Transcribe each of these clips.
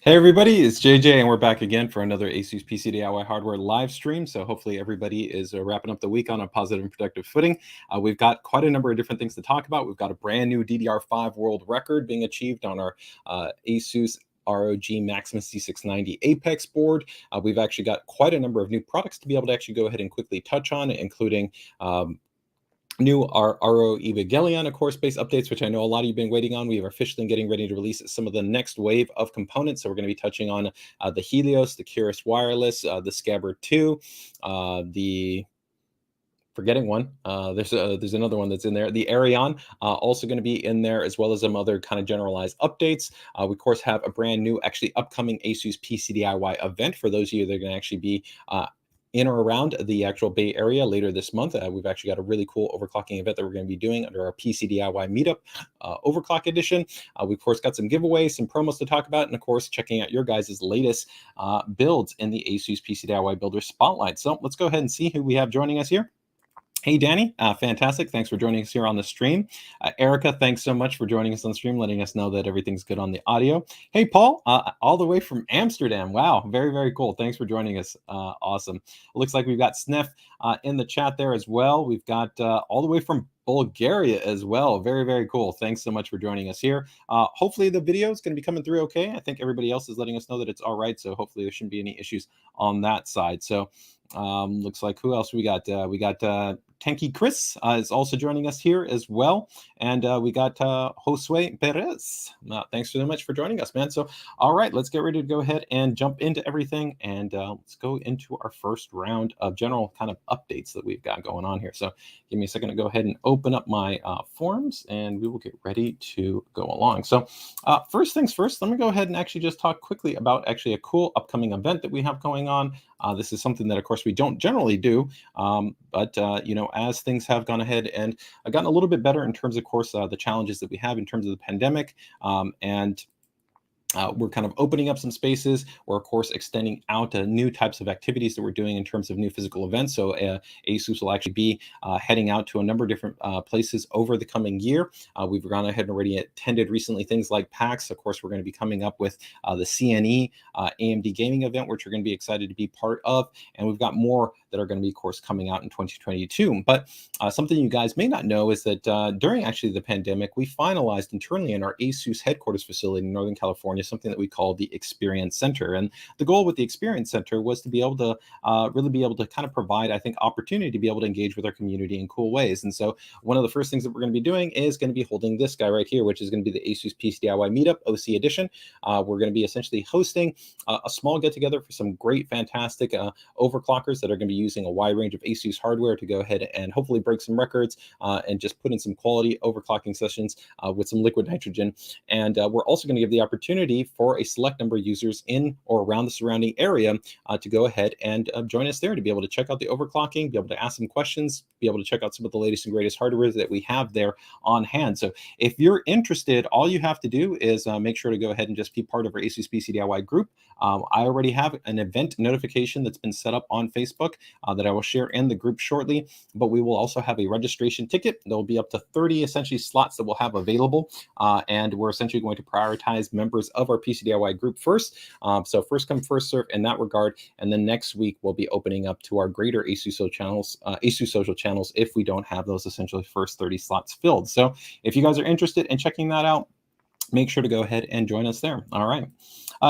Hey everybody, it's JJ and we're back again for another ASUS PCDIY hardware live stream. So hopefully everybody is wrapping up the week on a positive and productive footing. We've got quite a number of different things to talk about. We've got a brand new DDR5 world record being achieved on our ASUS ROG MAXIMUS Z690 APEX board. We've actually got quite a number of new products to be able to actually go ahead and quickly touch on, including new ROGxEVANGELIon, of course, based updates, which I know a lot of you have been waiting on. We are officially getting ready to release some of the next wave of components. So we're going to be touching on the Helios, the Keris wireless, the Scabbard 2, the forgetting one. There's another one that's in there. The Arion also going to be in there, as well as some other kind of generalized updates. We of course have a brand new, actually upcoming ASUS PCDIY event for those of you that are going to actually be in or around the actual Bay Area later this month. We've actually got a really cool overclocking event that we're going to be doing under our PCDIY meetup overclock edition. We of course got some giveaways, some promos to talk about, and of course checking out your guys' latest builds in the ASUS PCDIY Builder Spotlight. So let's go ahead and see who we have joining us here. Hey, Danny, fantastic. Thanks for joining us here on the stream. Erica, thanks so much for joining us on the stream, letting us know that everything's good on the audio. Hey, Paul, all the way from Amsterdam. Wow, very, very cool. Thanks for joining us. Awesome. It looks like we've got Sniff in the chat there as well. We've got all the way from Bulgaria as well. Very, very cool. Thanks so much for joining us here. Hopefully the video is going to be coming through okay. I think everybody else is letting us know that it's all right. So hopefully there shouldn't be any issues on that side. So looks like who else we got? We got Tanky Chris is also joining us here as well. And we got Josue Perez. Thanks so much for joining us, man. So, all right, let's get ready to go ahead and jump into everything. And let's go into our first round of general kind of updates that we've got going on here. So give me a second to go ahead and open up my forums and we will get ready to go along. So first things first, let me go ahead and actually just talk quickly about actually a cool upcoming event that we have going on. This is something that, of course, we don't generally do, but you know, as things have gone ahead and gotten a little bit better in terms of course, the challenges that we have in terms of the pandemic, and we're kind of opening up some spaces. We're, of course, extending out new types of activities that we're doing in terms of new physical events. So ASUS will actually be heading out to a number of different places over the coming year. We've gone ahead and already attended recently things like PAX. Of course, we're going to be coming up with the CNE AMD gaming event, which we're going to be excited to be part of. And we've got more that are going to be, of course, coming out in 2022. But something you guys may not know is that during actually the pandemic, we finalized internally in our ASUS headquarters facility in Northern California something that we call the Experience Center. And the goal with the Experience Center was to be able to really be able to kind of provide, I think, opportunity to be able to engage with our community in cool ways. And so one of the first things that we're going to be doing is going to be holding this guy right here, which is going to be the ASUS PCDIY Meetup OC Edition. We're going to be essentially hosting a small get-together for some great, fantastic overclockers that are going to be using a wide range of ASUS hardware to go ahead and hopefully break some records and just put in some quality overclocking sessions with some liquid nitrogen. And we're also going to give the opportunity for a select number of users in or around the surrounding area to go ahead and join us there to be able to check out the overclocking, be able to ask some questions, be able to check out some of the latest and greatest hardware that we have there on hand. So if you're interested, all you have to do is make sure to go ahead and just be part of our ASUS PCDIY group. I already have an event notification that's been set up on Facebook that I will share in the group shortly, but we will also have a registration ticket. There will be up to 30 essentially slots that we'll have available, and we're essentially going to prioritize members of our PCDIY group first. So first come, first serve in that regard, and then next week we'll be opening up to our greater ASUS social channels if we don't have those essentially first 30 slots filled. So if you guys are interested in checking that out, make sure to go ahead and join us there. All right.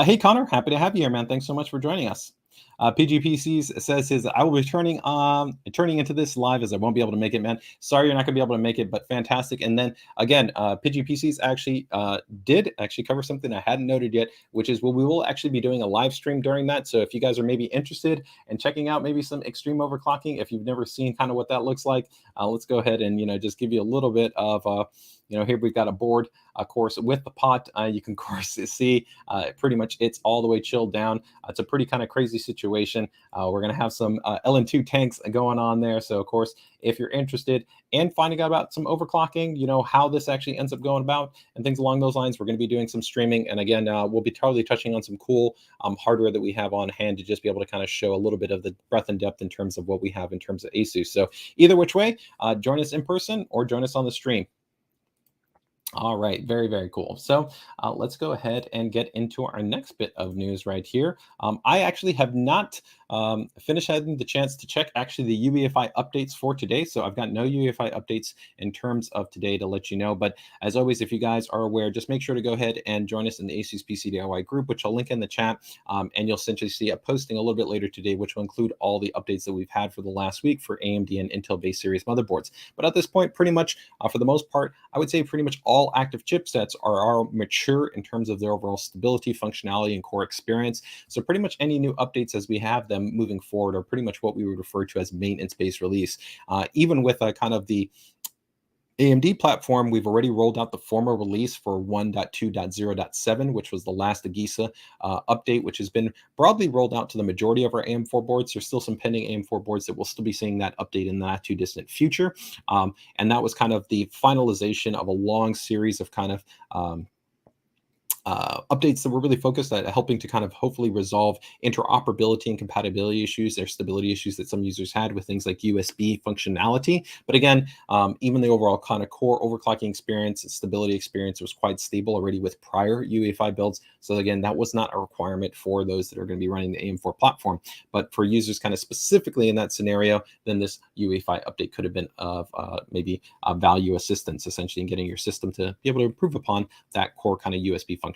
Hey, Connor, happy to have you here, man. Thanks so much for joining us. PGPCs says I will be turning into this live as I won't be able to make it, man. Sorry you're not going to be able to make it, but fantastic. And then again, PGPCs actually did actually cover something I hadn't noted yet, which is we will actually be doing a live stream during that. So if you guys are maybe interested in checking out maybe some extreme overclocking, if you've never seen kind of what that looks like, let's go ahead and just give you a little bit of here we've got a board, of course, with the pot. You can, of course, see pretty much it's all the way chilled down. It's a pretty kind of crazy situation. We're going to have some LN2 tanks going on there. So, of course, if you're interested in finding out about some overclocking, how this actually ends up going about and things along those lines, we're going to be doing some streaming. And again, we'll be totally touching on some cool hardware that we have on hand to just be able to kind of show a little bit of the breadth and depth in terms of what we have in terms of ASUS. So either which way, join us in person or join us on the stream. All right, very, very cool. So let's go ahead and get into our next bit of news right here. I actually have not finished having the chance to check actually the UEFI updates for today. So I've got no UEFI updates in terms of today to let you know. But as always, if you guys are aware, just make sure to go ahead and join us in the ASUS PCDIY group, which I'll link in the chat. And you'll essentially see a posting a little bit later today, which will include all the updates that we've had for the last week for AMD and Intel-based series motherboards. But at this point, pretty much for the most part, I would say pretty much all active chipsets are mature in terms of their overall stability, functionality, and core experience. So pretty much any new updates as we have them moving forward are pretty much what we would refer to as maintenance-based release. Even with kind of the AMD platform, we've already rolled out the formal release for 1.2.0.7, which was the last AGISA update, which has been broadly rolled out to the majority of our AM4 boards. There's still some pending AM4 boards that will still be seeing that update in the not too distant future. And that was kind of the finalization of a long series of kind of updates that were really focused at helping to kind of hopefully resolve interoperability and compatibility issues, or stability issues that some users had with things like USB functionality. But again, even the overall kind of core overclocking experience and stability experience was quite stable already with prior UEFI builds. So again, that was not a requirement for those that are going to be running the AM4 platform. But for users kind of specifically in that scenario, then this UEFI update could have been of maybe value assistance, essentially in getting your system to be able to improve upon that core kind of USB functionality.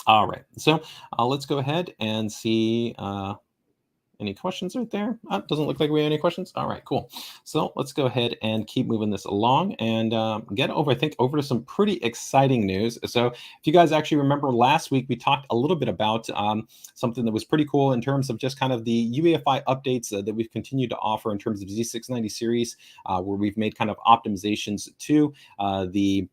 All right, so let's go ahead and see any questions right there. Doesn't look like we have any questions. All right, cool. So let's go ahead and keep moving this along and get over, I think, over to some pretty exciting news. So if you guys actually remember last week, we talked a little bit about something that was pretty cool in terms of just kind of the UEFI updates that we've continued to offer in terms of Z690 series, where we've made kind of optimizations to the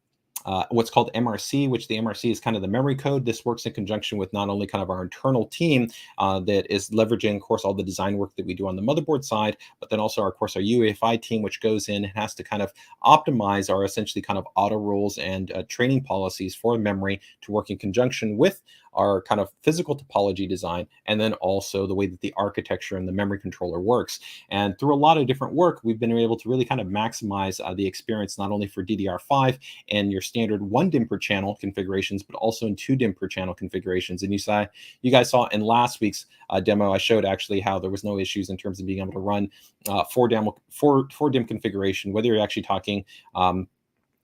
what's called MRC, which the MRC is kind of the memory code. This works in conjunction with not only kind of our internal team that is leveraging, of course, all the design work that we do on the motherboard side, but then also, of course, our UEFI team, which goes in and has to kind of optimize our essentially kind of auto rules and training policies for memory to work in conjunction with our kind of physical topology design, and then also the way that the architecture and the memory controller works. And through a lot of different work, we've been able to really kind of maximize the experience, not only for DDR5 and your standard 1 DIMM per channel configurations, but also in 2 DIMM per channel configurations. And you guys saw in last week's demo, I showed actually how there was no issues in terms of being able to run 4 DIMM configuration, whether you're actually talking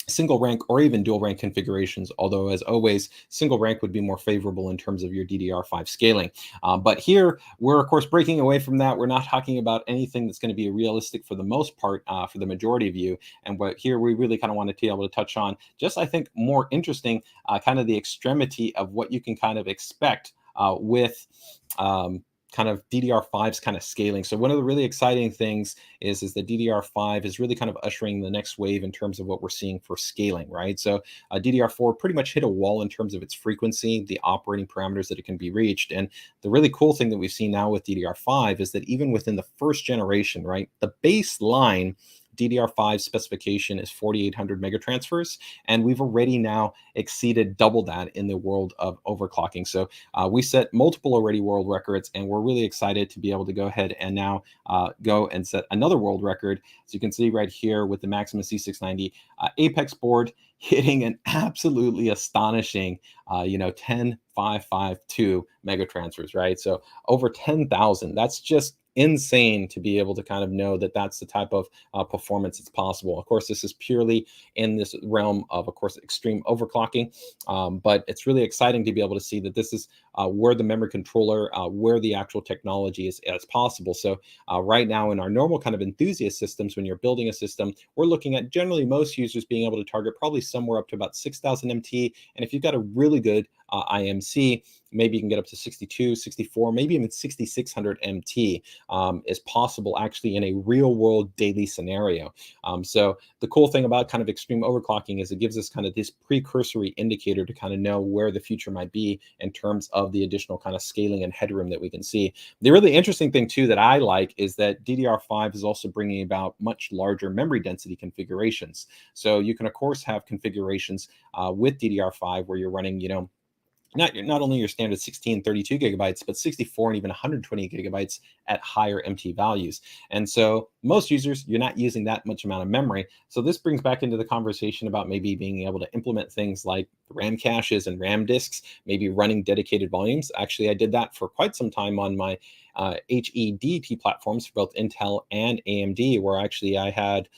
single rank or even dual rank configurations, although as always, single rank would be more favorable in terms of your DDR5 scaling. But here we're of course breaking away from that. We're not talking about anything that's going to be realistic for the most part for the majority of you. And what here we really kind of want to be able to touch on just, I think, more interesting kind of the extremity of what you can kind of expect with kind of DDR5's kind of scaling. So one of the really exciting things is that DDR5 is really kind of ushering the next wave in terms of what we're seeing for scaling, right? So DDR4 pretty much hit a wall in terms of its frequency, the operating parameters that it can be reached. And the really cool thing that we've seen now with DDR5 is that even within the first generation, right, the baseline DDR5 specification is 4,800 megatransfers, and we've already now exceeded double that in the world of overclocking. So we set multiple already world records, and we're really excited to be able to go ahead and now go and set another world record. So you can see right here with the MAXIMUS Z690 APEX board hitting an absolutely astonishing, 10,552 megatransfers, right? So over 10,000. That's just insane to be able to kind of know that that's the type of performance that's possible. Of course, this is purely in this realm of course, extreme overclocking, but it's really exciting to be able to see that this is where the memory controller, where the actual technology is possible. So right now in our normal kind of enthusiast systems, when you're building a system, we're looking at generally most users being able to target probably somewhere up to about 6,000 MT. And if you've got a really good IMC, maybe you can get up to 62, 64, maybe even 6,600 MT is possible actually in a real world daily scenario. So the cool thing about kind of extreme overclocking is it gives us kind of this precursory indicator to kind of know where the future might be in terms of the additional kind of scaling and headroom that we can see. The really interesting thing too that I like is that DDR5 is also bringing about much larger memory density configurations. So you can of course have configurations with DDR5 where you're running, not only your standard 16, 32 gigabytes, but 64 and even 120 gigabytes at higher MT values. And so most users, you're not using that much amount of memory. So this brings back into the conversation about maybe being able to implement things like RAM caches and RAM disks, maybe running dedicated volumes. Actually, I did that for quite some time on my HEDT platforms for both Intel and AMD, where actually I had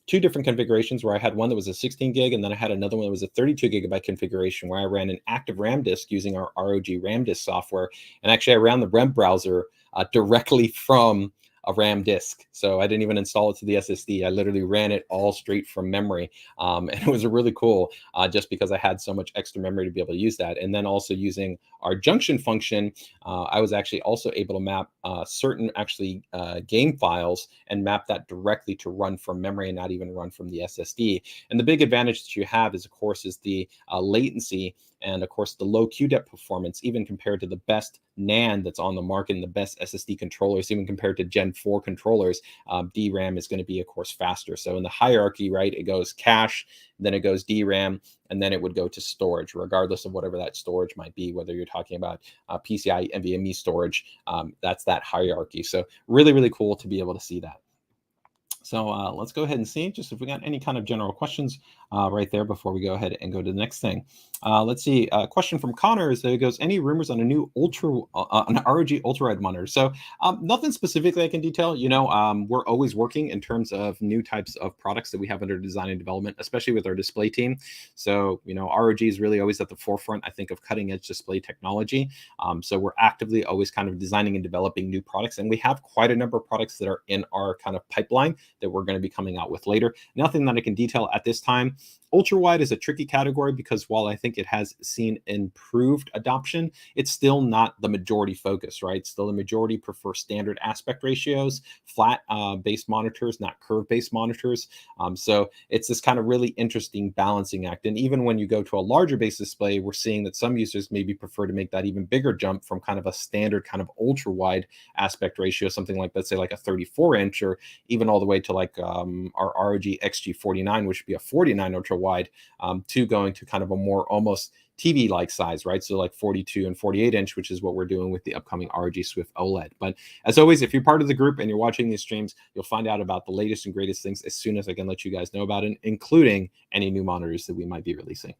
two different configurations, where I had one that was a 16 gig, and then I had another one that was a 32 gigabyte configuration, where I ran an active RAM disk using our ROG RAM disk software. And actually, I ran the web browser directly from a RAM disk. So I didn't even install it to the SSD. I literally ran it all straight from memory. And it was really cool just because I had so much extra memory to be able to use that. And then also using our junction function, I was actually also able to map certain game files and map that directly to run from memory and not even run from the SSD. And the big advantage that you have is, of course, is the latency and, of course, the low QDEP performance, even compared to the best NAND that's on the market and the best SSD controllers, even compared to Gen 4 controllers. DRAM is going to be, of course, faster. So in the hierarchy, right, it goes cache, then it goes DRAM, and then it would go to storage, regardless of whatever that storage might be, whether you're talking about PCI, NVMe storage. That's that hierarchy. So really, really cool to be able to see that. So let's go ahead and see just if we got any kind of general questions right there before we go ahead and go to the next thing. Let's see. A question from Connor is, it goes, any rumors on a new an ROG ultra-wide monitor? So nothing specifically I can detail. We're always working in terms of new types of products that we have under design and development, especially with our display team. So, ROG is really always at the forefront, I think, of cutting edge display technology. So we're actively always kind of designing and developing new products. And we have quite a number of products that are in our kind of pipeline that we're going to be coming out with later. Nothing that I can detail at this time. Ultra wide is a tricky category because while I think it has seen improved adoption, it's still not the majority focus, right? Still the majority prefer standard aspect ratios, flat based monitors, not curve based monitors. So it's this kind of really interesting balancing act. And even when you go to a larger base display, we're seeing that some users maybe prefer to make that even bigger jump from kind of a standard kind of ultra wide aspect ratio, something like, let's say, like a 34-inch, or even all the way to like our ROG XG49, which would be a 49 ultra wide, to going to kind of a more almost TV-like size, right? So like 42 and 48-inch, which is what we're doing with the upcoming ROG Swift OLED. But as always, if you're part of the group and you're watching these streams, you'll find out about the latest and greatest things as soon as I can let you guys know about it, including any new monitors that we might be releasing.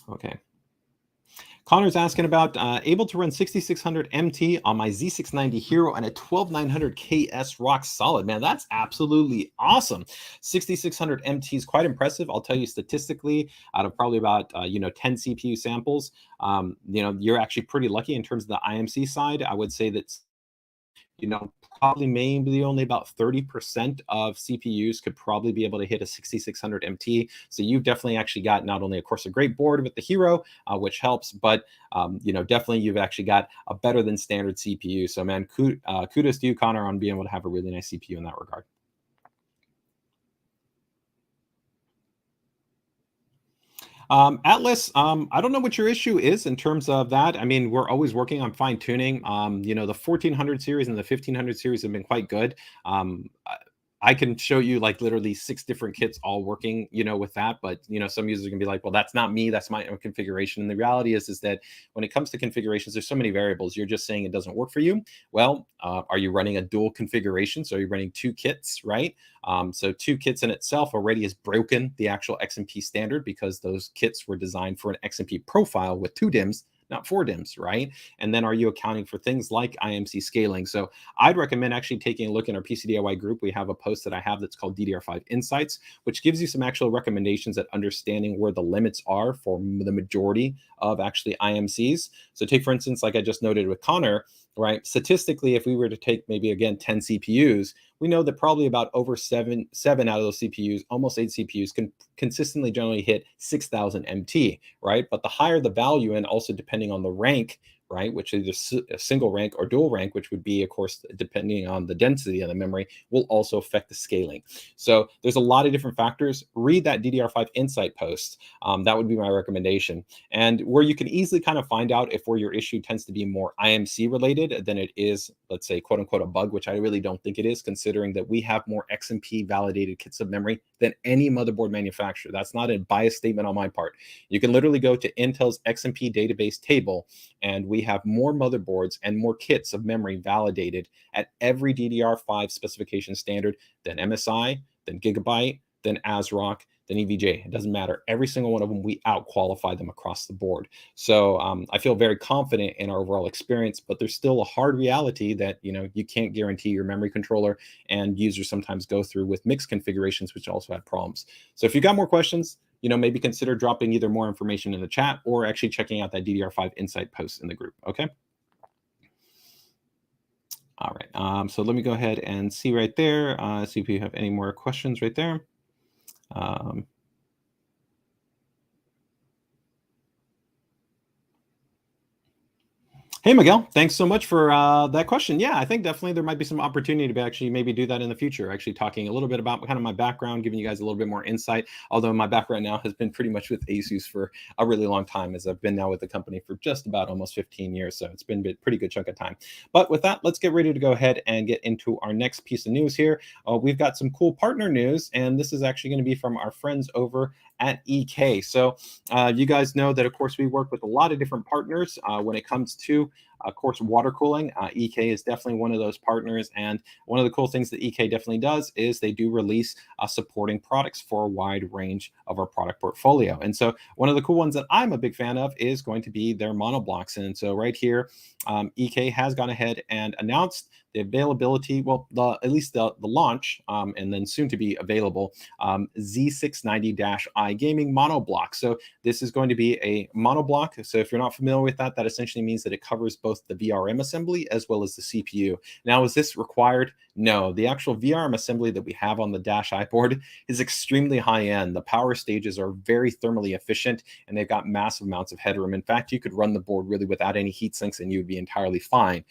Okay. Connor's asking about able to run 6600 MT on my Z690 Hero and a 12900 KS rock solid. Man, that's absolutely awesome. 6600 MT is quite impressive. I'll tell you, statistically, out of probably about 10 CPU samples, you're actually pretty lucky in terms of the IMC side. I would say that probably maybe only about 30% of CPUs could probably be able to hit a 6600 MT. So you've definitely actually got not only, of course, a great board with the Hero, which helps, but definitely you've actually got a better than standard CPU. So man, kudos to you, Connor, on being able to have a really nice CPU in that regard. Atlas, I don't know what your issue is in terms of that. I mean, we're always working on fine tuning. The 1400 series and the 1500 series have been quite good. I can show you like literally 6 different kits all working, with that. But, some users are gonna be like, well, that's not me. That's my own configuration. And the reality is that when it comes to configurations, there's so many variables. You're just saying it doesn't work for you. Well, are you running a dual configuration? So you're running 2 kits, right? So 2 kits in itself already has broken the actual XMP standard, because those kits were designed for an XMP profile with 2 DIMMs, not 4 DIMMs, right? And then are you accounting for things like IMC scaling? So I'd recommend actually taking a look in our PCDIY group. We have a post that I have that's called DDR5 Insights, which gives you some actual recommendations at understanding where the limits are for the majority of actually IMCs. So take, for instance, like I just noted with Connor, right? Statistically, if we were to take maybe, again, 10 CPUs, we know that probably about over seven out of those CPUs, almost 8 CPUs, can consistently generally hit 6000 MT, right? But the higher the value, and also depending on the rank, right, which is a single rank or dual rank, which would be, of course, depending on the density of the memory, will also affect the scaling. So there's a lot of different factors. Read that DDR5 Insight post. That would be my recommendation. And where you can easily kind of find out if where your issue tends to be more IMC related than it is, let's say, quote unquote, a bug, which I really don't think it is, considering that we have more XMP validated kits of memory than any motherboard manufacturer. That's not a biased statement on my part. You can literally go to Intel's XMP database table, and we have more motherboards and more kits of memory validated at every DDR5 specification standard than MSI, than Gigabyte, than ASRock, than EVJ. It doesn't matter. Every single one of them, we out-qualify them across the board. So I feel very confident in our overall experience, but there's still a hard reality that, you know, you can't guarantee your memory controller, and users sometimes go through with mixed configurations, which also have problems. So if you got more questions, you know, maybe consider dropping either more information in the chat or actually checking out that DDR5 Insight post in the group. Okay. All right. So let me go ahead and see right there. See if you have any more questions right there. Hey, Miguel, thanks so much for that question. Yeah, I think definitely there might be some opportunity to actually maybe do that in the future, actually talking a little bit about kind of my background, giving you guys a little bit more insight, although my background now has been pretty much with ASUS for a really long time, as I've been now with the company for just about almost 15 years, so it's been a pretty good chunk of time. But with that, let's get ready to go ahead and get into our next piece of news here. We've got some cool partner news, and this is actually going to be from our friends over at EK. So you guys know that, of course, we work with a lot of different partners when it comes to, of course, water cooling. EK is definitely one of those partners. And one of the cool things that EK definitely does is they do release supporting products for a wide range of our product portfolio. And so one of the cool ones that I'm a big fan of is going to be their monoblocks. And so right here, EK has gone ahead and announced the availability, well, at least the launch, and then soon to be available, Z690-I gaming monoblock. So this is going to be a monoblock. So if you're not familiar with that, that essentially means that it covers both the VRM assembly as well as the CPU. Now, is this required? No, the actual VRM assembly that we have on the Dash I board is extremely high end. The power stages are very thermally efficient, and they've got massive amounts of headroom. In fact, you could run the board really without any heat sinks, and you would be entirely fine,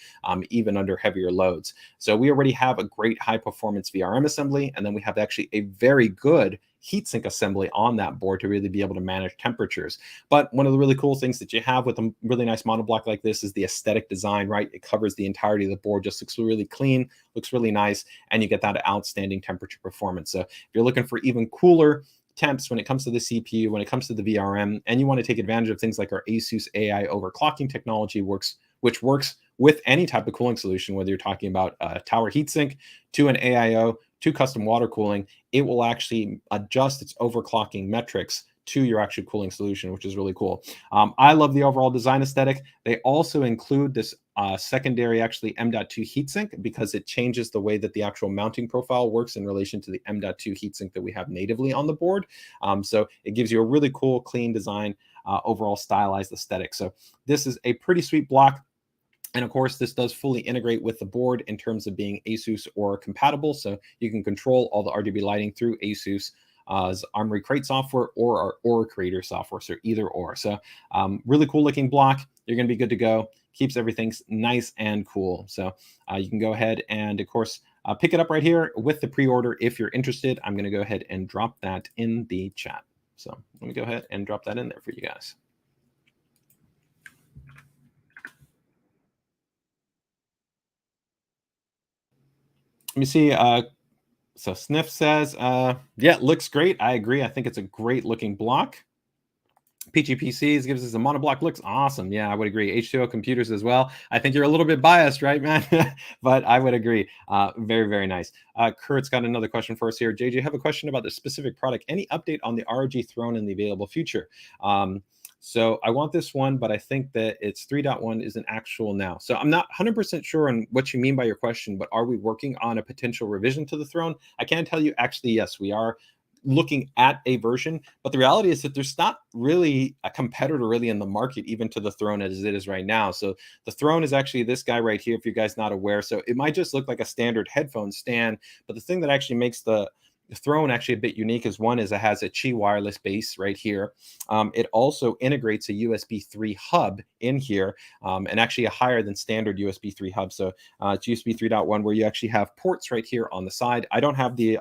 even under heavier loads. So we already have a great high performance VRM assembly, and then we have actually a very good heatsink assembly on that board to really be able to manage temperatures. But one of the really cool things that you have with a really nice monoblock like this is the aesthetic design, right? It covers the entirety of the board, just looks really clean, looks really nice, and you get that outstanding temperature performance. So if you're looking for even cooler temps when it comes to the CPU, when it comes to the VRM, and you want to take advantage of things like our ASUS AI overclocking technology, which works with any type of cooling solution, whether you're talking about a tower heatsink to an AIO to custom water cooling, it will actually adjust its overclocking metrics to your actual cooling solution, which is really cool. I love the overall design aesthetic. They also include this secondary actually M.2 heatsink because it changes the way that the actual mounting profile works in relation to the M.2 heatsink that we have natively on the board. So it gives you a really cool, clean design, overall stylized aesthetic. So this is a pretty sweet block. And of course, this does fully integrate with the board in terms of being ASUS Aura compatible. So you can control all the RGB lighting through ASUS Armory Crate software or our Aura Creator software, so either or. So really cool looking block. You're going to be good to go. Keeps everything nice and cool. So you can go ahead and, of course, pick it up right here with the pre-order if you're interested. I'm going to go ahead and drop that in the chat. So let me go ahead and drop that in there for you guys. Let me see. So Sniff says, yeah, looks great. I agree. I think it's a great looking block. PGPCs gives us a monoblock. Looks awesome. Yeah, I would agree. H2O computers as well. I think you're a little bit biased, right, man? But I would agree. Very, very nice. Kurt's got another question for us here. JJ, I have a question about the specific product. Any update on the ROG Throne in the available future? So I want this one, but I think that it's 3.1 isn't actual now. So I'm not 100% sure on what you mean by your question, but are we working on a potential revision to the Throne? I can tell you, actually, yes, we are looking at a version, but the reality is that there's not really a competitor really in the market, even to the Throne as it is right now. So the Throne is actually this guy right here, if you guys not aware. So it might just look like a standard headphone stand, but the thing that actually makes the Throne actually a bit unique is one is it has a Qi wireless base right here. It also integrates a USB 3 hub in here, and actually a higher than standard USB 3 hub. So it's USB 3.1 where you actually have ports right here on the side. I don't have the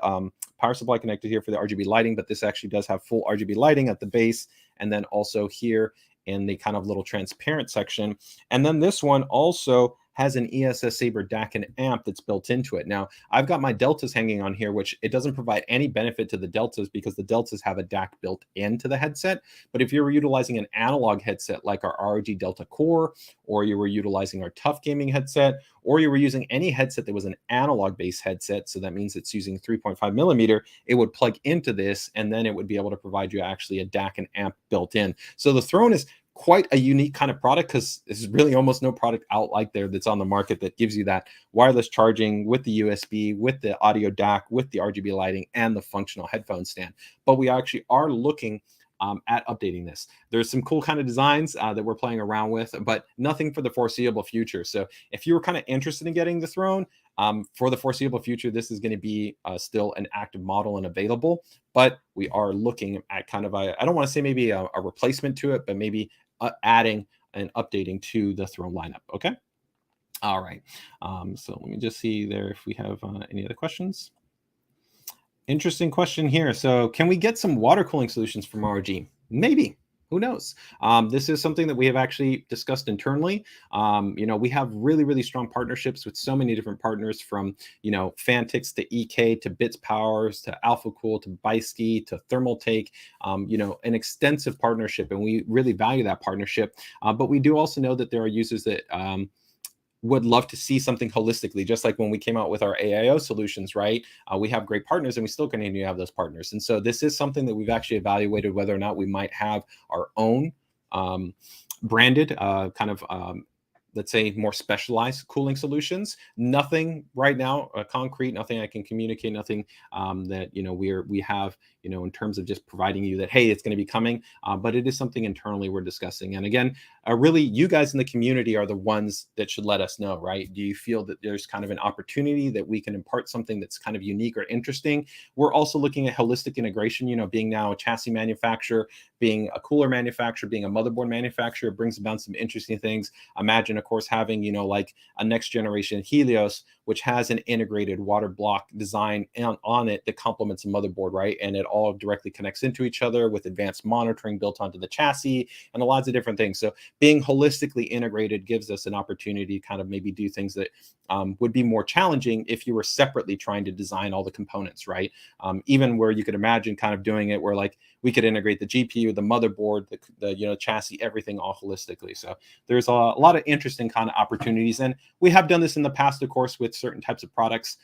power supply connected here for the RGB lighting, but this actually does have full RGB lighting at the base, and then also here in the kind of little transparent section. And then this one also has an ESS Saber DAC and amp that's built into it. Now, I've got my Deltas hanging on here, which it doesn't provide any benefit to the Deltas because the Deltas have a DAC built into the headset. But if you were utilizing an analog headset like our ROG Delta Core, or you were utilizing our TUF Gaming headset, or you were using any headset that was an analog-based headset, so that means it's using 3.5 millimeter, it would plug into this, and then it would be able to provide you actually a DAC and amp built in. So the Throne is quite a unique kind of product because there's really almost no product out like there that's on the market that gives you that wireless charging with the USB, with the audio DAC, with the RGB lighting, and the functional headphone stand. But we actually are looking at updating this. There's some cool kind of designs that we're playing around with, but nothing for the foreseeable future. So if you were kind of interested in getting the Throne, for the foreseeable future, this is going to be still an active model and available, but we are looking at kind of I don't want to say maybe a replacement to it, but maybe adding and updating to the Throne lineup. Okay. All right. So let me just see there if we have any other questions. Interesting question here. So can we get some water cooling solutions from ROG? Maybe. Who knows? This is something that we have actually discussed internally. We have really, really strong partnerships with so many different partners from, Fantix to EK to Bits Powers to AlphaCool to Beisky to Thermaltake, an extensive partnership. And we really value that partnership. But we do also know that there are users that would love to see something holistically, just like when we came out with our AIO solutions, right? We have great partners and we still continue to have those partners. And so this is something that we've actually evaluated whether or not we might have our own branded let's say more specialized cooling solutions. Nothing right now concrete, nothing I can communicate, nothing that we have in terms of just providing you that, hey, it's going to be coming, but it is something internally we're discussing. And again, really you guys in the community are the ones that should let us know, right? Do you feel that there's kind of an opportunity that we can impart something that's kind of unique or interesting? We're also looking at holistic integration, being now a chassis manufacturer, being a cooler manufacturer, being a motherboard manufacturer, brings about some interesting things. Imagine, of course, having, like a next generation Helios, which has an integrated water block design on it that complements a motherboard, right? And it all directly connects into each other with advanced monitoring built onto the chassis and lots of different things. So being holistically integrated gives us an opportunity to kind of maybe do things that would be more challenging if you were separately trying to design all the components, right? Even where you could imagine kind of doing it where like we could integrate the GPU, the motherboard, the chassis, everything all holistically. So there's a lot of interesting kind of opportunities. And we have done this in the past, of course, with certain types of products.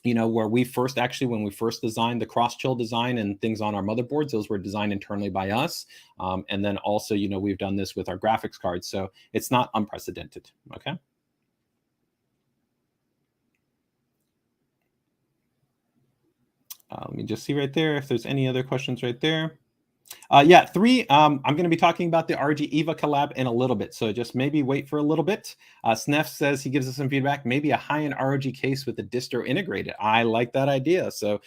Where we first when we first designed the cross chill design and things on our motherboards, those were designed internally by us. And then also, we've done this with our graphics cards. So it's not unprecedented. Okay. Let me just see right there if there's any other questions right there. Yeah, 3. I'm going to be talking about the RG EVA collab in a little bit, so just maybe wait for a little bit. Sneff says he gives us some feedback. Maybe a high-end ROG case with a distro integrated. I like that idea. So,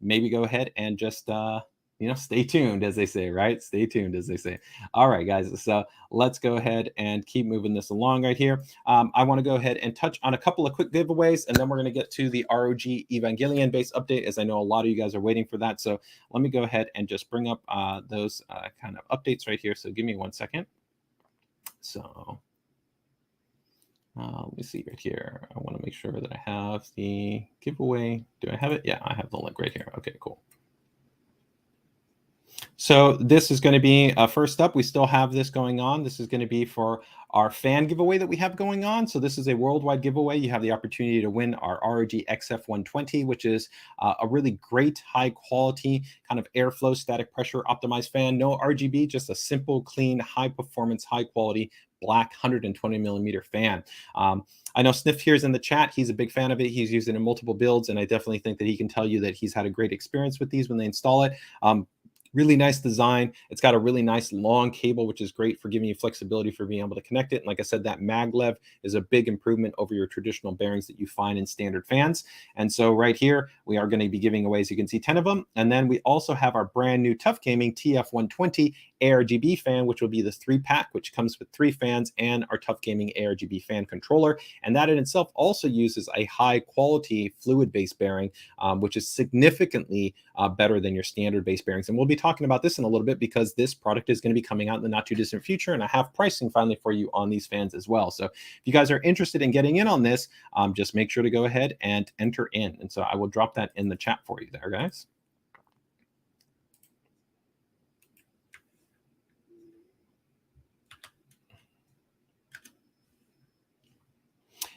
maybe go ahead and just stay tuned, as they say, right? Stay tuned, as they say. All right, guys. So let's go ahead and keep moving this along right here. I want to go ahead and touch on a couple of quick giveaways, and then we're going to get to the ROG Evangelion base update, as I know a lot of you guys are waiting for that. So let me go ahead and just bring up those kind of updates right here. So give me 1 second. So let me see right here. I want to make sure that I have the giveaway. Do I have it? Yeah, I have the link right here. Okay, cool. So this is going to be first up. We still have this going on. This is going to be for our fan giveaway that we have going on. So this is a worldwide giveaway. You have the opportunity to win our ROG Xf120, which is a really great high quality kind of airflow static pressure optimized fan. No RGB, just a simple, clean, high performance, high quality black 120 millimeter fan. I know Sniff here is in the chat. He's a big fan of it. He's used it in multiple builds, and I definitely think that he can tell you that he's had a great experience with these when they install it. Really nice design. It's got a really nice long cable, which is great for giving you flexibility for being able to connect it. And like I said, that maglev is a big improvement over your traditional bearings that you find in standard fans. And so right here, we are going to be giving away, as you can see, 10 of them. And then we also have our brand new TUF Gaming TF120 ARGB fan, which will be this 3-pack, which comes with 3 fans and our TUF Gaming ARGB fan controller. And that in itself also uses a high quality fluid-based bearing, which is significantly better than your standard base bearings. And we'll be talking about this in a little bit because this product is going to be coming out in the not too distant future, and I have pricing finally for you on these fans as well. So if you guys are interested in getting in on this, just make sure to go ahead and enter in. And so I will drop that in the chat for you there, guys.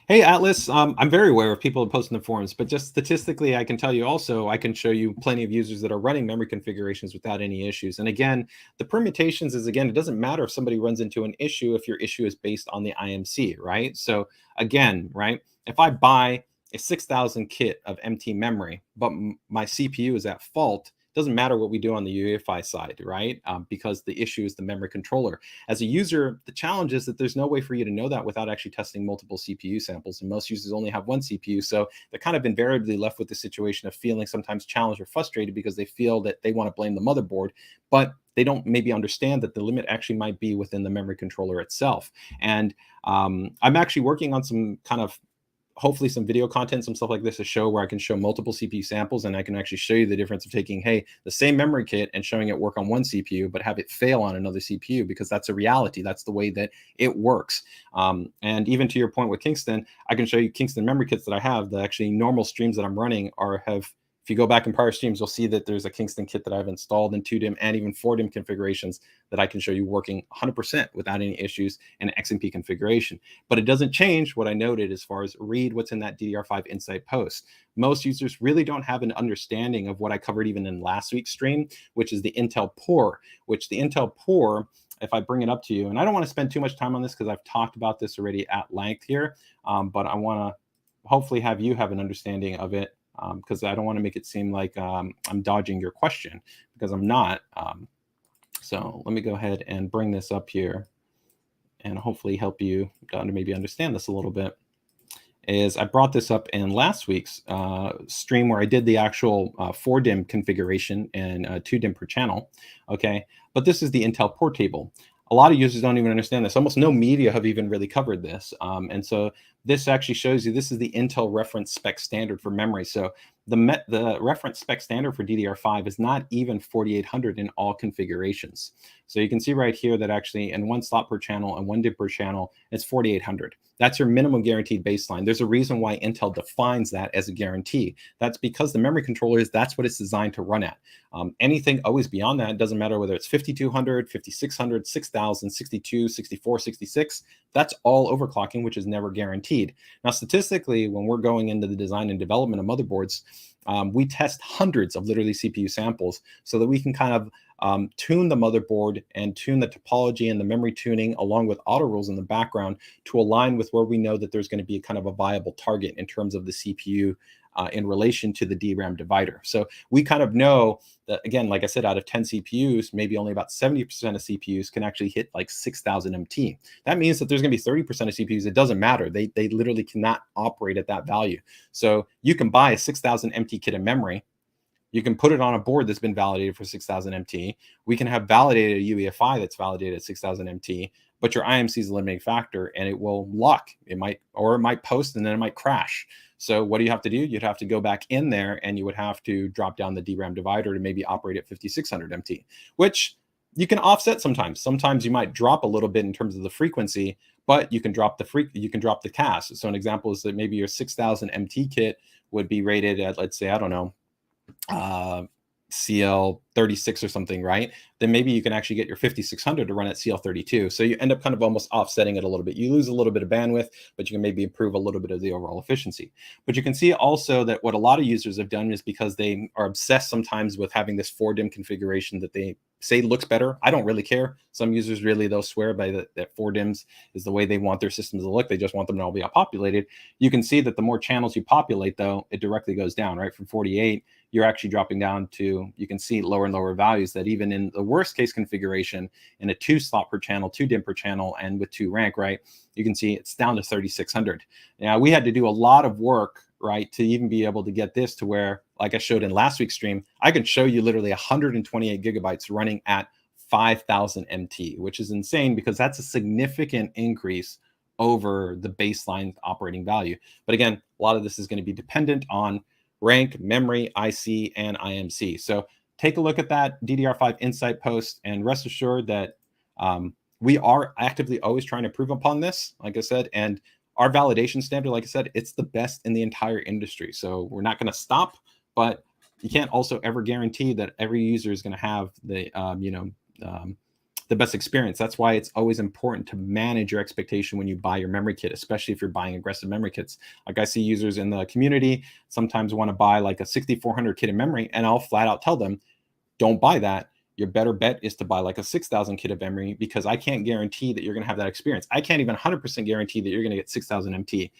Hey, Atlas, I'm very aware of people posting the forums, but just statistically, I can tell you also, I can show you plenty of users that are running memory configurations without any issues. And again, the permutations is, again, it doesn't matter if somebody runs into an issue if your issue is based on the IMC, right? So again, right, if I buy a 6,000 kit of MT memory, but my CPU is at fault, doesn't matter what we do on the UEFI side, right? Because the issue is the memory controller. As a user, the challenge is that there's no way for you to know that without actually testing multiple CPU samples. And most users only have one CPU. So they're kind of invariably left with the situation of feeling sometimes challenged or frustrated because they feel that they want to blame the motherboard, but they don't maybe understand that the limit actually might be within the memory controller itself. And I'm actually working on some kind of hopefully some video content, some stuff like this, a show where I can show multiple CPU samples and I can actually show you the difference of taking, hey, the same memory kit and showing it work on one CPU, but have it fail on another CPU, because that's a reality. That's the way that it works. And even to your point with Kingston, I can show you Kingston memory kits that I have. The actually normal streams that I'm running if you go back in prior streams, you'll see that there's a Kingston kit that I've installed in 2DIMM and even 4DIMM configurations that I can show you working 100% without any issues in an XMP configuration. But it doesn't change what I noted as far as read what's in that DDR5 Insight post. Most users really don't have an understanding of what I covered even in last week's stream, which is the Intel Poor, which the Intel Poor, if I bring it up to you, and I don't want to spend too much time on this because I've talked about this already at length here, but I want to hopefully have you have an understanding of it. Because I don't want to make it seem like I'm dodging your question, because I'm not. So let me go ahead and bring this up here and hopefully help you to maybe understand this a little bit. I brought this up in last week's stream where I did the actual 4DIMM configuration and 2DIMM per channel. Okay, but this is the Intel Poor table. A lot of users don't even understand this. Almost no media have even really covered this. And so this actually shows you, this is the Intel reference spec standard for memory. So the reference spec standard for DDR5 is not even 4800 in all configurations. So you can see right here that actually in 1 slot per channel and 1 DIMM per channel, it's 4800. That's your minimum guaranteed baseline. There's a reason why Intel defines that as a guarantee. That's because the memory controller that's what it's designed to run at. Anything always beyond that, it doesn't matter whether it's 5200, 5600, 6000, 62, 64, 66, that's all overclocking, which is never guaranteed. Now, statistically, when we're going into the design and development of motherboards, we test hundreds of literally CPU samples so that we can kind of tune the motherboard and tune the topology and the memory tuning along with auto rules in the background to align with where we know that there's going to be a kind of a viable target in terms of the CPU in relation to the DRAM divider. So we kind of know that, again, like I said, out of 10 CPUs, maybe only about 70% of CPUs can actually hit like 6,000 MT. That means that there's going to be 30% of CPUs. It doesn't matter. They literally cannot operate at that value. So you can buy a 6,000 MT kit of memory. You can put it on a board that's been validated for 6,000 MT. We can have validated a UEFI that's validated at 6,000 MT, but your IMC is a limiting factor and it will lock. It might post and then it might crash. So what do you have to do? You'd have to go back in there and you would have to drop down the DRAM divider to maybe operate at 5,600 MT, which you can offset sometimes. Sometimes you might drop a little bit in terms of the frequency, but you can drop the CAS. So an example is that maybe your 6,000 MT kit would be rated at, let's say, I don't know, CL36 or something, right? Then maybe you can actually get your 5600 to run at CL32. So you end up kind of almost offsetting it a little bit. You lose a little bit of bandwidth, but you can maybe improve a little bit of the overall efficiency. But you can see also that what a lot of users have done is because they are obsessed sometimes with having this 4DIMM configuration that they say looks better. I don't really care. Some users really, they'll swear by that 4DIMMs is the way they want their systems to look. They just want them to all be populated. You can see that the more channels you populate, though, it directly goes down, right? From 48, you're actually dropping down to, you can see lower and lower values, that even in the worst case configuration, in a 2 slot per channel, 2 DIMM per channel, and with 2 rank, right, you can see it's down to 3600. Now, we had to do a lot of work, right, to even be able to get this to where, like I showed in last week's stream, I can show you literally 128 gigabytes running at 5000 MT, which is insane because that's a significant increase over the baseline operating value. But again, a lot of this is going to be dependent on rank, memory, IC, and IMC. So take a look at that DDR5 Insight post, and rest assured that we are actively always trying to improve upon this, like I said, and our validation standard, like I said, it's the best in the entire industry. So we're not going to stop, but you can't also ever guarantee that every user is going to have the, the best experience. That's why it's always important to manage your expectation when you buy your memory kit, especially if you're buying aggressive memory kits. Like I see users in the community sometimes want to buy like a 6400 kit of memory, and I'll flat out tell them, don't buy that. Your better bet is to buy like a 6000 kit of memory, because I can't guarantee that you're going to have that experience. I can't even 100% guarantee that you're going to get 6000 MT.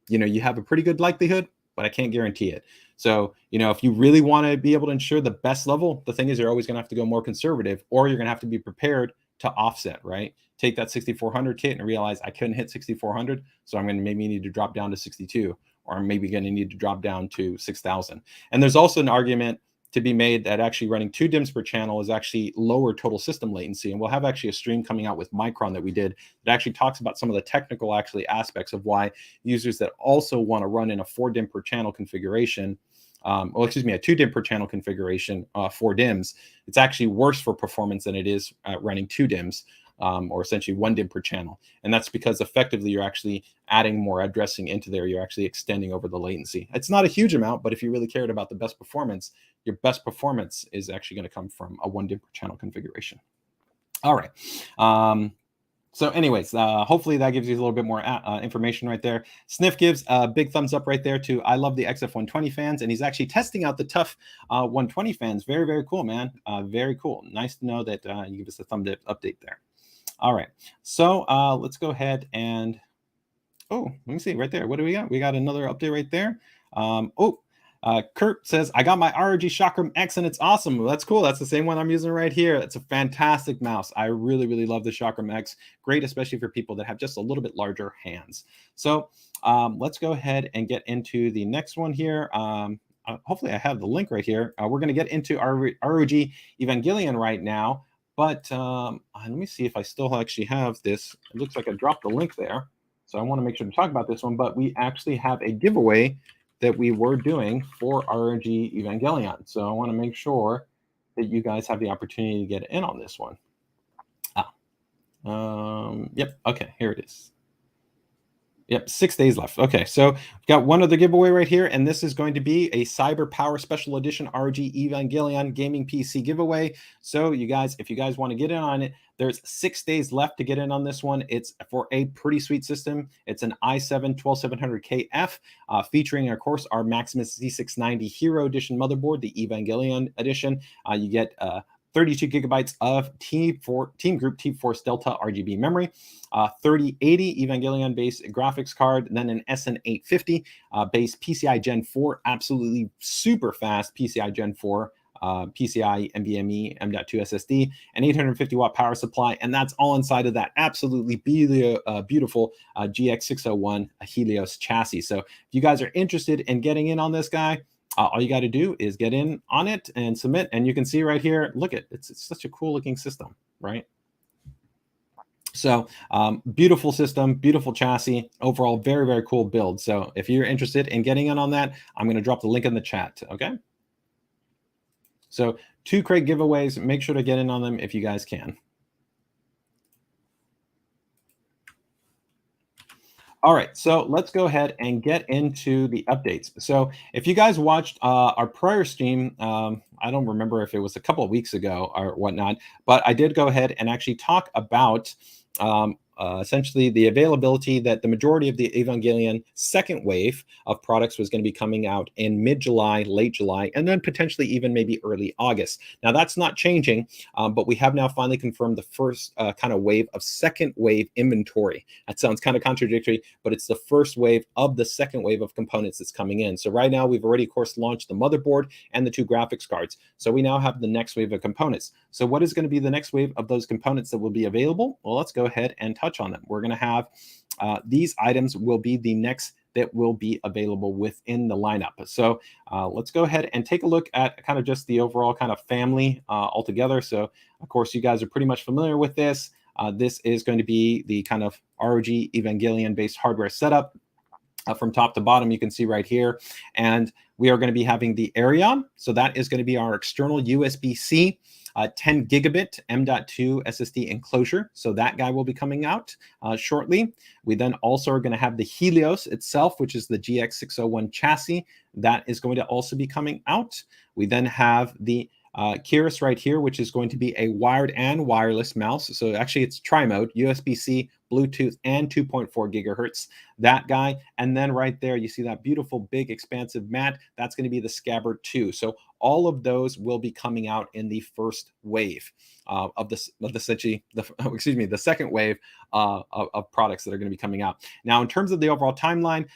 You know, you have a pretty good likelihood, but I can't guarantee it. So, you know, if you really want to be able to ensure the best level, the thing is, you're always going to have to go more conservative, or you're going to have to be prepared to offset, right? Take that 6400 kit and realize I couldn't hit 6400, so I'm going to maybe need to drop down to 62, or I'm maybe going to need to drop down to 6000. And there's also an argument to be made that actually running 2 DIMMs per channel is actually lower total system latency. And we'll have actually a stream coming out with Micron that we did that actually talks about some of the technical aspects of why users that also want to run in a 4 DIMM per channel configuration, a 2 DIMM per channel configuration, 4 DIMMs, it's actually worse for performance than it is running 2 DIMMs, or essentially 1 DIMM per channel. And that's because effectively you're actually adding more addressing into there. You're actually extending over the latency. It's not a huge amount, but if you really cared about the best performance, your best performance is actually going to come from a 1 DIMM per channel configuration. All right. So anyways, hopefully that gives you a little bit more information right there. Sniff gives a big thumbs up right there to I love the XF120 fans, and he's actually testing out the TUF 120 fans. Very, very cool, man. Very cool. Nice to know that you give us a thumb update there. All right. So let's go ahead and, oh, let me see right there. What do we got? We got another update right there. Kurt says, I got my ROG Chakram X and it's awesome. Well, that's cool. That's the same one I'm using right here. It's a fantastic mouse. I really, really love the Chakram X. Great, especially for people that have just a little bit larger hands. So let's go ahead and get into the next one here. Hopefully I have the link right here. We're going to get into our ROG Evangelion right now. But let me see if I still actually have this. It looks like I dropped the link there. So I want to make sure to talk about this one. But we actually have a giveaway that we were doing for ROG Evangelion. So I want to make sure that you guys have the opportunity to get in on this one. Yep. Okay, here it is. Yep, 6 days left. Okay, so we've got one other giveaway right here, and this is going to be a Cyber Power Special Edition ROG Evangelion Gaming PC giveaway. So you guys, if you guys want to get in on it, there's 6 days left to get in on this one. It's for a pretty sweet system. It's an i7-12700KF featuring, of course, our Maximus Z690 Hero Edition motherboard, the Evangelion Edition. You get 32 gigabytes of Team Group T-Force Delta RGB memory, 3080 Evangelion based graphics card, then an SN850 based PCI Gen 4, absolutely super fast PCI Gen 4, PCI NVMe M.2 SSD, an 850 watt power supply, and that's all inside of that absolutely beautiful Gx601 Helios chassis. So if you guys are interested in getting in on this guy, all you got to do is get in on it and submit, and you can see right here, look at it's such a cool looking system, right? So beautiful system, beautiful chassis, overall very, very cool build. So if you're interested in getting in on that, I'm going to drop the link in the chat. Okay, so 2 crate giveaways, make sure to get in on them if you guys can. All right, so let's go ahead and get into the updates. So if you guys watched our prior stream, I don't remember if it was a couple of weeks ago or whatnot, but I did go ahead and actually talk about essentially the availability that the majority of the Evangelion second wave of products was going to be coming out in mid-July, late July, and then potentially even maybe early August. Now that's not changing, but we have now finally confirmed the first kind of wave of second wave inventory. That sounds kind of contradictory, but it's the first wave of the second wave of components that's coming in. So right now we've already, of course, launched the motherboard and the 2 graphics cards. So we now have the next wave of components. So what is going to be the next wave of those components that will be available? Well, let's go ahead and touch on them. We're going to have these items will be the next that will be available within the lineup. So let's go ahead and take a look at kind of just the overall kind of family altogether. So of course, you guys are pretty much familiar with this. This is going to be the kind of ROG Evangelion based hardware setup. From top to bottom, you can see right here. And we are going to be having the Arion. So that is going to be our external USB-C 10 gigabit M.2 SSD enclosure. So that guy will be coming out shortly. We then also are going to have the Helios itself, which is the Gx601 chassis. That is going to also be coming out. We then have the Keris right here, which is going to be a wired and wireless mouse. So actually it's tri-mode, USB-C, Bluetooth, and 2.4 gigahertz, that guy. And then right there, you see that beautiful, big, expansive mat. That's going to be the Scabbard 2. So all of those will be coming out in the first wave of the second wave of products that are going to be coming out. Now, in terms of the overall timeline,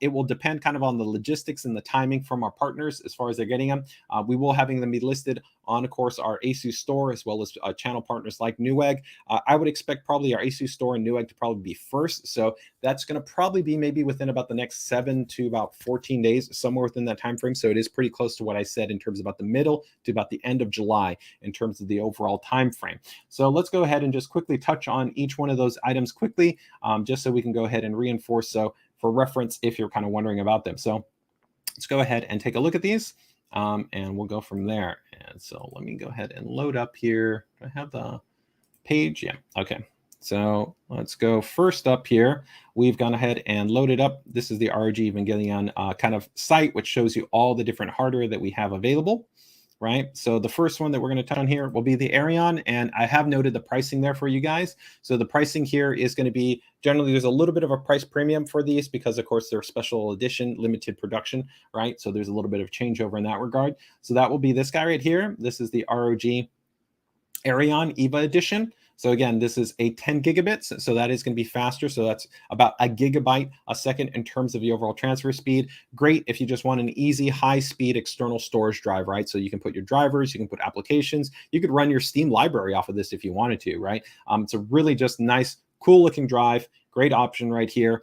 it will depend kind of on the logistics and the timing from our partners as far as they're getting them. We will having them be listed on, of course, our ASUS store, as well as channel partners like Newegg. I would expect probably our ASUS store and Newegg to probably be first. So that's going to probably be maybe within about the next 7 to about 14 days, somewhere within that time frame. So it is pretty close to what I said in terms of about the middle to about the end of July in terms of the overall time frame. So let's go ahead and just quickly touch on each one of those items quickly, just so we can go ahead and reinforce. So for reference, if you're kind of wondering about them. So let's go ahead and take a look at these. And we'll go from there. And so let me go ahead and load up here. Do I have the page? Yeah. Okay. So let's go first up here. We've gone ahead and loaded up. This is the ROG Evangelion kind of site, which shows you all the different hardware that we have available. Right. So the first one that we're going to touch on here will be the Arion, and I have noted the pricing there for you guys. So the pricing here is going to be generally there's a little bit of a price premium for these because, of course, they're special edition, limited production. Right. So there's a little bit of changeover in that regard. So that will be this guy right here. This is the ROG Arion EVA edition. So again, this is a 10 gigabits, so that is going to be faster. So that's about a gigabyte a second in terms of the overall transfer speed. Great if you just want an easy, high-speed external storage drive, right? So you can put your drivers, you can put applications, you could run your Steam library off of this if you wanted to, right? It's a really just nice, cool-looking drive. Great option right here.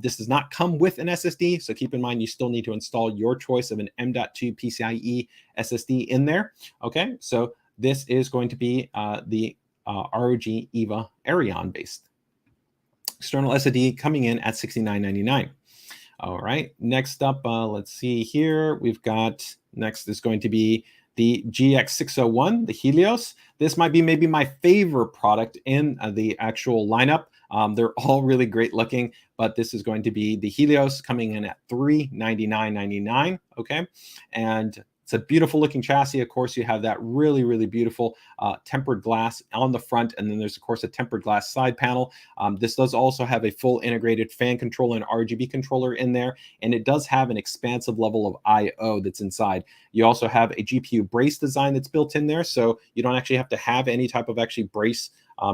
This does not come with an SSD, so keep in mind you still need to install your choice of an M.2 PCIe SSD in there. Okay, so this is going to be the ROG EVA Arion based external SSD coming in at $69.99. All right, next up, let's see here. We've got next is going to be the Gx601, the Helios. This might be maybe my favorite product in the actual lineup. They're all really great looking, but this is going to be the Helios coming in at $399.99. Okay, and it's a beautiful looking chassis. Of course, you have that really, really beautiful tempered glass on the front. And then there's, of course, a tempered glass side panel. This does also have a full integrated fan controller and RGB controller in there. And it does have an expansive level of I/O that's inside. You also have a GPU brace design that's built in there. So you don't actually have to have any type of actually brace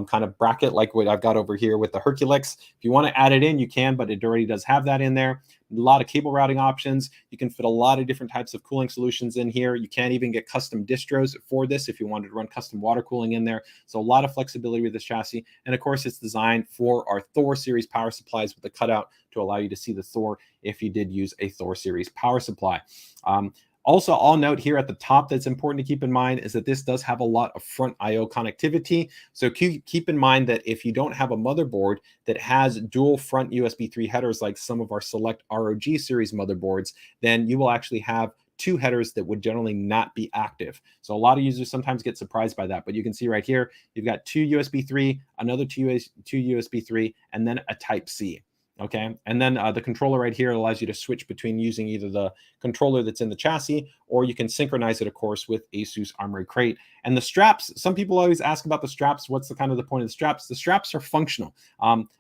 kind of bracket like what I've got over here with the Herculex. If you want to add it in, you can, but it already does have that in there. A lot of cable routing options. You can fit a lot of different types of cooling solutions in here. You can even get custom distros for this if you wanted to run custom water cooling in there. So a lot of flexibility with this chassis. And of course, it's designed for our Thor series power supplies with a cutout to allow you to see the Thor if you did use a Thor series power supply. Also, I'll note here at the top that's important to keep in mind is that this does have a lot of front I/O connectivity. So keep in mind that if you don't have a motherboard that has dual front USB 3 headers like some of our select ROG series motherboards, then you will actually have two headers that would generally not be active. So a lot of users sometimes get surprised by that, but you can see right here, you've got two USB 3, another two USB 3, and then a Type C. Okay, and then the controller right here allows you to switch between using either the controller that's in the chassis, or you can synchronize it, of course, with ASUS Armory Crate. And the straps, some people always ask about the straps. What's the kind of the point of the straps? The straps are functional.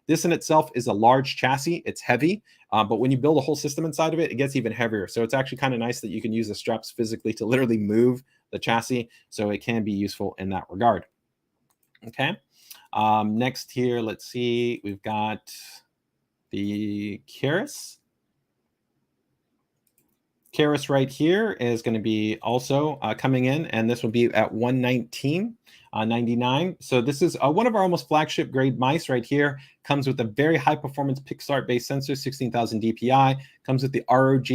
This in itself is a large chassis. It's heavy, but when you build a whole system inside of it, it gets even heavier. So it's actually kind of nice that you can use the straps physically to literally move the chassis. So it can be useful in that regard. Okay, next here, let's see, we've got the Keris. Keris right here is going to be also coming in, and this will be at $119.99. So this is one of our almost flagship grade mice right here. Comes with a very high performance PixArt based sensor, 16,000 DPI. Comes with the ROG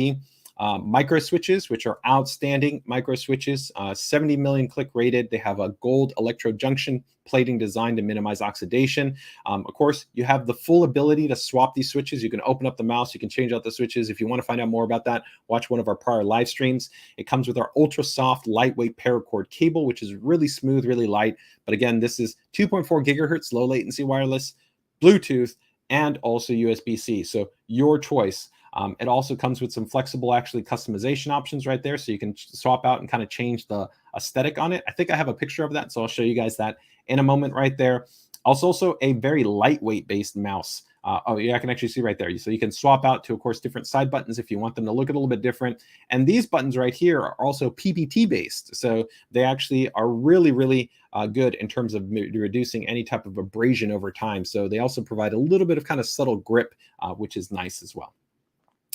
micro switches, which are outstanding micro switches, 70 million click rated. They have a gold electrode junction plating designed to minimize oxidation. Of course, you have the full ability to swap these switches. You can open up the mouse, you can change out the switches. If you want to find out more about that, watch one of our prior live streams. It comes with our ultra soft, lightweight paracord cable, which is really smooth, really light. But again, this is 2.4 gigahertz low latency wireless, Bluetooth, and also USB-C. So your choice. It also comes with some flexible actually customization options right there. So you can swap out and kind of change the aesthetic on it. I think I have a picture of that, so I'll show you guys that in a moment right there. Also a very lightweight based mouse. Oh yeah, I can actually see right there. So you can swap out to, of course, different side buttons if you want them to look a little bit different. And these buttons right here are also PBT based. So they actually are really, really good in terms of reducing any type of abrasion over time. So they also provide a little bit of kind of subtle grip, which is nice as well.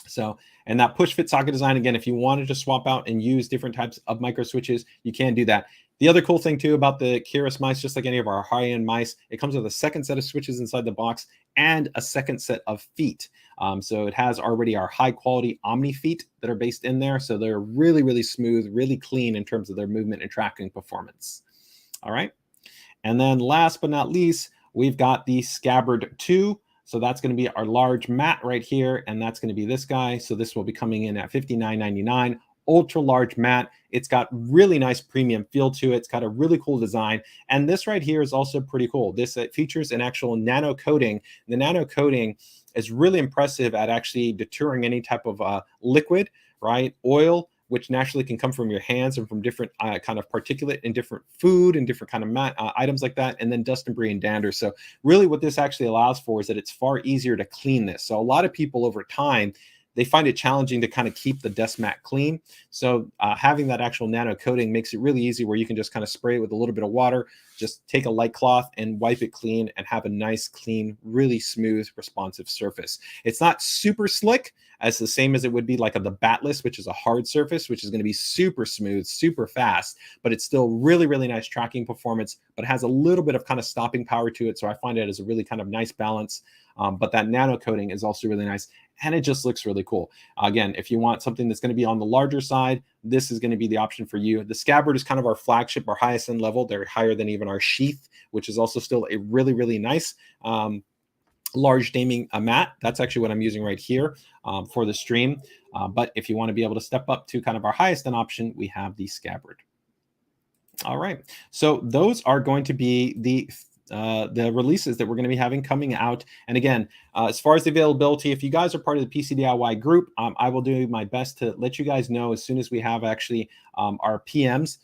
So, and that push fit socket design, again, if you wanted to swap out and use different types of micro switches, you can do that. The other cool thing too about the Keris mice, just like any of our high-end mice, it comes with a second set of switches inside the box and a second set of feet. So it has already our high quality Omni feet that are based in there. So they're really, really smooth, really clean in terms of their movement and tracking performance. All right. And then last but not least, we've got the Scabbard 2. So that's going to be our large mat right here, and that's going to be this guy. So this will be coming in at $59.99, ultra large mat. It's got really nice premium feel to it. It's got a really cool design. And this right here is also pretty cool. This features an actual nano coating. The nano coating is really impressive at actually deterring any type of liquid, right? Oil, which naturally can come from your hands and from different kind of particulate and different food and different kind of items like that, and then dust, debris, and dander. So really what this actually allows for is that it's far easier to clean this. So a lot of people over time, they find it challenging to kind of keep the desk mat clean. So having that actual nano coating makes it really easy, where you can just kind of spray it with a little bit of water, just take a light cloth and wipe it clean and have a nice, clean, really smooth, responsive surface. It's not super slick, as the same as it would be like on the batless, which is a hard surface, which is going to be super smooth, super fast, but it's still really, really nice tracking performance, but has a little bit of kind of stopping power to it. So I find it as a really kind of nice balance. But that nano coating is also really nice, and it just looks really cool. Again, if you want something that's going to be on the larger side, this is going to be the option for you. The Scabbard is kind of our flagship, our highest end level. They're higher than even our Sheath, which is also still a really, really nice large gaming mat. That's actually what I'm using right here for the stream. But if you want to be able to step up to kind of our highest end option, we have the Scabbard. All right. So those are going to be the releases that we're going to be having coming out. And again, as far as the availability, if you guys are part of the PCDIY group, I will do my best to let you guys know as soon as we have actually our PMs.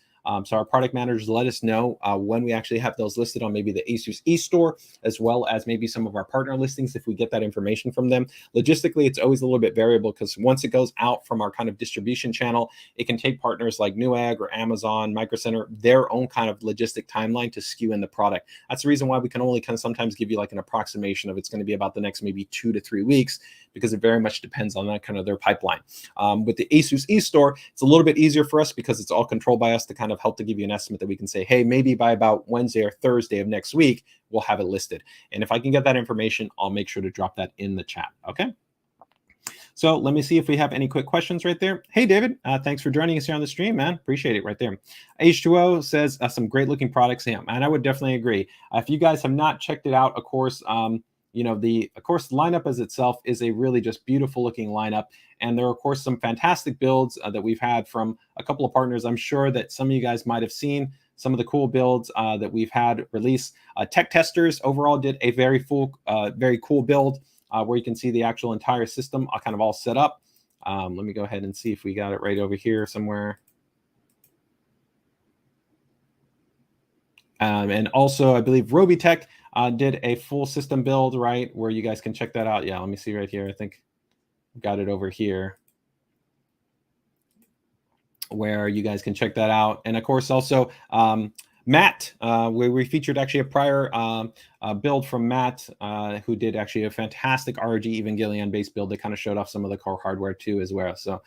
So our product managers let us know when we actually have those listed on maybe the ASUS eStore, as well as maybe some of our partner listings if we get that information from them. Logistically, it's always a little bit variable, because once it goes out from our kind of distribution channel, it can take partners like Newegg or Amazon, Micro Center, their own kind of logistic timeline to skew in the product. That's the reason why we can only kind of sometimes give you like an approximation of it's going to be about the next maybe 2 to 3 weeks, because it very much depends on that kind of their pipeline. With the ASUS eStore, it's a little bit easier for us because it's all controlled by us to kind of help to give you an estimate that we can say, hey, maybe by about Wednesday or Thursday of next week, we'll have it listed. And if I can get that information, I'll make sure to drop that in the chat. Okay. So let me see if we have any quick questions right there. Hey, David, thanks for joining us here on the stream, man. Appreciate it right there. H2O says some great looking products. Yeah, and I would definitely agree. If you guys have not checked it out, of course, you know, the lineup as itself is a really just beautiful looking lineup. And there are, of course, some fantastic builds that we've had from a couple of partners. I'm sure that some of you guys might have seen some of the cool builds that we've had released. Tech Testers overall did a very cool build. where you can see the actual entire system kind of all set up. Let me go ahead and see if we got it right over here somewhere. And also, I believe Robitech did a full system build, right, where you guys can check that out. Yeah, let me see right here. I think I've got it over here, where you guys can check that out. And of course, also Matt, where we featured actually a prior build from Matt, who did actually a fantastic ROG Evangelion based build that kind of showed off some of the core hardware too as well. So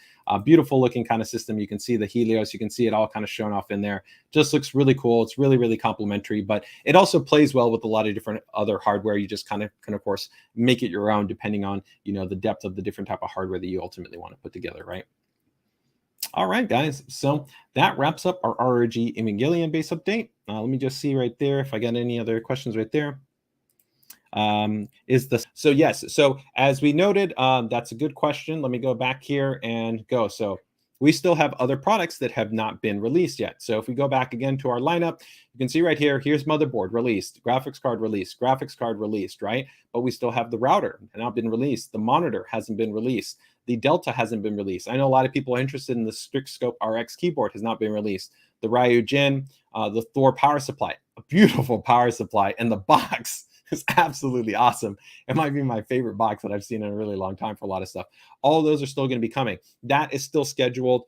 beautiful looking kind of system. You can see the Helios, you can see it all kind of shown off in there. Just looks really cool. It's really, really complimentary, but it also plays well with a lot of different other hardware. You just kind of can, of course, make it your own depending on, you know, the depth of the different type of hardware that you ultimately want to put together, right? All right, guys. So that wraps up our ROG Evangelion base update. Let me just see right there if I got any other questions right there. So yes. So as we noted, that's a good question. Let me go back here and go. So we still have other products that have not been released yet. So if we go back again to our lineup, you can see right here, here's motherboard released, graphics card released, right? But we still have the router not been released. The monitor hasn't been released. The Delta hasn't been released. I know a lot of people are interested in the Strix Scope RX keyboard has not been released. The Ryujin, the Thor power supply, a beautiful power supply, and the box is absolutely awesome. It might be my favorite box that I've seen in a really long time for a lot of stuff. All those are still going to be coming. That is still scheduled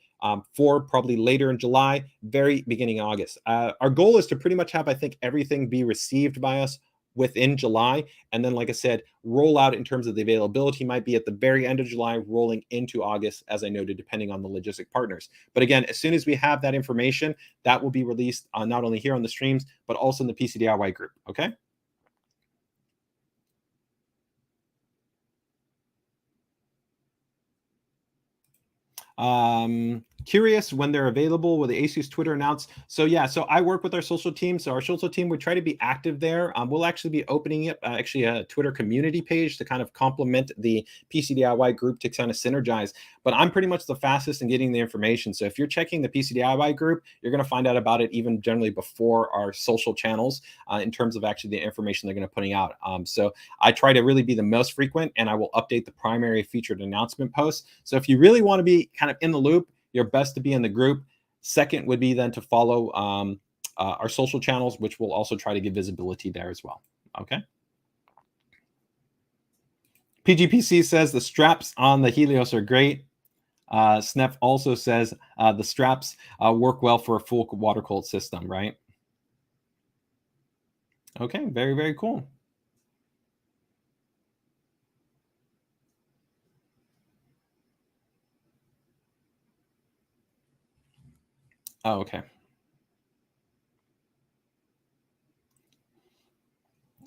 for probably later in July, very beginning of August. Our goal is to pretty much have, I think, everything be received by us within July. And then, like I said, roll out in terms of the availability might be at the very end of July, rolling into August, as I noted, depending on the logistic partners. But again, as soon as we have that information, that will be released not only here on the streams, but also in the PCDIY group, okay? Curious when they're available. Will the ASUS Twitter announce? So yeah, so I work with our social team. So our social team, we try to be active there. We'll actually be opening up actually a Twitter community page to kind of complement the PCDIY group to kind of synergize. But I'm pretty much the fastest in getting the information. So if you're checking the PCDIY group, you're going to find out about it even generally before our social channels in terms of actually the information they're going to putting out. So I try to really be the most frequent, and I will update the primary featured announcement posts. So if you really want to be kind of in the loop, you're best to be in the group. Second would be then to follow our social channels, which will also try to give visibility there as well. Okay. PGPC says the straps on the Helios are great. Snef also says the straps work well for a full water cooled system, right? Okay, very, very cool. Oh, okay.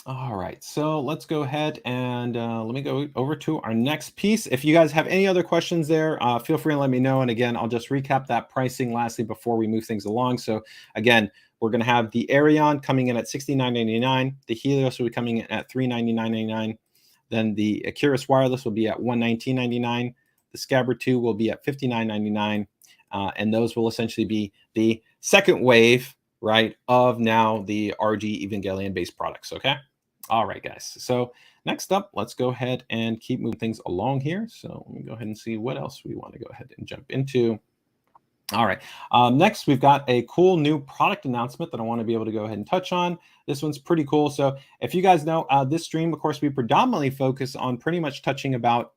All right, so let's go ahead and let me go over to our next piece. If you guys have any other questions there, feel free to let me know. And again, I'll just recap that pricing lastly before we move things along. So again, we're going to have the Arion coming in at $69.99. The Helios will be coming in at $399.99. Then the Keris wireless will be at $119.99. The Scabbard 2 will be at $59.99. And those will essentially be the second wave, right, of now the ROG Evangelion based products. Okay. All right, guys. So next up, let's go ahead and keep moving things along here. So let me go ahead and see what else we want to go ahead and jump into. All right. Next, we've got a cool new product announcement that I want to be able to go ahead and touch on. This one's pretty cool. So if you guys know this stream, of course, we predominantly focus on pretty much touching about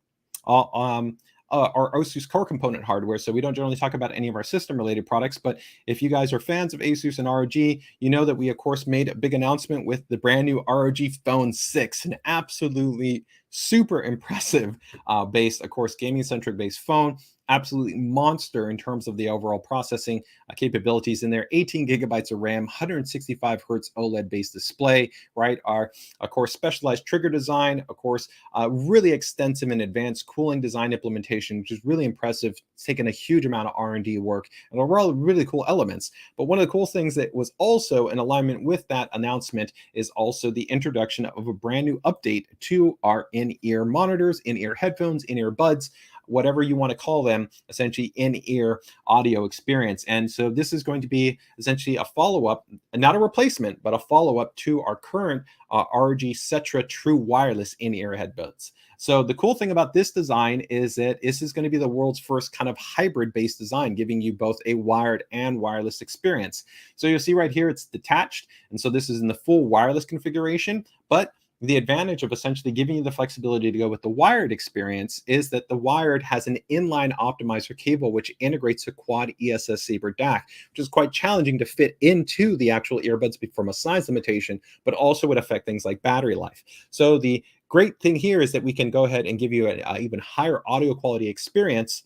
our ASUS core component hardware. So we don't generally talk about any of our system related products, but if you guys are fans of ASUS and ROG, you know that we of course made a big announcement with the brand new ROG Phone 6, an absolutely super impressive base, of course, gaming centric based phone. Absolutely monster in terms of the overall processing capabilities in there. 18 gigabytes of RAM, 165 hertz OLED based display, right? Our, of course, specialized trigger design, of course, really extensive and advanced cooling design implementation, which is really impressive. It's taken a huge amount of R&D work, and overall really cool elements. But one of the cool things that was also in alignment with that announcement is also the introduction of a brand new update to our in-ear monitors, in-ear headphones, in-ear buds, whatever you want to call them, essentially in-ear audio experience. And so this is going to be essentially a follow-up, not a replacement, but a follow-up to our current ROG Cetra True Wireless in-ear headbuds. So the cool thing about this design is that this is going to be the world's first kind of hybrid-based design, giving you both a wired and wireless experience. So you'll see right here, it's detached. And so this is in the full wireless configuration, but the advantage of essentially giving you the flexibility to go with the wired experience is that the wired has an inline optimizer cable, which integrates a quad ESS Saber DAC, which is quite challenging to fit into the actual earbuds from a size limitation, but also would affect things like battery life. So the great thing here is that we can go ahead and give you an even higher audio quality experience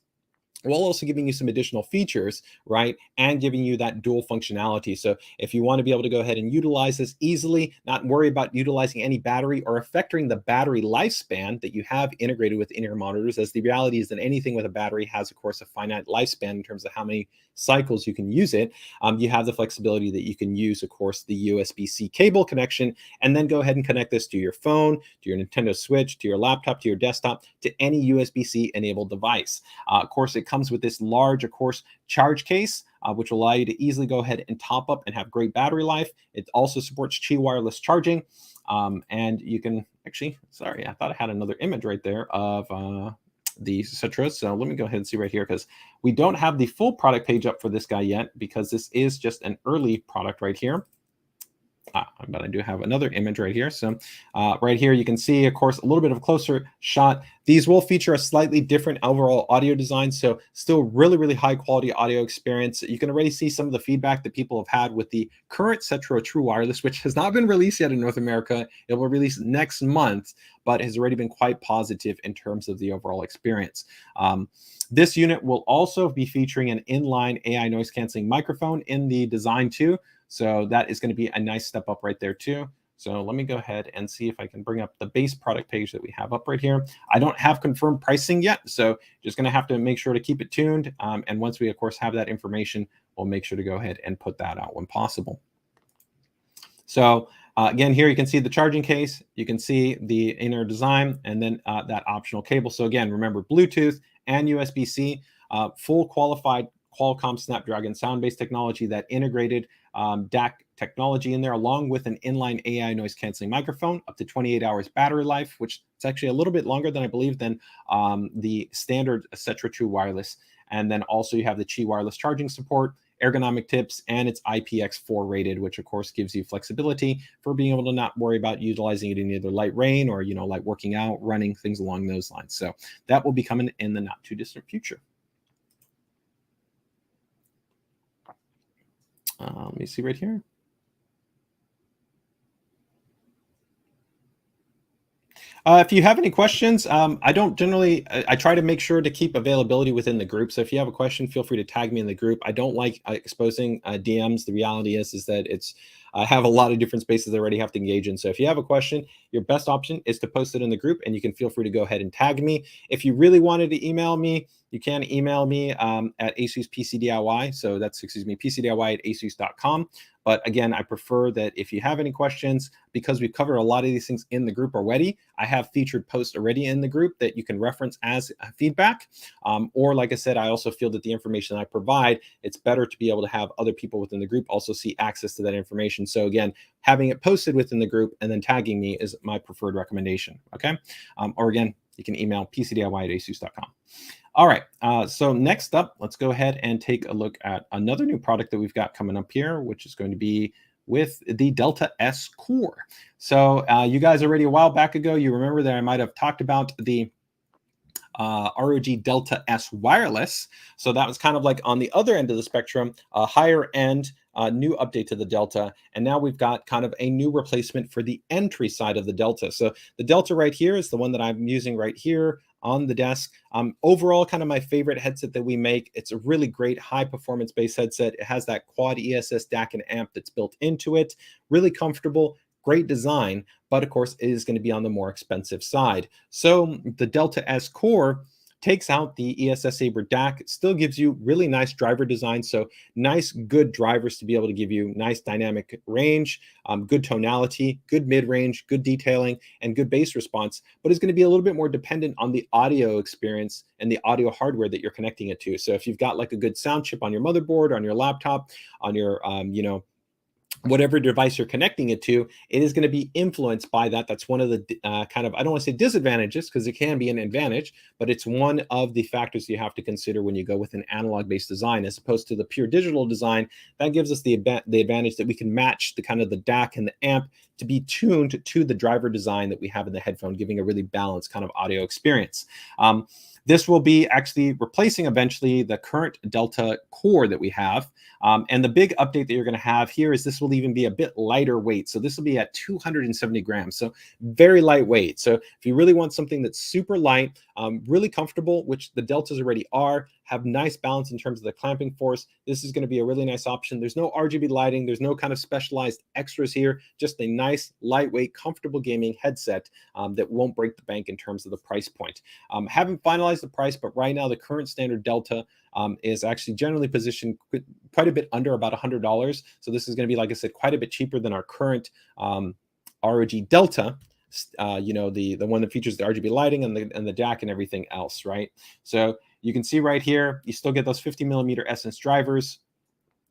while also giving you some additional features, right? And giving you that dual functionality. So if you want to be able to go ahead and utilize this easily, not worry about utilizing any battery or affecting the battery lifespan that you have integrated with in-ear monitors, as the reality is that anything with a battery has, of course, a finite lifespan in terms of how many cycles you can use it. You have the flexibility that you can use, of course, the USB-C cable connection, and then go ahead and connect this to your phone, to your Nintendo Switch, to your laptop, to your desktop, to any USB-C enabled device. Of course, it comes with this large, of course, charge case, which will allow you to easily go ahead and top up and have great battery life. It also supports Qi wireless charging. And you can actually, sorry, I thought I had another image right there of the Cetra. So let me go ahead and see right here, because we don't have the full product page up for this guy yet, because this is just an early product right here. But I do have another image right here. So right here, you can see, of course, a little bit of a closer shot. These will feature a slightly different overall audio design. So still really, really high quality audio experience. You can already see some of the feedback that people have had with the current Cetra True Wireless, which has not been released yet in North America. It will release next month, but has already been quite positive in terms of the overall experience. This unit will also be featuring an inline AI noise canceling microphone in the design too. So that is going to be a nice step up right there too. So let me go ahead and see if I can bring up the base product page that we have up right here. I don't have confirmed pricing yet, so just going to have to make sure to keep it tuned. And once we, of course, have that information, we'll make sure to go ahead and put that out when possible. So again, here you can see the charging case. You can see the inner design, and then that optional cable. So again, remember, Bluetooth and USB-C, full qualified Qualcomm Snapdragon sound-based technology, that integrated DAC technology in there, along with an inline AI noise canceling microphone, up to 28 hours battery life, which is actually a little bit longer than I believe than the standard Cetra True Wireless. And then also you have the Qi wireless charging support, ergonomic tips, and it's IPX4 rated, which of course gives you flexibility for being able to not worry about utilizing it in either light rain or, like working out, running, things along those lines. So that will be coming in the not too distant future. Let me see right here. If you have any questions, I don't generally, I try to make sure to keep availability within the group. So if you have a question, feel free to tag me in the group. I don't like exposing DMs. The reality is that I have a lot of different spaces I already have to engage in. So if you have a question, your best option is to post it in the group, and you can feel free to go ahead and tag me. If you really wanted to email me, you can email me at ASUS PCDIY. So that's, PCDIY@asus.com. But again, I prefer that if you have any questions, because we've covered a lot of these things in the group already, I have featured posts already in the group that you can reference as feedback. Or like I said, I also feel that the information I provide, it's better to be able to have other people within the group also see access to that information. So again, having it posted within the group and then tagging me is my preferred recommendation, okay? Or again, you can email PCDIY@asus.com. All right, so next up, let's go ahead and take a look at another new product that we've got coming up here, which is going to be with the Delta S Core. So you guys already a while back ago, you remember that I might have talked about the ROG Delta S wireless. So that was kind of like on the other end of the spectrum, a higher end new update to the Delta. And now we've got kind of a new replacement for the entry side of the Delta. So the Delta right here is the one that I'm using right here on the desk. Overall, kind of my favorite headset that we make. It's a really great high performance based headset. It has that quad ESS DAC and amp that's built into it. Really comfortable, great design, but of course it is going to be on the more expensive side. So the Delta S Core takes out the ESS Saber DAC. It still gives you really nice driver design. So nice, good drivers to be able to give you nice dynamic range, good tonality, good mid-range, good detailing, and good bass response. But it's going to be a little bit more dependent on the audio experience and the audio hardware that you're connecting it to. So if you've got like a good sound chip on your motherboard, on your laptop, on your, whatever device you're connecting it to, it is going to be influenced by that. That's one of the kind of, I don't want to say disadvantages, because it can be an advantage, but it's one of the factors you have to consider when you go with an analog-based design, as opposed to the pure digital design. That gives us the advantage that we can match the kind of the DAC and the amp to be tuned to the driver design that we have in the headphone, giving a really balanced kind of audio experience. This will be actually replacing eventually the current Delta Core that we have. And the big update that you're going to have here is this will even be a bit lighter weight. So this will be at 270 grams, so very lightweight. So if you really want something that's super light, really comfortable, which the Deltas already are, have nice balance in terms of the clamping force, this is going to be a really nice option. There's no RGB lighting. There's no kind of specialized extras here. Just a nice, lightweight, comfortable gaming headset that won't break the bank in terms of the price point. Haven't finalized the price, but right now the current standard Delta is actually generally positioned quite a bit under, about $100. So this is going to be, like I said, quite a bit cheaper than our current ROG Delta. You know, the one that features the RGB lighting and the DAC and everything else, right? So you can see right here, you still get those 50mm Essence drivers,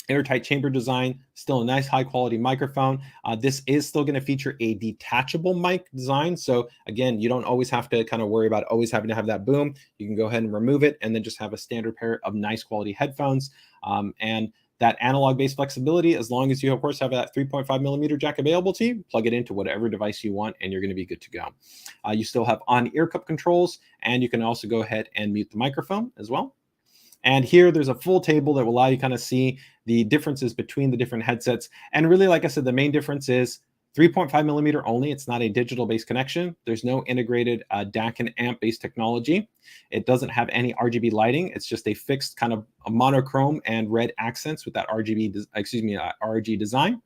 airtight chamber design, still a nice high quality microphone. This is still going to feature a detachable mic design. So again, you don't always have to kind of worry about always having to have that boom. You can go ahead and remove it and then just have a standard pair of nice quality headphones. And that analog based flexibility, as long as you of course have that 3.5mm jack available to you, plug it into whatever device you want and you're going to be good to go. You still have on ear cup controls, and you can also go ahead and mute the microphone as well. And here there's a full table that will allow you kind of see the differences between the different headsets. And really, like I said, the main difference is 3.5mm only. It's not a digital based connection. There's no integrated DAC and amp based technology. It doesn't have any RGB lighting. It's just a fixed kind of a monochrome and red accents with that RG design.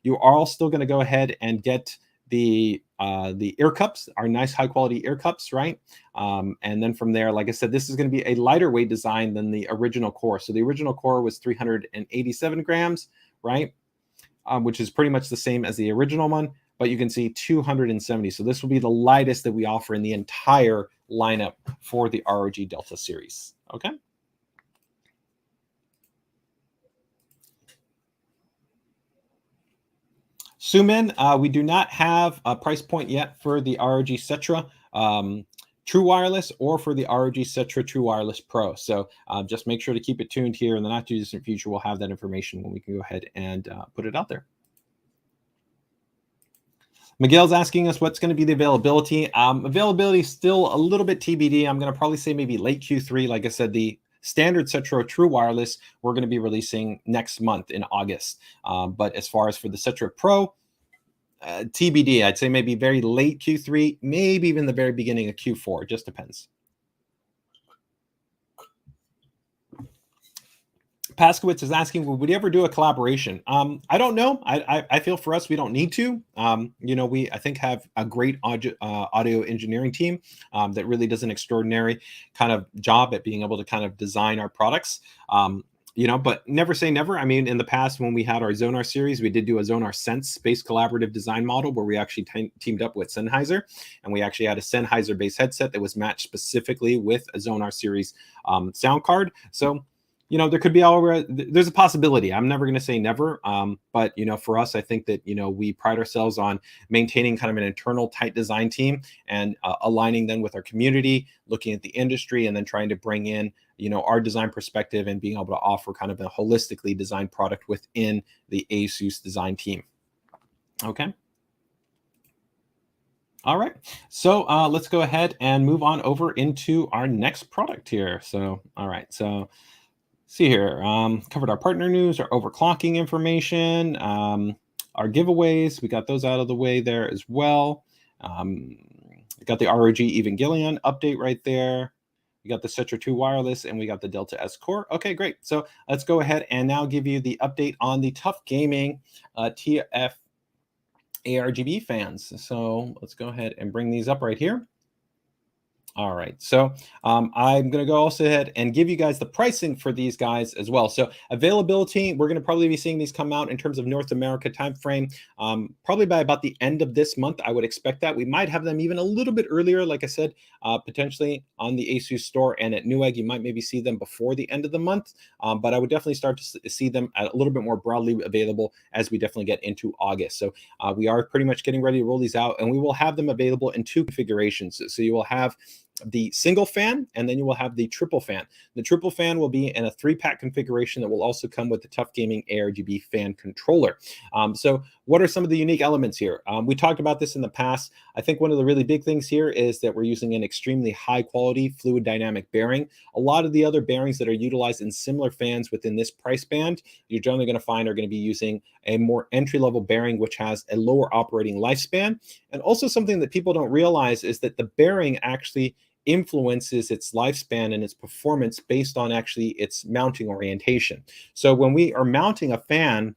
You are all still going to go ahead and get the ear cups, our nice high quality ear cups, right? And then from there, like I said, this is going to be a lighter weight design than the original Core. So the original Core was 387 grams, right? Which is pretty much the same as the original one, but you can see 270. So this will be the lightest that we offer in the entire lineup for the ROG Delta series. Okay. Zoom-in, we do not have a price point yet for the ROG Cetra True Wireless or for the ROG Cetra True Wireless Pro. So just make sure to keep it tuned here in the not too distant future. We'll have that information when we can go ahead and put it out there. Miguel's asking us what's going to be the availability. Availability is still a little bit TBD. I'm going to probably say maybe late Q3. Like I said, the standard Cetra True Wireless, we're going to be releasing next month in August. But as far as for the Cetra Pro, TBD, I'd say maybe very late Q3, maybe even the very beginning of Q4. Just depends. Paskowitz is asking, would we ever do a collaboration? I don't know. I feel for us, we don't need to. You know, I think have a great audio engineering team that really does an extraordinary kind of job at being able to kind of design our products. You know, but never say never. I mean, in the past, when we had our Zonar series, we did do a Zonar Sense-based collaborative design model where we actually teamed up with Sennheiser, and we actually had a Sennheiser-based headset that was matched specifically with a Zonar series sound card. So, you know, there could be there's a possibility. I'm never going to say never. But, you know, for us, I think that, you know, we pride ourselves on maintaining kind of an internal tight design team and aligning them with our community, looking at the industry, and then trying to bring in, you know, our design perspective and being able to offer kind of a holistically designed product within the ASUS design team. Okay. All right. So let's go ahead and move on over into our next product here. So, all right. So, see here, covered our partner news, our overclocking information, our giveaways. We got those out of the way there as well. We got the ROG Evangelion update right there. We got the Cetra 2 wireless, and we got the Delta S Core. Okay, great. So let's go ahead and now give you the update on the TUF Gaming TF ARGB fans. So let's go ahead and bring these up right here. All right, so I'm going to go also ahead and give you guys the pricing for these guys as well. So availability, we're going to probably be seeing these come out in terms of North America timeframe, probably by about the end of this month. I would expect that we might have them even a little bit earlier. Like I said, potentially on the ASUS store and at Newegg, you might maybe see them before the end of the month. But I would definitely start to see them a little bit more broadly available as we definitely get into August. So we are pretty much getting ready to roll these out, and we will have them available in two configurations. So you will have the single fan, and then you will have the triple fan. The triple fan will be in a 3-pack configuration that will also come with the TUF Gaming ARGB fan controller. So what are some of the unique elements here? We talked about this in the past. I think one of the really big things here is that we're using an extremely high quality fluid dynamic bearing. A lot of the other bearings that are utilized in similar fans within this price band, you're generally going to find are going to be using a more entry-level bearing, which has a lower operating lifespan. And also something that people don't realize is that the bearing actually influences its lifespan and its performance based on actually its mounting orientation. So when we are mounting a fan,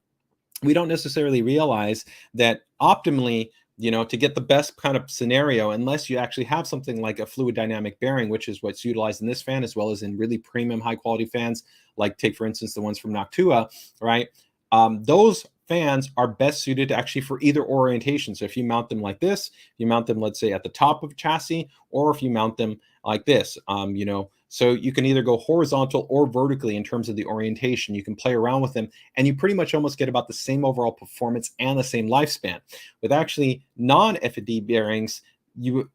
we don't necessarily realize that optimally, to get the best kind of scenario, unless you actually have something like a fluid dynamic bearing, which is what's utilized in this fan, as well as in really premium high quality fans, like take for instance the ones from Noctua, right? Those fans are best suited actually for either orientation. So if you mount them like this, you mount them, let's say, at the top of a chassis, or if you mount them like this, so you can either go horizontal or vertically in terms of the orientation. You can play around with them, and you pretty much almost get about the same overall performance and the same lifespan. With actually non-FD bearings,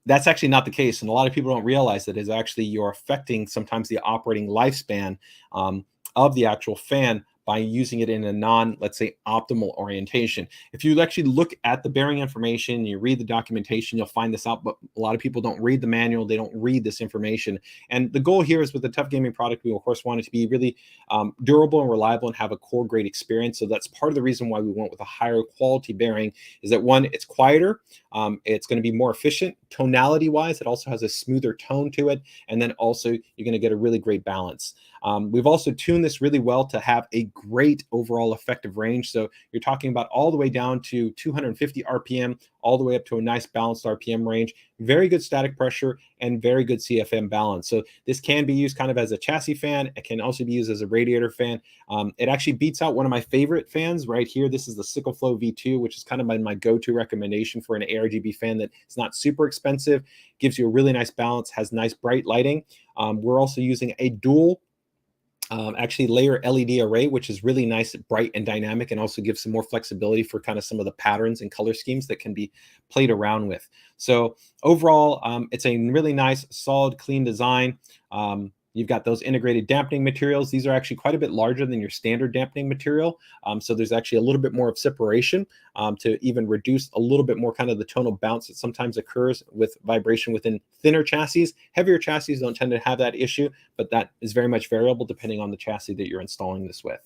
that's actually not the case, and a lot of people don't realize that is actually you're affecting sometimes the operating lifespan of the actual fan by using it in a let's say, optimal orientation. If you actually look at the bearing information, you read the documentation, you'll find this out, but a lot of people don't read the manual, they don't read this information. And the goal here is with the TUF Gaming product, we of course want it to be really durable and reliable and have a core grade experience. So that's part of the reason why we went with a higher quality bearing, is that one, it's quieter, it's going to be more efficient tonality wise, it also has a smoother tone to it, and then also you're going to get a really great balance. We've also tuned this really well to have a great overall effective range. So you're talking about all the way down to 250 RPM, all the way up to a nice balanced RPM range, very good static pressure, and very good CFM balance. So this can be used kind of as a chassis fan. It can also be used as a radiator fan. It actually beats out one of my favorite fans right here. This is the SickleFlow V2, which is kind of my go-to recommendation for an ARGB fan that is not super expensive, gives you a really nice balance, has nice bright lighting. We're also using a dual actually layer LED array, which is really nice, bright and dynamic, and also gives some more flexibility for kind of some of the patterns and color schemes that can be played around with. So overall, it's a really nice, solid, clean design. You've got those integrated dampening materials. These are actually quite a bit larger than your standard dampening material. So there's actually a little bit more of separation to even reduce a little bit more kind of the tonal bounce that sometimes occurs with vibration within thinner chassis. Heavier chassis don't tend to have that issue, but that is very much variable depending on the chassis that you're installing this with.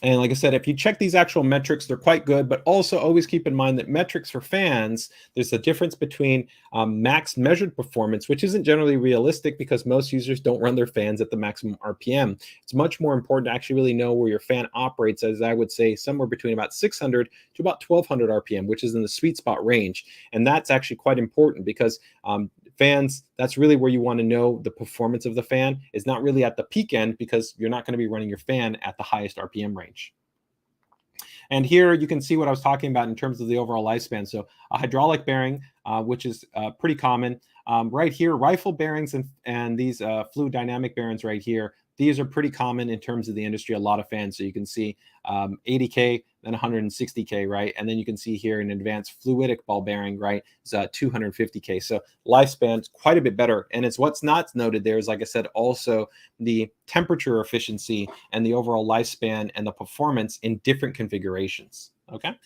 And like I said, if you check these actual metrics, they're quite good, but also always keep in mind that metrics for fans, there's a difference between max measured performance, which isn't generally realistic because most users don't run their fans at the maximum RPM. It's much more important to actually really know where your fan operates, as I would say somewhere between about 600 to about 1200 RPM, which is in the sweet spot range. And that's actually quite important because fans, that's really where you want to know the performance of the fan is not really at the peak end, because you're not going to be running your fan at the highest RPM range. And here you can see what I was talking about in terms of the overall lifespan. So a hydraulic bearing, which is pretty common. Right here, rifle bearings and these fluid dynamic bearings right here, these are pretty common in terms of the industry, a lot of fans. So you can see 80K, then 160K, right? And then you can see here an advanced fluidic ball bearing, right? It's 250K. So lifespan's quite a bit better. And it's what's not noted there is, like I said, also the temperature efficiency and the overall lifespan and the performance in different configurations, okay?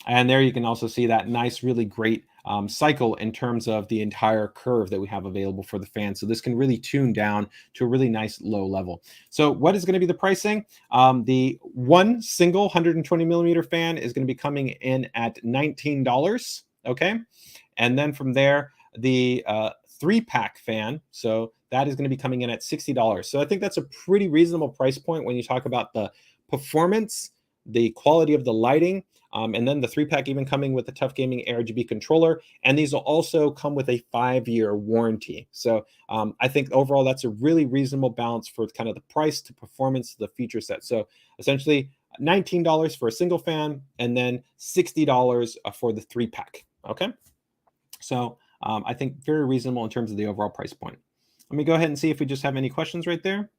And there you can also see that nice, really great cycle in terms of the entire curve that we have available for the fan. So this can really tune down to a really nice low level. So what is going to be the pricing? The one single 120 millimeter fan is going to be coming in at $19, okay? And then from there, the 3-pack fan, so that is going to be coming in at $60. So I think that's a pretty reasonable price point when you talk about the performance, the quality of the lighting, and then the 3-pack even coming with the TUF Gaming RGB controller. And these will also come with a 5-year warranty. So I think overall that's a really reasonable balance for kind of the price to performance to the feature set. So essentially $19 for a single fan, and then $60 for the 3-pack. Okay, so I think very reasonable in terms of the overall price point. Let me go ahead and see if we just have any questions right there.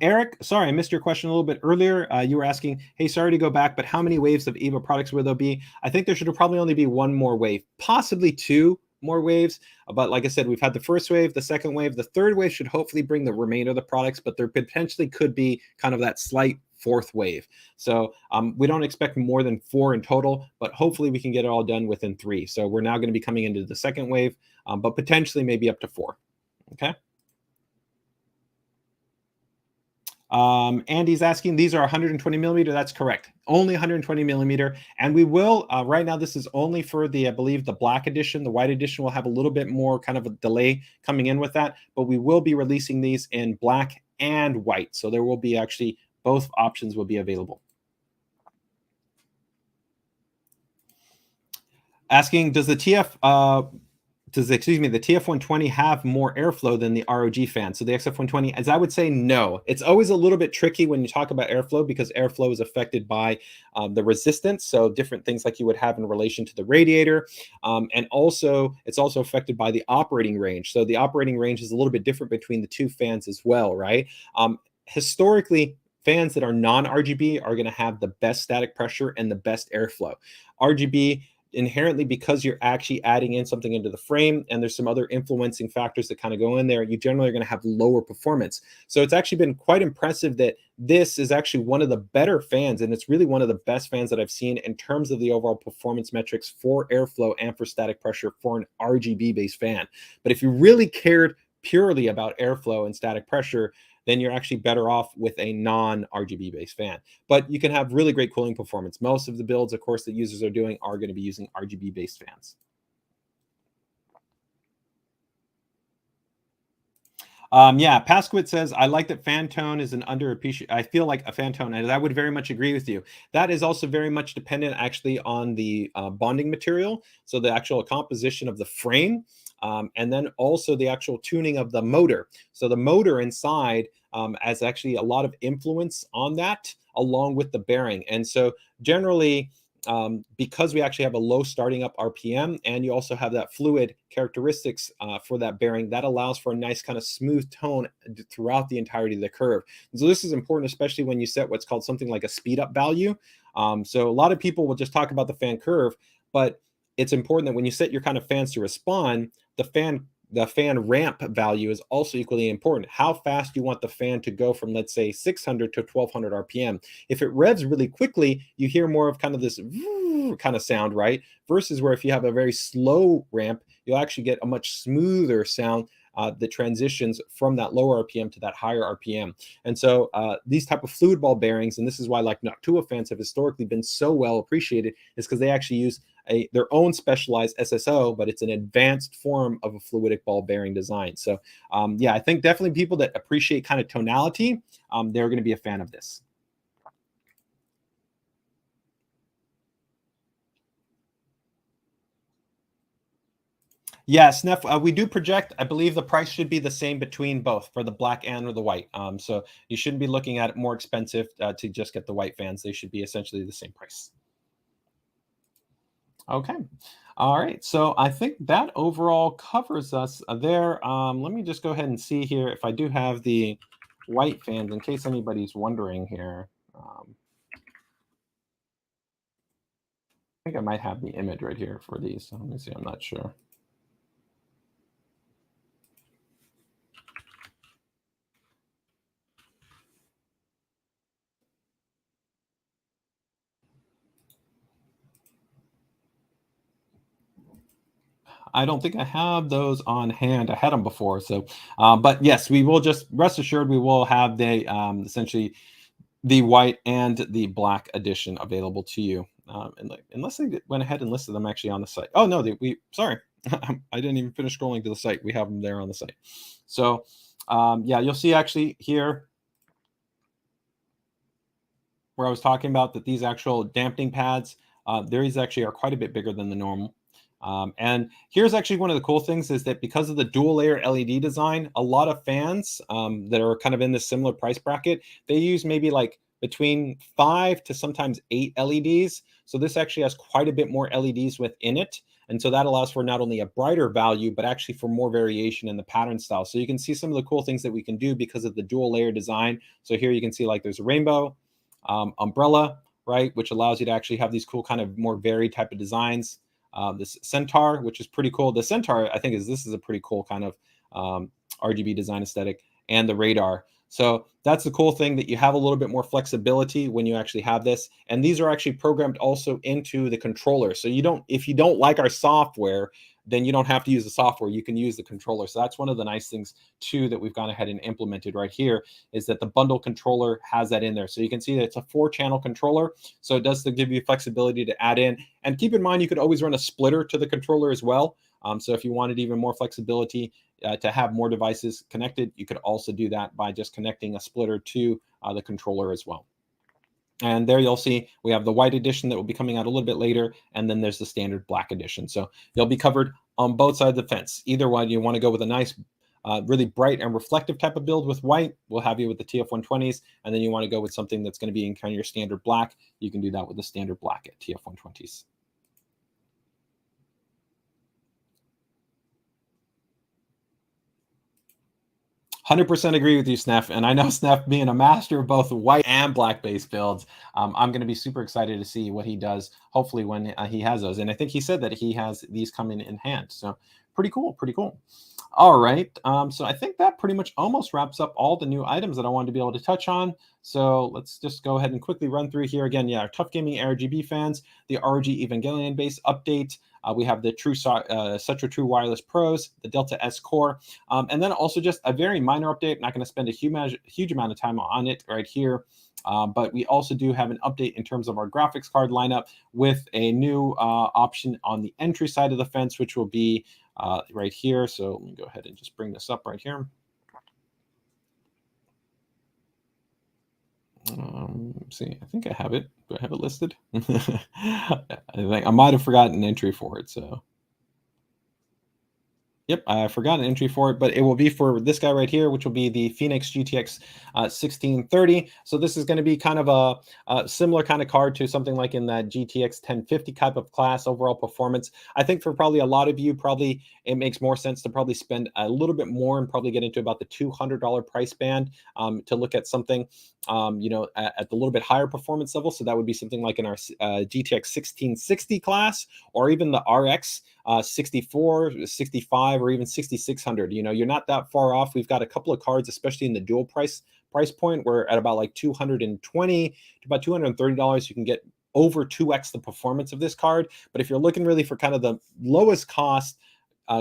Eric, sorry, I missed your question a little bit earlier. You were asking, hey, sorry to go back, but how many waves of EVA products will there be? I think there should probably only be one more wave, possibly 2 more waves. But like I said, we've had the first wave, the second wave, the third wave should hopefully bring the remainder of the products, but there potentially could be kind of that slight 4th wave. So we don't expect more than 4 in total, but hopefully we can get it all done within 3. So we're now going to be coming into the second wave, but potentially maybe up to 4. Okay. Andy's asking, these are 120 millimeter. That's correct. Only 120 millimeter. And we will, right now, this is only for the, I believe, the black edition. The white edition will have a little bit more kind of a delay coming in with that, but we will be releasing these in black and white. So there will be actually both options will be available. Asking, does the the TF120 have more airflow than the ROG fan? So the XF120, as I would say, no. It's always a little bit tricky when you talk about airflow because airflow is affected by the resistance. So different things like you would have in relation to the radiator. And also, it's also affected by the operating range. So the operating range is a little bit different between the 2 fans as well, right? Historically, fans that are non-RGB are going to have the best static pressure and the best airflow. RGB, inherently, because you're actually adding in something into the frame and there's some other influencing factors that kind of go in there, you generally are going to have lower performance. So it's actually been quite impressive that this is actually one of the better fans, and it's really one of the best fans that I've seen in terms of the overall performance metrics for airflow and for static pressure for an RGB based fan. But if you really cared purely about airflow and static pressure, then you're actually better off with a non-RGB based fan. But you can have really great cooling performance. Most of the builds, of course, that users are doing are going to be using RGB based fans. Yeah, Pasquit says, I like that fan tone is an underappreciated. I feel like a fan tone, and I would very much agree with you. That is also very much dependent actually on the bonding material. So the actual composition of the frame. And then also the actual tuning of the motor. So the motor inside has actually a lot of influence on that, along with the bearing. And so generally, because we actually have a low starting up RPM, and you also have that fluid characteristics for that bearing, that allows for a nice kind of smooth tone throughout the entirety of the curve. And so this is important, especially when you set what's called something like a speed up value. So a lot of people will just talk about the fan curve, but it's important that when you set your kind of fans to respond, the fan ramp value is also equally important. How fast you want the fan to go from, let's say, 600 to 1200 RPM. If it revs really quickly, you hear more of kind of this kind of sound, right? Versus where if you have a very slow ramp, you'll actually get a much smoother sound that transitions from that lower RPM to that higher RPM. And so these type of fluid ball bearings, and this is why like Noctua fans have historically been so well appreciated, is because they actually use their own specialized SSO, but it's an advanced form of a fluidic ball bearing design. So yeah, I think definitely people that appreciate kind of tonality, they're going to be a fan of this. Yes, Neff, we do project. I believe the price should be the same between both for the black and the white. So you shouldn't be looking at it more expensive to just get the white fans. They should be essentially the same price. Okay. All right. So I think that overall covers us there. Let me just go ahead and see here if I do have the white fans in case anybody's wondering here. I think I might have the image right here for these. So let me see. I'm not sure. I don't think I have those on hand. I had them before. So, but yes, we will just rest assured we will have the essentially the white and the black edition available to you. Unless they went ahead and listed them actually on the site. Oh no, sorry, I didn't even finish scrolling to the site. We have them there on the site. So yeah, you'll see actually here. where I was talking about that these actual dampening pads, these actually are quite a bit bigger than the normal. And here's actually one of the cool things is that because of the dual layer LED design, a lot of fans that are kind of in this similar price bracket, they use maybe like between 5 to sometimes 8 LEDs. So this actually has quite a bit more LEDs within it. And so that allows for not only a brighter value, but actually for more variation in the pattern style. So you can see some of the cool things that we can do because of the dual layer design. So here you can see like there's a rainbow, umbrella, right, which allows you to actually have these cool kind of more varied type of designs. This Centaur, which is pretty cool. The Centaur, I think, this is a pretty cool kind of RGB design aesthetic, and the radar. So that's the cool thing, that you have a little bit more flexibility when you actually have this. And these are actually programmed also into the controller. So you don't, if you don't like our software, then you don't have to use the software. You can use the controller. So that's one of the nice things too that we've gone ahead and implemented right here, is that the bundle controller has that in there. So you can see that it's a 4-channel controller. So it does give you flexibility to add in. And keep in mind, you could always run a splitter to the controller as well. So if you wanted even more flexibility to have more devices connected, you could also do that by just connecting a splitter to the controller as well. And there you'll see we have the white edition that will be coming out a little bit later, and then there's the standard black edition. So you'll be covered on both sides of the fence. Either one, you want to go with a nice, really bright and reflective type of build with white, we'll have you with the TF120s. And then you want to go with something that's going to be in kind of your standard black, you can do that with the standard black at TF120s. %, agree with you, Snef. And I know Snef being a master of both white and black base builds, I'm going to be super excited to see what he does, hopefully when he has those. And I think he said that he has these coming in hand. So pretty cool, pretty cool. All right. So I think that pretty much almost wraps up all the new items that I wanted to be able to touch on. So let's just go ahead and quickly run through here again. Yeah, our TUF Gaming RGB fans, the ROG Evangelion base update. We have the Cetra True Wireless Pros, the Delta S Core, and then also just a very minor update. Not going to spend a huge amount of time on it right here. But we also do have an update in terms of our graphics card lineup with a new option on the entry side of the fence, which will be right here. So let me go ahead and just bring this up right here. See, I think I have it. Do I have it listed? I think I might have forgotten an entry for it. So yep, I forgot an entry for it, but it will be for this guy right here, which will be the Phoenix GTX 1630. So this is going to be kind of a similar kind of card to something like in that GTX 1050 type of class overall performance. I think for probably a lot of you, probably it makes more sense to probably spend a little bit more and probably get into about the $200 price band to look at something, you know, at the little bit higher performance level. So that would be something like in our GTX 1660 class, or even the RX 64, 65, or even 6600. You know, you're not that far off. We've got a couple of cards, especially in the dual price point, where at about like $220 to about $230, you can get over 2x the performance of this card. But if you're looking really for kind of the lowest cost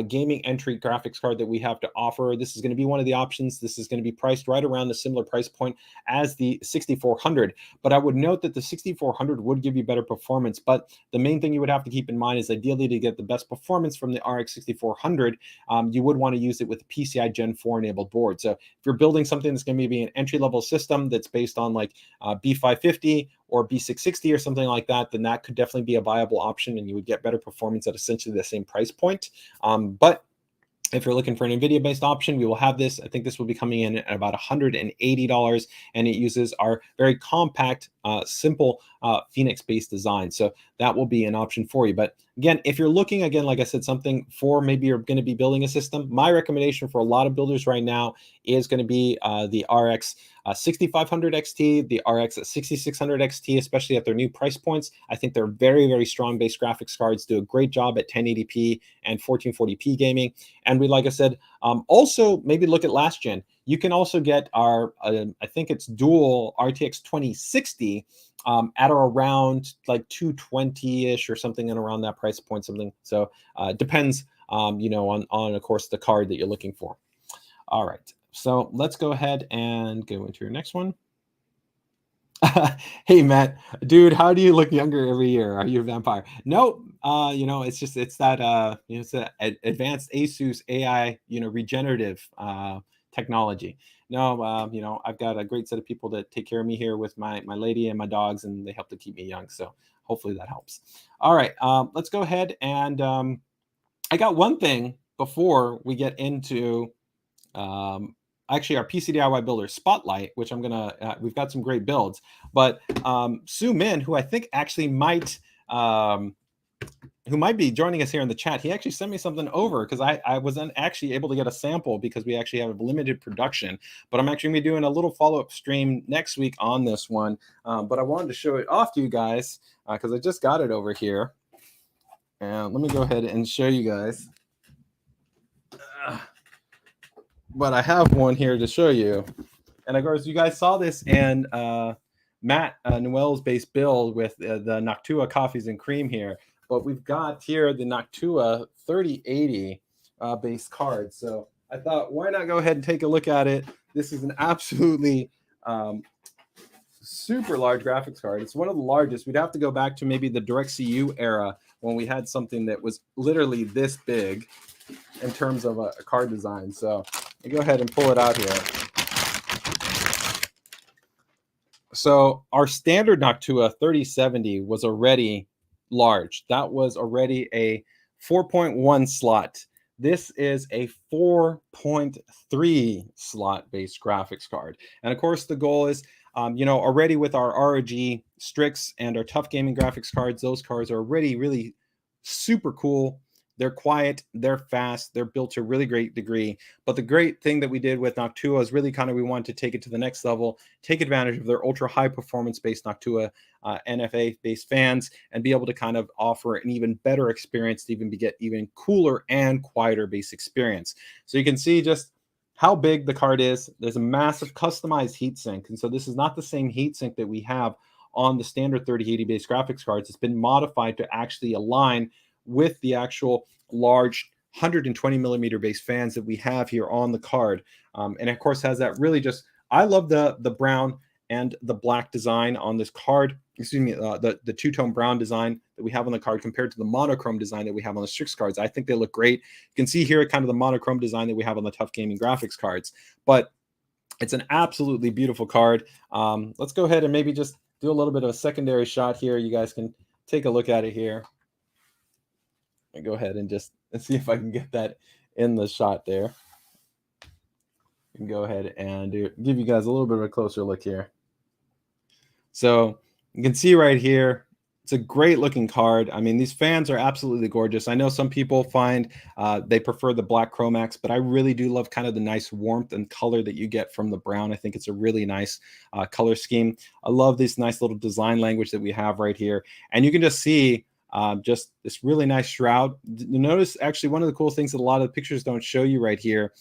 gaming entry graphics card that we have to offer, this is going to be one of the options. This is going to be priced right around the similar price point as the 6400. But I would note that the 6400 would give you better performance. But the main thing you would have to keep in mind is, ideally, to get the best performance from the RX 6400, you would want to use it with a PCI Gen 4 enabled board. So if you're building something that's going to be an entry level system that's based on like B550 or B660 or something like that, then that could definitely be a viable option, and you would get better performance at essentially the same price point. But if you're looking for an NVIDIA-based option, we will have this. I think this will be coming in at about $180, and it uses our very compact, simple Phoenix-based design. So that will be an option for you. But again, if you're looking, again, like I said, something for maybe you're going to be building a system, my recommendation for a lot of builders right now is going to be the RX 6500 XT, the RX 6600 XT, especially at their new price points. I think they're very, very strong base graphics cards, do a great job at 1080p and 1440p gaming. And we, like I said, also maybe look at last gen. You can also get our, I think it's dual RTX 2060 at or around like 220-ish or something, and around that price point, something. So depends, you know, on, of course, the card that you're looking for. All right. So let's go ahead and go into your next one. Hey, Matt, dude, how do you look younger every year? Are you a vampire? No, you know, it's just, it's that, you know, it's an advanced ASUS AI, you know, regenerative technology. no, you know, I've got a great set of people that take care of me here with my lady and my dogs, and they help to keep me young. So hopefully that helps. All right, let's go ahead and I got one thing before we get into actually our PCDIY builder spotlight, which I'm gonna we've got some great builds, but Sue Min, who I think actually might who might be joining us here in the chat, he actually sent me something over because I wasn't actually able to get a sample because we actually have a limited production, but I'm actually gonna be doing a little follow-up stream next week on this one. But I wanted to show it off to you guys because I just got it over here. And let me go ahead and show you guys. But I have one here to show you. And of course, you guys saw this in Matt Noel's base build with the Noctua coffees and cream here. But we've got here the Noctua 3080 base card. So I thought, why not go ahead and take a look at it? This is an absolutely super large graphics card. It's one of the largest. We'd have to go back to maybe the DirectCU era when we had something that was literally this big in terms of a card design. So I'll go ahead and pull it out here. So our standard Noctua 3070 was already large. That was already a 4.1 slot. This is a 4.3 slot based graphics card. And of course, the goal is, you know, already with our ROG Strix and our TUF Gaming graphics cards, those cards are already really super cool. They're quiet, they're fast, they're built to a really great degree. But the great thing that we did with Noctua is really kind of we wanted to take it to the next level, take advantage of their ultra high performance based Noctua NFA based fans, and be able to kind of offer an even better experience to even get even cooler and quieter base experience. So you can see just how big the card is. There's a massive customized heatsink. And so this is not the same heatsink that we have on the standard 3080 based graphics cards. It's been modified to actually align with the actual large 120 millimeter base fans that we have here on the card. And of course has that really just, I love the brown and the black design on this card. Excuse me, the two-tone brown design that we have on the card compared to the monochrome design that we have on the Strix cards. I think they look great. You can see here kind of the monochrome design that we have on the TUF Gaming graphics cards, but it's an absolutely beautiful card. Let's go ahead and maybe just do a little bit of a secondary shot here. You guys can take a look at it here. And go ahead and just see if I can get that in the shot there. You can go ahead and give you guys a little bit of a closer look here. So you can see right here, it's a great looking card. I mean, these fans are absolutely gorgeous. I know some people find they prefer the black Chromax, but I really do love kind of the nice warmth and color that you get from the brown. I think it's a really nice color scheme. I love this nice little design language that we have right here. And you can just see just this really nice shroud. You notice actually one of the cool things that a lot of the pictures don't show you right here,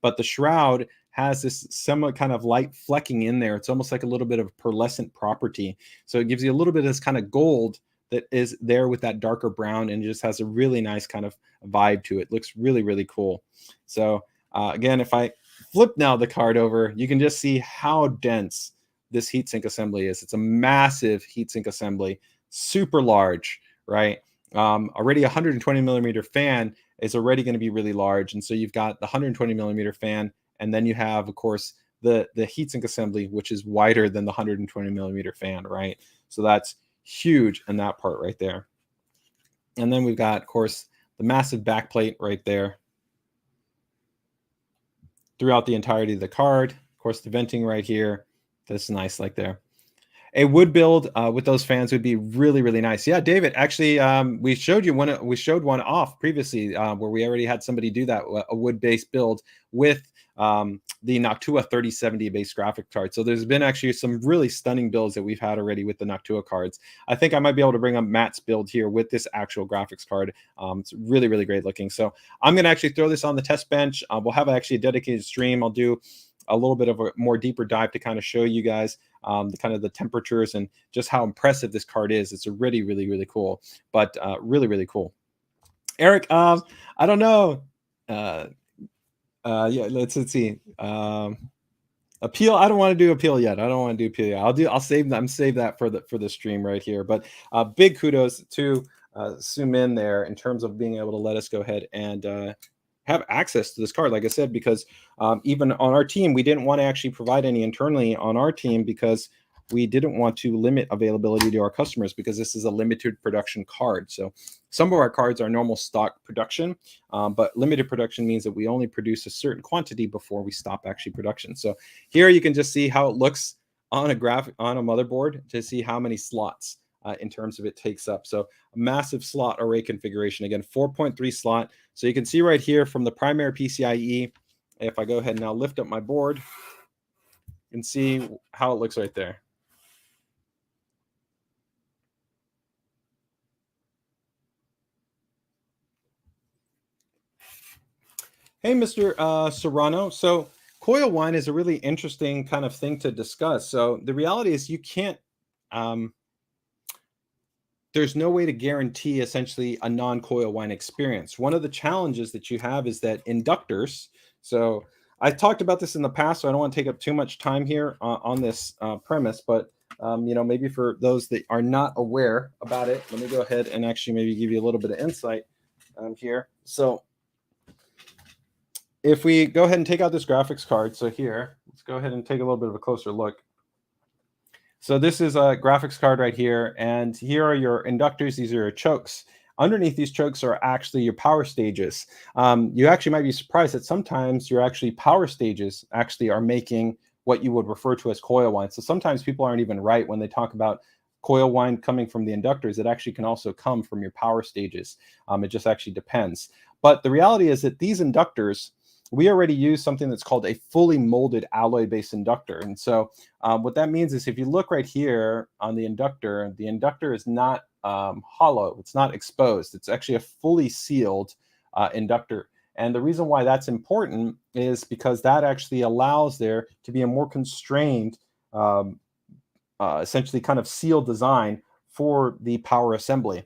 but the shroud has this somewhat kind of light flecking in there. It's almost like a little bit of pearlescent property. So it gives you a little bit of this kind of gold that is there with that darker brown, and it just has a really nice kind of vibe to it. Looks really, really cool. So again, if I flip now the card over, you can just see how dense this heatsink assembly is. It's a massive heatsink assembly, super large. Right? Already 120 millimeter fan is already going to be really large. And so you've got the 120 millimeter fan, and then you have, of course, the heatsink assembly, which is wider than the 120 millimeter fan, right? So that's huge in that part right there. And then we've got, of course, the massive backplate right there throughout the entirety of the card. Of course, the venting right here. That's nice like there. A wood build with those fans would be really, really nice. Yeah, David, actually, we showed you one. We showed one off previously where we already had somebody do that, a wood-based build with the Noctua 3070 base graphic card. So there's been actually some really stunning builds that we've had already with the Noctua cards. I think I might be able to bring up Matt's build here with this actual graphics card. It's really, really great looking. So I'm going to actually throw this on the test bench. We'll have actually a dedicated stream. I'll do a little bit of a more deeper dive to kind of show you guys the kind of the temperatures and just how impressive this card is. It's really, really, really cool, but really, really cool. Eric, I don't know. Yeah, let's see. Appeal. I don't want to do appeal yet. I don't want to do appeal yet. I'll save that for the stream right here. But big kudos to Sue Min there in terms of being able to let us go ahead and have access to this card, like I said, because even on our team, we didn't want to actually provide any internally on our team because we didn't want to limit availability to our customers because this is a limited production card. So some of our cards are normal stock production, but limited production means that we only produce a certain quantity before we stop actually production. So here you can just see how it looks on a graphic on a motherboard to see how many slots in terms of it takes up. So a massive slot array configuration, again, 4.3 slot. So you can see right here from the primary PCIe, if I go ahead and now lift up my board, you can see how it looks right there. Hey, Mr. Serrano. So coil wine is a really interesting kind of thing to discuss. So the reality is you can't, there's no way to guarantee essentially a non-coil wine experience. One of the challenges that you have is that inductors, so I talked about this in the past, so I don't want to take up too much time here on this premise, but you know, maybe for those that are not aware about it, let me go ahead and actually maybe give you a little bit of insight here. So if we go ahead and take out this graphics card, so here, let's go ahead and take a little bit of a closer look. So this is a graphics card right here, and here are your inductors. These are your chokes. Underneath these chokes are actually your power stages. You actually might be surprised that sometimes your actually power stages actually are making what you would refer to as coil wine. So sometimes people aren't even right when they talk about coil wine coming from the inductors. It actually can also come from your power stages. It just actually depends. But the reality is that these inductors, we already use something that's called a fully molded alloy-based inductor. And so what that means is if you look right here on the inductor is not hollow, it's not exposed. It's actually a fully sealed inductor. And the reason why that's important is because that actually allows there to be a more constrained, essentially kind of sealed design for the power assembly.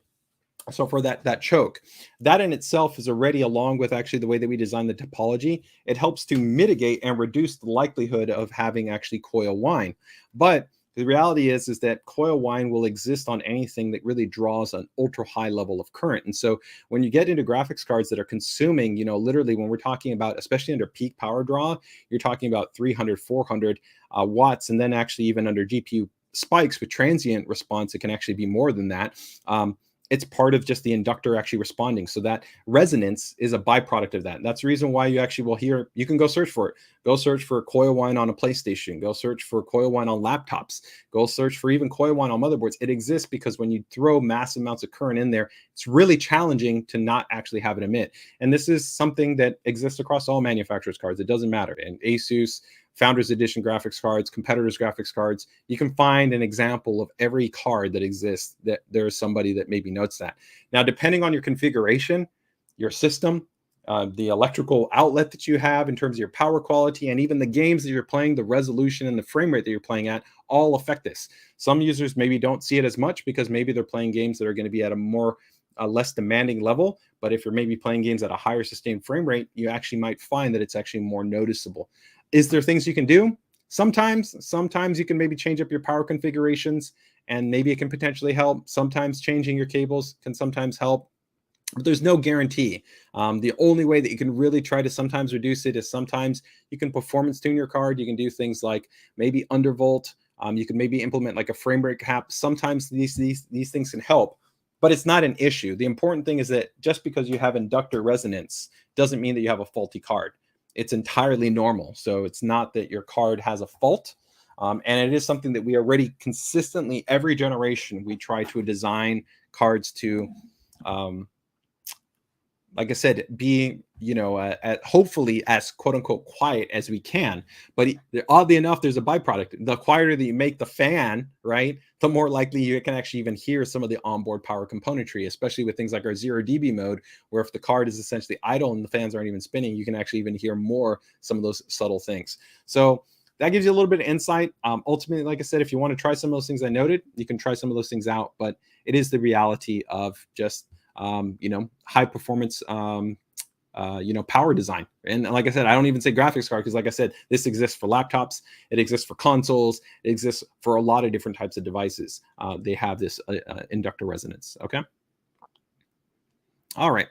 So for that choke, that in itself is already, along with actually the way that we design the topology, it helps to mitigate and reduce the likelihood of having actually coil wine. But the reality is that coil wine will exist on anything that really draws an ultra high level of current. And so when you get into graphics cards that are consuming, you know, literally when we're talking about, especially under peak power draw, you're talking about 300, 400 watts. And then actually even under GPU spikes with transient response, it can actually be more than that. It's part of just the inductor actually responding. So that resonance is a byproduct of that. And that's the reason why you actually will hear, you can go search for it. Go search for coil wine on a PlayStation. Go search for coil wine on laptops. Go search for even coil wine on motherboards. It exists because when you throw massive amounts of current in there, it's really challenging to not actually have it emit. And this is something that exists across all manufacturers' cards. It doesn't matter. And ASUS, Founders Edition graphics cards, competitors graphics cards, you can find an example of every card that exists that there's somebody that maybe notes that. Now, depending on your configuration, your system, the electrical outlet that you have in terms of your power quality, and even the games that you're playing, the resolution and the frame rate that you're playing at all affect this. Some users maybe don't see it as much because maybe they're playing games that are going to be at a more less demanding level. But if you're maybe playing games at a higher sustained frame rate, you actually might find that it's actually more noticeable. Is there things you can do? Sometimes you can maybe change up your power configurations and maybe it can potentially help. Sometimes changing your cables can sometimes help, but there's no guarantee. The only way that you can really try to sometimes reduce it is sometimes you can performance tune your card. You can do things like maybe undervolt. You can maybe implement like a frame rate cap. Sometimes these things can help, but it's not an issue. The important thing is that just because you have inductor resonance doesn't mean that you have a faulty card. It's entirely normal. So it's not that your card has a fault. And it is something that we already consistently, every generation, we try to design cards to, like I said, be, you know, hopefully as quote unquote quiet as we can. But oddly enough, there's a byproduct. The quieter that you make the fan, right, the more likely you can actually even hear some of the onboard power componentry, especially with things like our 0 dB mode, where if the card is essentially idle and the fans aren't even spinning, you can actually even hear more some of those subtle things. So that gives you a little bit of insight. Ultimately, like I said, if you want to try some of those things I noted, you can try some of those things out. But it is the reality of just you know, high performance, you know, power design. And like I said, I don't even say graphics card because, like I said, this exists for laptops, it exists for consoles, it exists for a lot of different types of devices. They have this inductor resonance. Okay. All right.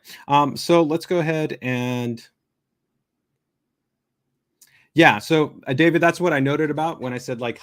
So let's go ahead and Yeah, so David, that's what I noted about when I said like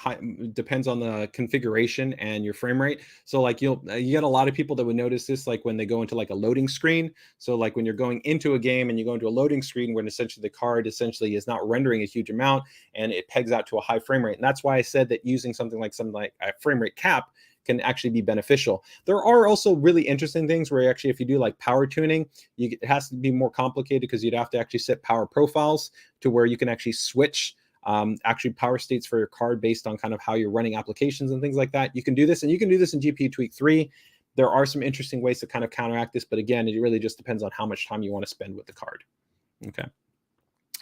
depends on the configuration and your frame rate. So like you get a lot of people that would notice this like when they go into like a loading screen. So like when you're going into a game and you go into a loading screen when essentially the card essentially is not rendering a huge amount and it pegs out to a high frame rate. And that's why I said that using something like a frame rate cap can actually be beneficial. There are also really interesting things where actually if you do like power tuning, it has to be more complicated because you'd have to actually set power profiles to where you can actually switch actually power states for your card based on kind of how you're running applications and things like that. You can do this, and you can do this in GPU Tweak 3. There are some interesting ways to kind of counteract this, but again, it really just depends on how much time you want to spend with the card. Okay.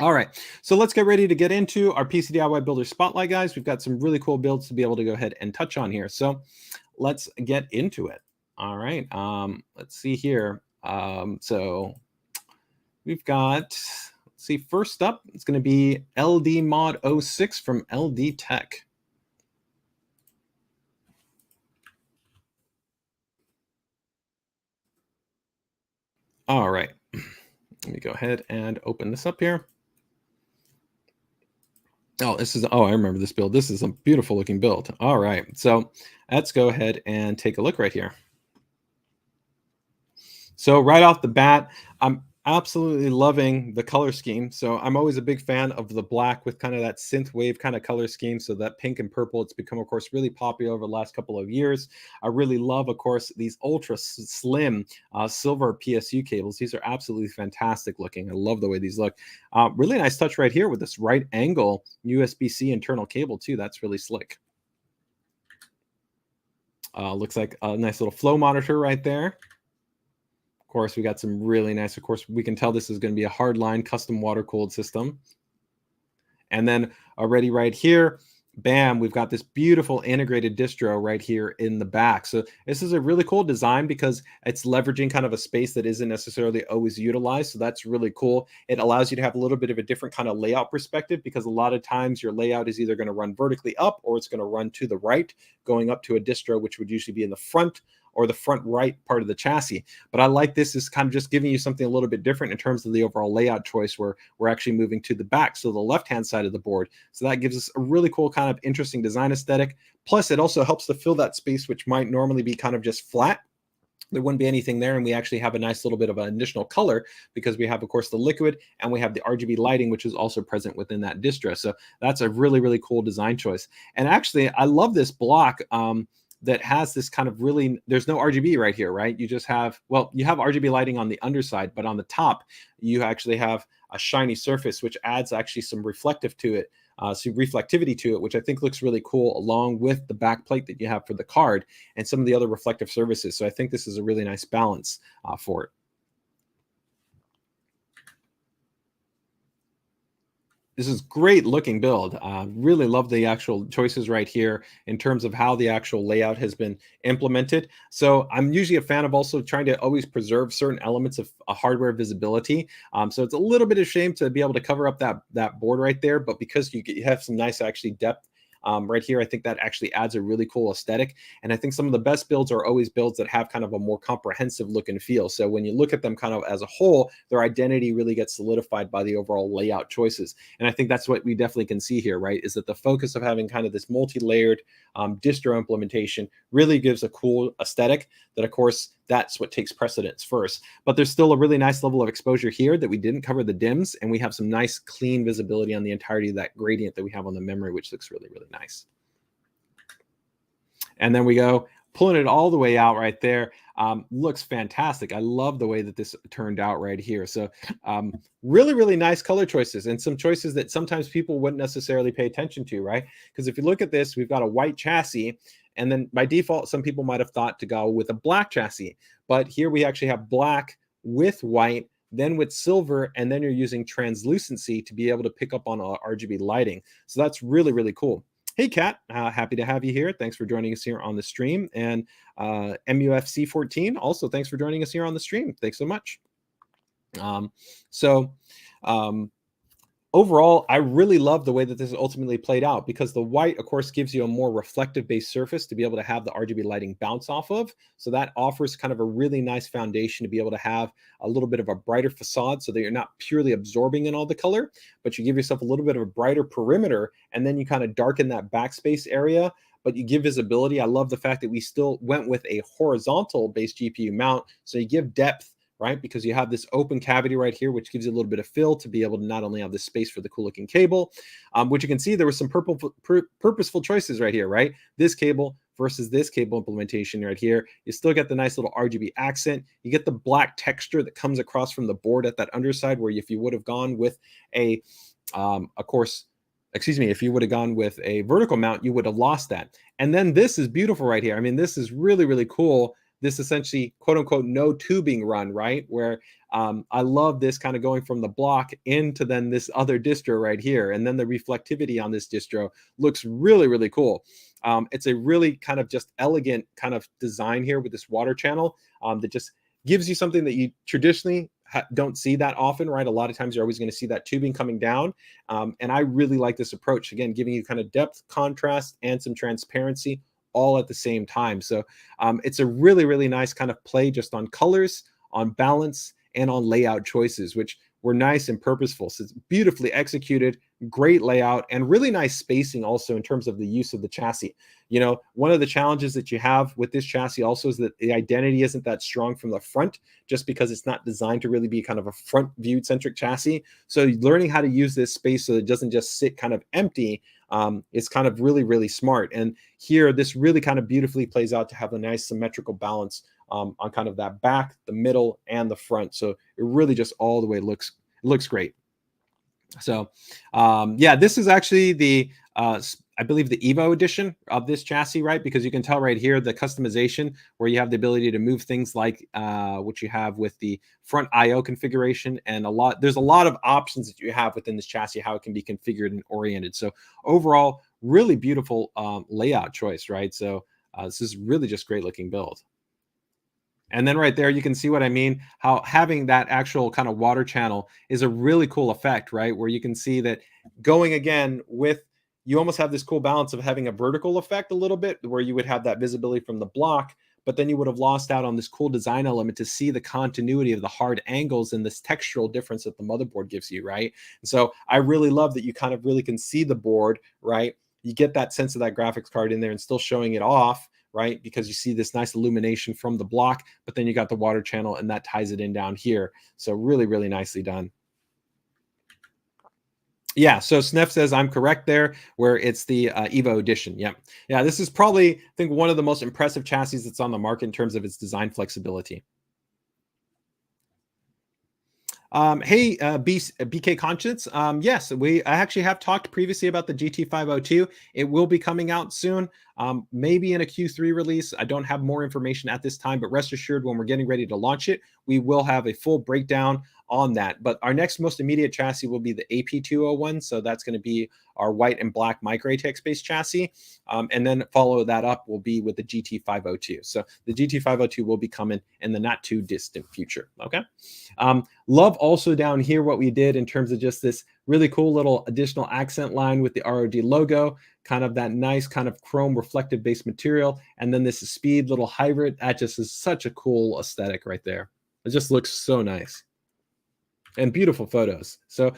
All right, so let's get ready to get into our PCDIY Builder Spotlight, guys. We've got some really cool builds to be able to go ahead and touch on here. So let's get into it. All right, let's see here. So we've got, let's see, first up, it's going to be LD Mod 06 from LD Tech. All right, let me go ahead and open this up here. Oh, I remember this build. This is a beautiful looking build. All right, so let's go ahead and take a look right here. So right off the bat, I'm absolutely loving the color scheme. So I'm always a big fan of the black with kind of that synth wave kind of color scheme. So that pink and purple, it's become, of course, really popular over the last couple of years. I really love, of course, these ultra slim silver PSU cables. These are absolutely fantastic looking. I love the way these look. Really nice touch right here with this right angle USB-C internal cable too. That's really slick. Looks like a nice little flow monitor right there. Of course, we got some really nice, of course, we can tell this is going to be a hardline custom water-cooled system. And then already right here, bam, we've got this beautiful integrated distro right here in the back. So this is a really cool design because it's leveraging kind of a space that isn't necessarily always utilized. So that's really cool. It allows you to have a little bit of a different kind of layout perspective because a lot of times your layout is either going to run vertically up or it's going to run to the right, going up to a distro, which would usually be in the front or the front right part of the chassis. But I like this is kind of just giving you something a little bit different in terms of the overall layout choice where we're actually moving to the back, so the left-hand side of the board. So that gives us a really cool kind of interesting design aesthetic. Plus, it also helps to fill that space, which might normally be kind of just flat. There wouldn't be anything there, and we actually have a nice little bit of an additional color because we have, of course, the liquid, and we have the RGB lighting, which is also present within that distro. So that's a really, really cool design choice. And actually, I love this block. That has this kind of really, there's no RGB right here, right? You just have, well, you have RGB lighting on the underside, but on the top, you actually have a shiny surface, which adds actually some reflective to it, some reflectivity to it, which I think looks really cool along with the back plate that you have for the card and some of the other reflective surfaces. So I think this is a really nice balance for it. This is great looking build. Really love the actual choices right here in terms of how the actual layout has been implemented. So I'm usually a fan of also trying to always preserve certain elements of hardware visibility. So it's a little bit of shame to be able to cover up that board right there, but because you have some nice actually depth right here, I think that actually adds a really cool aesthetic. And I think some of the best builds are always builds that have kind of a more comprehensive look and feel. So when you look at them kind of as a whole, their identity really gets solidified by the overall layout choices. And I think that's what we definitely can see here, right? Is that the focus of having kind of this multi-layered distro implementation really gives a cool aesthetic that, of course, that's what takes precedence first. But there's still a really nice level of exposure here that we didn't cover the dims, and we have some nice clean visibility on the entirety of that gradient that we have on the memory, which looks really, really nice. And then we go pulling it all the way out right there. Looks fantastic. I love the way that this turned out right here. So really, really nice color choices and some choices that sometimes people wouldn't necessarily pay attention to, right? Because if you look at this, we've got a white chassis, and then by default, some people might have thought to go with a black chassis. But here we actually have black with white, then with silver, and then you're using translucency to be able to pick up on RGB lighting. So that's really, really cool. Hey, Kat, happy to have you here. Thanks for joining us here on the stream. And MUFC14, also thanks for joining us here on the stream. Thanks so much. Overall, I really love the way that this is ultimately played out because the white, of course, gives you a more reflective based surface to be able to have the RGB lighting bounce off of. So that offers kind of a really nice foundation to be able to have a little bit of a brighter facade so that you're not purely absorbing in all the color, but you give yourself a little bit of a brighter perimeter, and then you kind of darken that backspace area, but you give visibility. I love the fact that we still went with a horizontal based GPU mount. So you give depth, right? Because you have this open cavity right here, which gives you a little bit of fill to be able to not only have this space for the cool looking cable, which you can see there were some purposeful choices right here, right? This cable versus this cable implementation right here. You still get the nice little RGB accent. You get the black texture that comes across from the board at that underside, where if you would have gone with a, of course, excuse me, if you would have gone with a vertical mount, you would have lost that. And then this is beautiful right here. I mean, this is really, really cool. This essentially, quote unquote, no tubing run, right? Where I love this kind of going from the block into then this other distro right here. And then the reflectivity on this distro looks really, really cool. It's a really kind of just elegant kind of design here with this water channel that just gives you something that you traditionally don't see that often, right? A lot of times you're always going to see that tubing coming down. And I really like this approach, again, giving you kind of depth, contrast, and some transparency all at the same time. So it's a really, really nice kind of play just on colors, on balance, and on layout choices, which were nice and purposeful. So it's beautifully executed, great layout, and really nice spacing also in terms of the use of the chassis. You know, one of the challenges that you have with this chassis also is that the identity isn't that strong from the front, just because it's not designed to really be kind of a front viewed centric chassis. So learning how to use this space so it doesn't just sit kind of empty is kind of really, really smart. And here, this really kind of beautifully plays out to have a nice symmetrical balance on kind of that back, the middle, and the front. So it really just all the way looks great. So yeah, this is actually the I believe the Evo edition of this chassis, right? Because you can tell right here the customization where you have the ability to move things like what you have with the front IO configuration, and there's a lot of options that you have within this chassis, how it can be configured and oriented. So overall, really beautiful layout choice, right? So this is really just great looking build. And then right there, you can see what I mean, how having that actual kind of water channel is a really cool effect, right? Where you can see that going again with, you almost have this cool balance of having a vertical effect a little bit where you would have that visibility from the block, but then you would have lost out on this cool design element to see the continuity of the hard angles and this textural difference that the motherboard gives you, right? And so I really love that you kind of really can see the board, right? You get that sense of that graphics card in there and still showing it off, right? Because you see this nice illumination from the block, but then you got the water channel and that ties it in down here. So really, really nicely done. Yeah, so Sneff says I'm correct there, where it's the Evo edition. Yeah, this is probably, I think, one of the most impressive chassis that's on the market in terms of its design flexibility. Hey, BK Conscience. Yes, I actually have talked previously about the GT502. It will be coming out soon, maybe in a Q3 release. I don't have more information at this time, but rest assured, when we're getting ready to launch it, we will have a full breakdown on that. But our next most immediate chassis will be the AP201. So that's going to be our white and black micro ATX based chassis. And then follow that up will be with the GT502. So the GT502 will be coming in the not too distant future. Okay. Love also down here what we did in terms of just this really cool little additional accent line with the ROG logo, kind of that nice kind of chrome reflective based material. And then this speed little hybrid. That just is such a cool aesthetic right there. It just looks so nice. And beautiful photos. So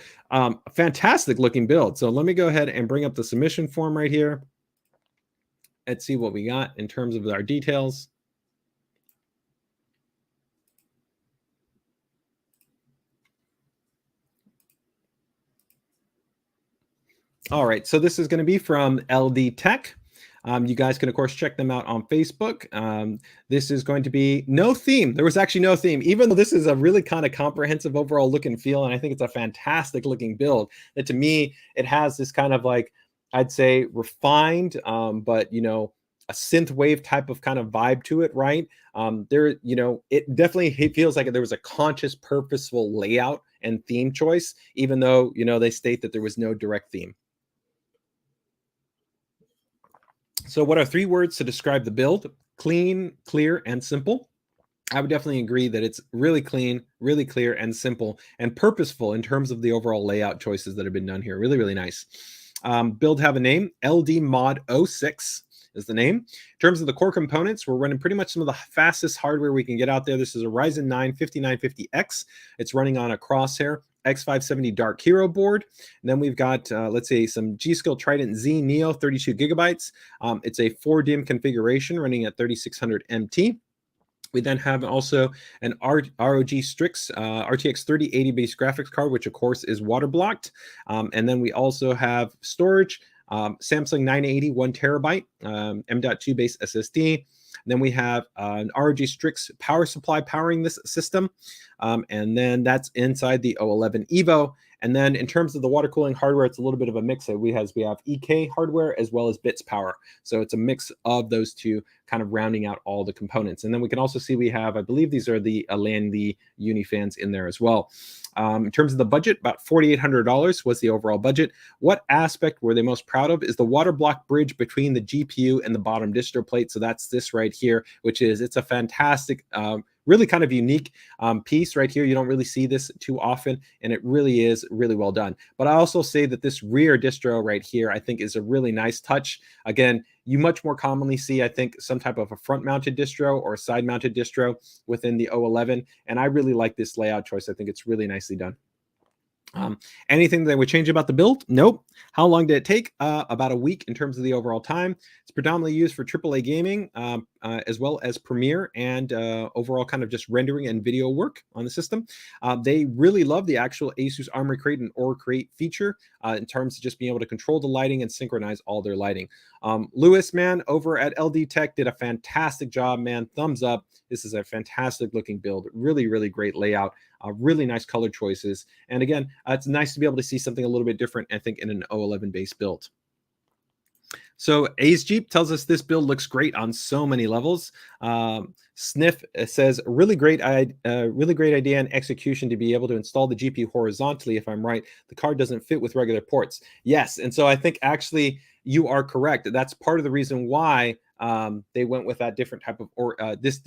fantastic looking build. So let me go ahead and bring up the submission form right here. Let's see what we got in terms of our details. All right, so this is going to be from LD Tech. You guys can, of course, check them out on Facebook. This is going to be no theme. There was actually no theme, even though this is a really kind of comprehensive overall look and feel. And I think it's a fantastic looking build that, to me, it has this kind of like, I'd say refined, but, you know, a synth wave type of kind of vibe to it, right? There, you know, it definitely feels like there was a conscious, purposeful layout and theme choice, even though, you know, they state that there was no direct theme. So what are 3 words to describe the build? Clean, clear, and simple. I would definitely agree that it's really clean, really clear, and simple, and purposeful in terms of the overall layout choices that have been done here. Really, really nice. Build have a name. LD Mod 06 is the name. In terms of the core components, we're running pretty much some of the fastest hardware we can get out there. This is a Ryzen 9 5950X. It's running on a Crosshair X570 Dark Hero board. And then we've got, let's say, some G-Skill Trident Z Neo 32 gigabytes. It's a 4-DIMM configuration running at 3600 MT. We then have also an ROG Strix RTX 3080 base graphics card, which of course is water blocked. And then we also have storage, Samsung 980 1 terabyte M.2 base SSD. Then we have an ROG Strix power supply powering this system. And then that's inside the O11 Evo. And then in terms of the water cooling hardware, it's a little bit of a mix. We have EK hardware as well as bits power. So it's a mix of those two, kind of rounding out all the components. And then we can also see we have, I believe these are the the Uni fans in there as well. In terms of the budget, about $4,800 was the overall budget. What aspect were they most proud of is the water block bridge between the GPU and the bottom distro plate. So that's this right here, which is, it's a fantastic, really kind of unique piece right here. You don't really see this too often, and it really is really well done. But I also say that this rear distro right here, I think, is a really nice touch. Again, you much more commonly see, I think, some type of a front-mounted distro or a side-mounted distro within the O11, and I really like this layout choice. I think it's really nicely done. Anything that would change about the build? Nope. How long did it take? About a week in terms of the overall time. It's predominantly used for AAA gaming, as well as Premiere and overall kind of just rendering and video work on the system. They really love the actual ASUS Armor Crate and Aura Crate feature in terms of just being able to control the lighting and synchronize all their lighting. Lewis, man, over at LD Tech did a fantastic job, man. Thumbs up. This is a fantastic looking build. Really, really great layout. Really nice color choices. And again, it's nice to be able to see something a little bit different, I think, in an O11 base build. So Ace Jeep tells us this build looks great on so many levels. Sniff says, really great idea and execution to be able to install the GPU horizontally. If I'm right, the card doesn't fit with regular ports. Yes, and so I think actually you are correct. That's part of the reason why they went with that different type of, or this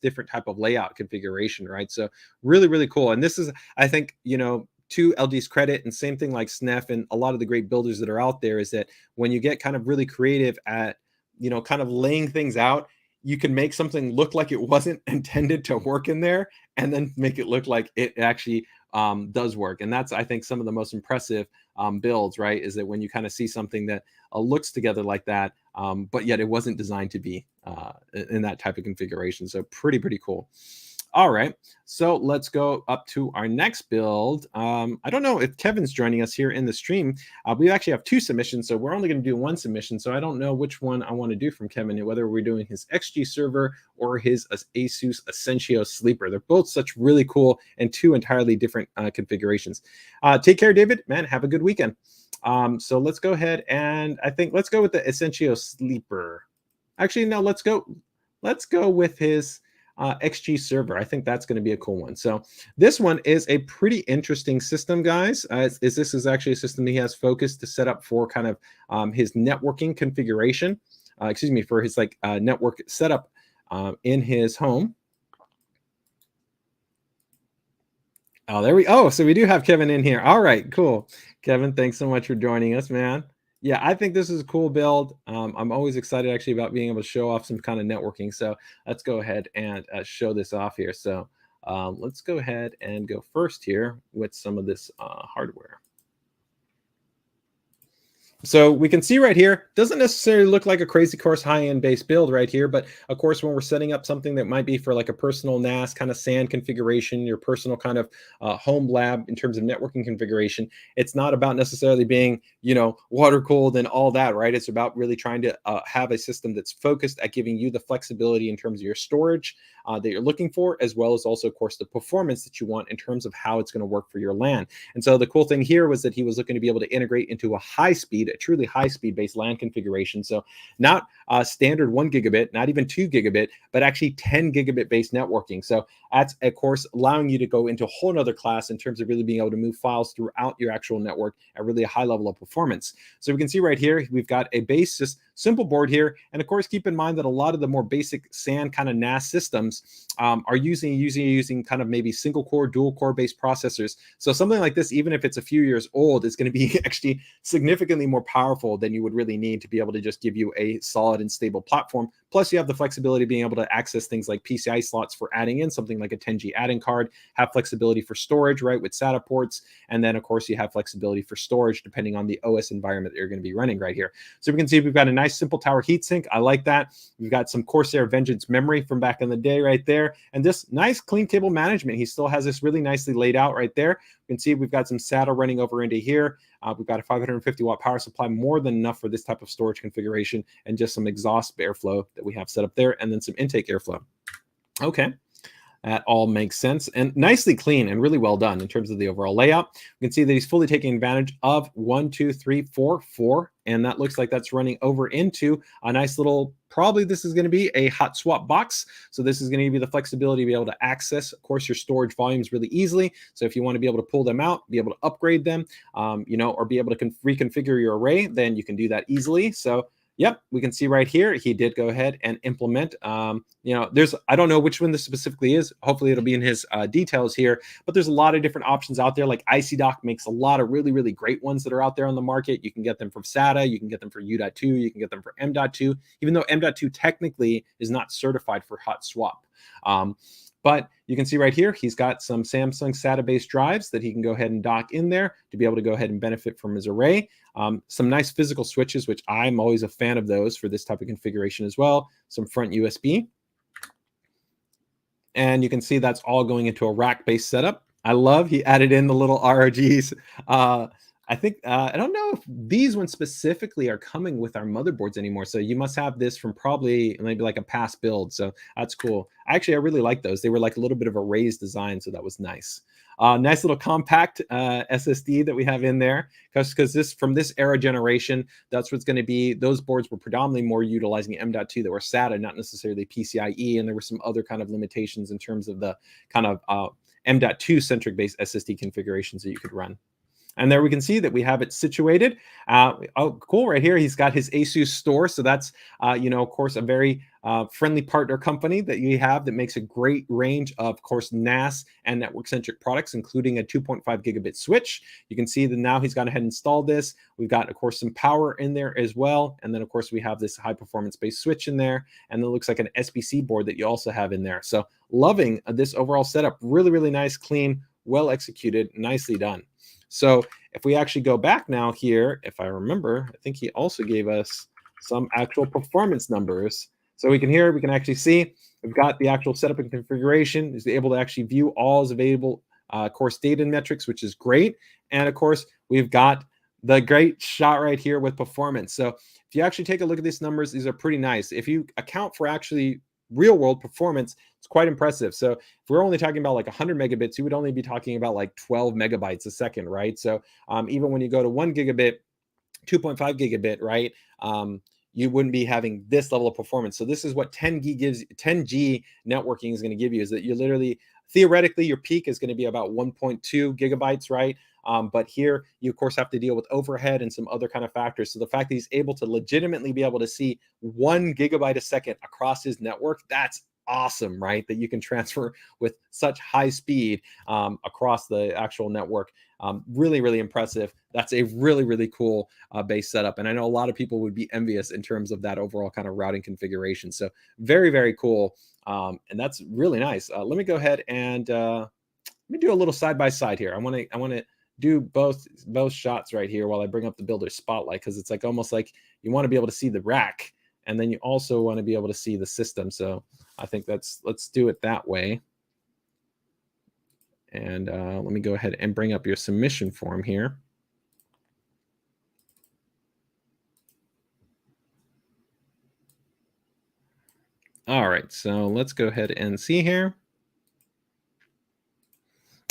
different type of layout configuration, right? So really, really cool. And this is, I think, you know, to LD's credit, and same thing like Sneff and a lot of the great builders that are out there, is that when you get kind of really creative at, you know, kind of laying things out, you can make something look like it wasn't intended to work in there, and then make it look like it actually does work. And that's, I think, some of the most impressive builds, right? Is that when you kind of see something that looks together like that, but yet it wasn't designed to be in that type of configuration. So pretty cool. All right, so let's go up to our next build. I don't know if Kevin's joining us here in the stream. We actually have two submissions, so we're only going to do one submission. So I don't know which one I want to do from Kevin, whether we're doing his XG server or his Asus Essentio sleeper. They're both such really cool and two entirely different configurations. Take care, David. Man, have a good weekend. So let's go ahead and I think let's go with the Essentio sleeper. Actually, no, let's go with his XG server. I think that's going to be a cool one. So this one is a pretty interesting system, guys. This is actually a system he has focused to set up for kind of his networking configuration. Excuse me, for his like network setup in his home. Oh, there we. Oh, so we do have Kevin in here. All right, cool. Kevin, thanks so much for joining us, man. Yeah, I think this is a cool build. I'm always excited actually about being able to show off some kind of networking. So let's go ahead and show this off here. So let's go ahead and go first here with some of this hardware. So we can see right here, doesn't necessarily look like a crazy course high-end base build right here, but of course when we're setting up something that might be for like a personal NAS kind of SAN configuration, your personal kind of home lab in terms of networking configuration, it's not about necessarily being, you know, water cooled and all that, right? It's about really trying to have a system that's focused at giving you the flexibility in terms of your storage that you're looking for, as well as also of course the performance that you want in terms of how it's going to work for your LAN. And so the cool thing here was that he was looking to be able to integrate into a high speed a truly high-speed based LAN configuration. So not standard 1 gigabit, not even 2 gigabit, but actually 10 gigabit based networking. So that's, of course, allowing you to go into a whole other class in terms of really being able to move files throughout your actual network at really a high level of performance. So we can see right here, we've got a base, just simple board here. And of course, keep in mind that a lot of the more basic SAN kind of NAS systems are using kind of maybe single core, dual core based processors. So something like this, even if it's a few years old, is going to be actually significantly more powerful than you would really need to be able to just give you a solid and stable platform. Plus, you have the flexibility of being able to access things like PCI slots for adding in something like a 10G add-in card, have flexibility for storage, right, with SATA ports. And then, of course, you have flexibility for storage depending on the OS environment that you're going to be running right here. So we can see we've got a nice simple tower heatsink. I like that. We've got some Corsair Vengeance memory from back in the day right there. And this nice clean cable management. He still has this really nicely laid out right there. You can see we've got some SATA running over into here. We've got a 550 watt power supply, more than enough for this type of storage configuration, and just some exhaust airflow that we have set up there, and then some intake airflow. Okay. That all makes sense and nicely clean and really well done in terms of the overall layout. We can see that he's fully taking advantage of 1, 2, 3, 4, 4. And that looks like that's running over into a nice little, probably this is going to be a hot swap box. So this is going to give you the flexibility to be able to access, of course, your storage volumes really easily. So if you want to be able to pull them out, be able to upgrade them, or be able to reconfigure your array, then you can do that easily. So yep, we can see right here, he did go ahead and implement, I don't know which one this specifically is. Hopefully it'll be in his details here, but there's a lot of different options out there. Like ICDoc makes a lot of really, really great ones that are out there on the market. You can get them from SATA, you can get them for U.2, you can get them for M.2, even though M.2 technically is not certified for hot swap. But you can see right here, he's got some Samsung SATA-based drives that he can go ahead and dock in there to be able to go ahead and benefit from his array. Some nice physical switches, which I'm always a fan of those for this type of configuration as well. Some front USB. And you can see that's all going into a rack-based setup. I love he added in the little ROGs. I think, I don't know if these ones specifically are coming with our motherboards anymore. So you must have this from probably maybe like a past build. So that's cool. Actually, I really like those. They were like a little bit of a raised design. So that was nice. Nice little compact SSD that we have in there, because this from this era generation, that's what's going to be. Those boards were predominantly more utilizing M.2 that were SATA, not necessarily PCIe. And there were some other kind of limitations in terms of the kind of M.2 centric based SSD configurations that you could run. And there we can see that we have it situated. Oh, cool. Right here, he's got his ASUS store. So that's, of course, a very friendly partner company that you have that makes a great range of course, NAS and network-centric products, including a 2.5 gigabit switch. You can see that now he's gone ahead and installed this. We've got, of course, some power in there as well. And then, of course, we have this high-performance-based switch in there. And it looks like an SBC board that you also have in there. So loving this overall setup. Really, really nice, clean, well executed, nicely done. So if we actually go back now here, if I remember, I think he also gave us some actual performance numbers. So we can actually see we've got the actual setup and configuration. Is able to actually view all his available course data and metrics, which is great. And of course, we've got the great shot right here with performance. So if you actually take a look at these numbers, these are pretty nice. If you account for actually real world performance, it's quite impressive. So if we're only talking about like 100 megabits, you would only be talking about like 12 megabytes a second, right? So even when you go to 1 gigabit, 2.5 gigabit, right? You wouldn't be having this level of performance. So this is what 10G networking is going to give you, is that you literally, theoretically, your peak is going to be about 1.2 gigabytes, right? But here you of course have to deal with overhead and some other kind of factors. So the fact that he's able to legitimately be able to see 1 gigabyte a second across his network, that's awesome, right? That you can transfer with such high speed across the actual network. Really, really impressive. That's a really, really cool base setup. And I know a lot of people would be envious in terms of that overall kind of routing configuration. So very, very cool. And that's really nice. Let me go ahead and let me do a little side by side here. I want to do both shots right here while I bring up the builder spotlight, because it's like almost like you want to be able to see the rack, and then you also want to be able to see the system. So I think let's do it that way. And let me go ahead and bring up your submission form here. All right, so let's go ahead and see here.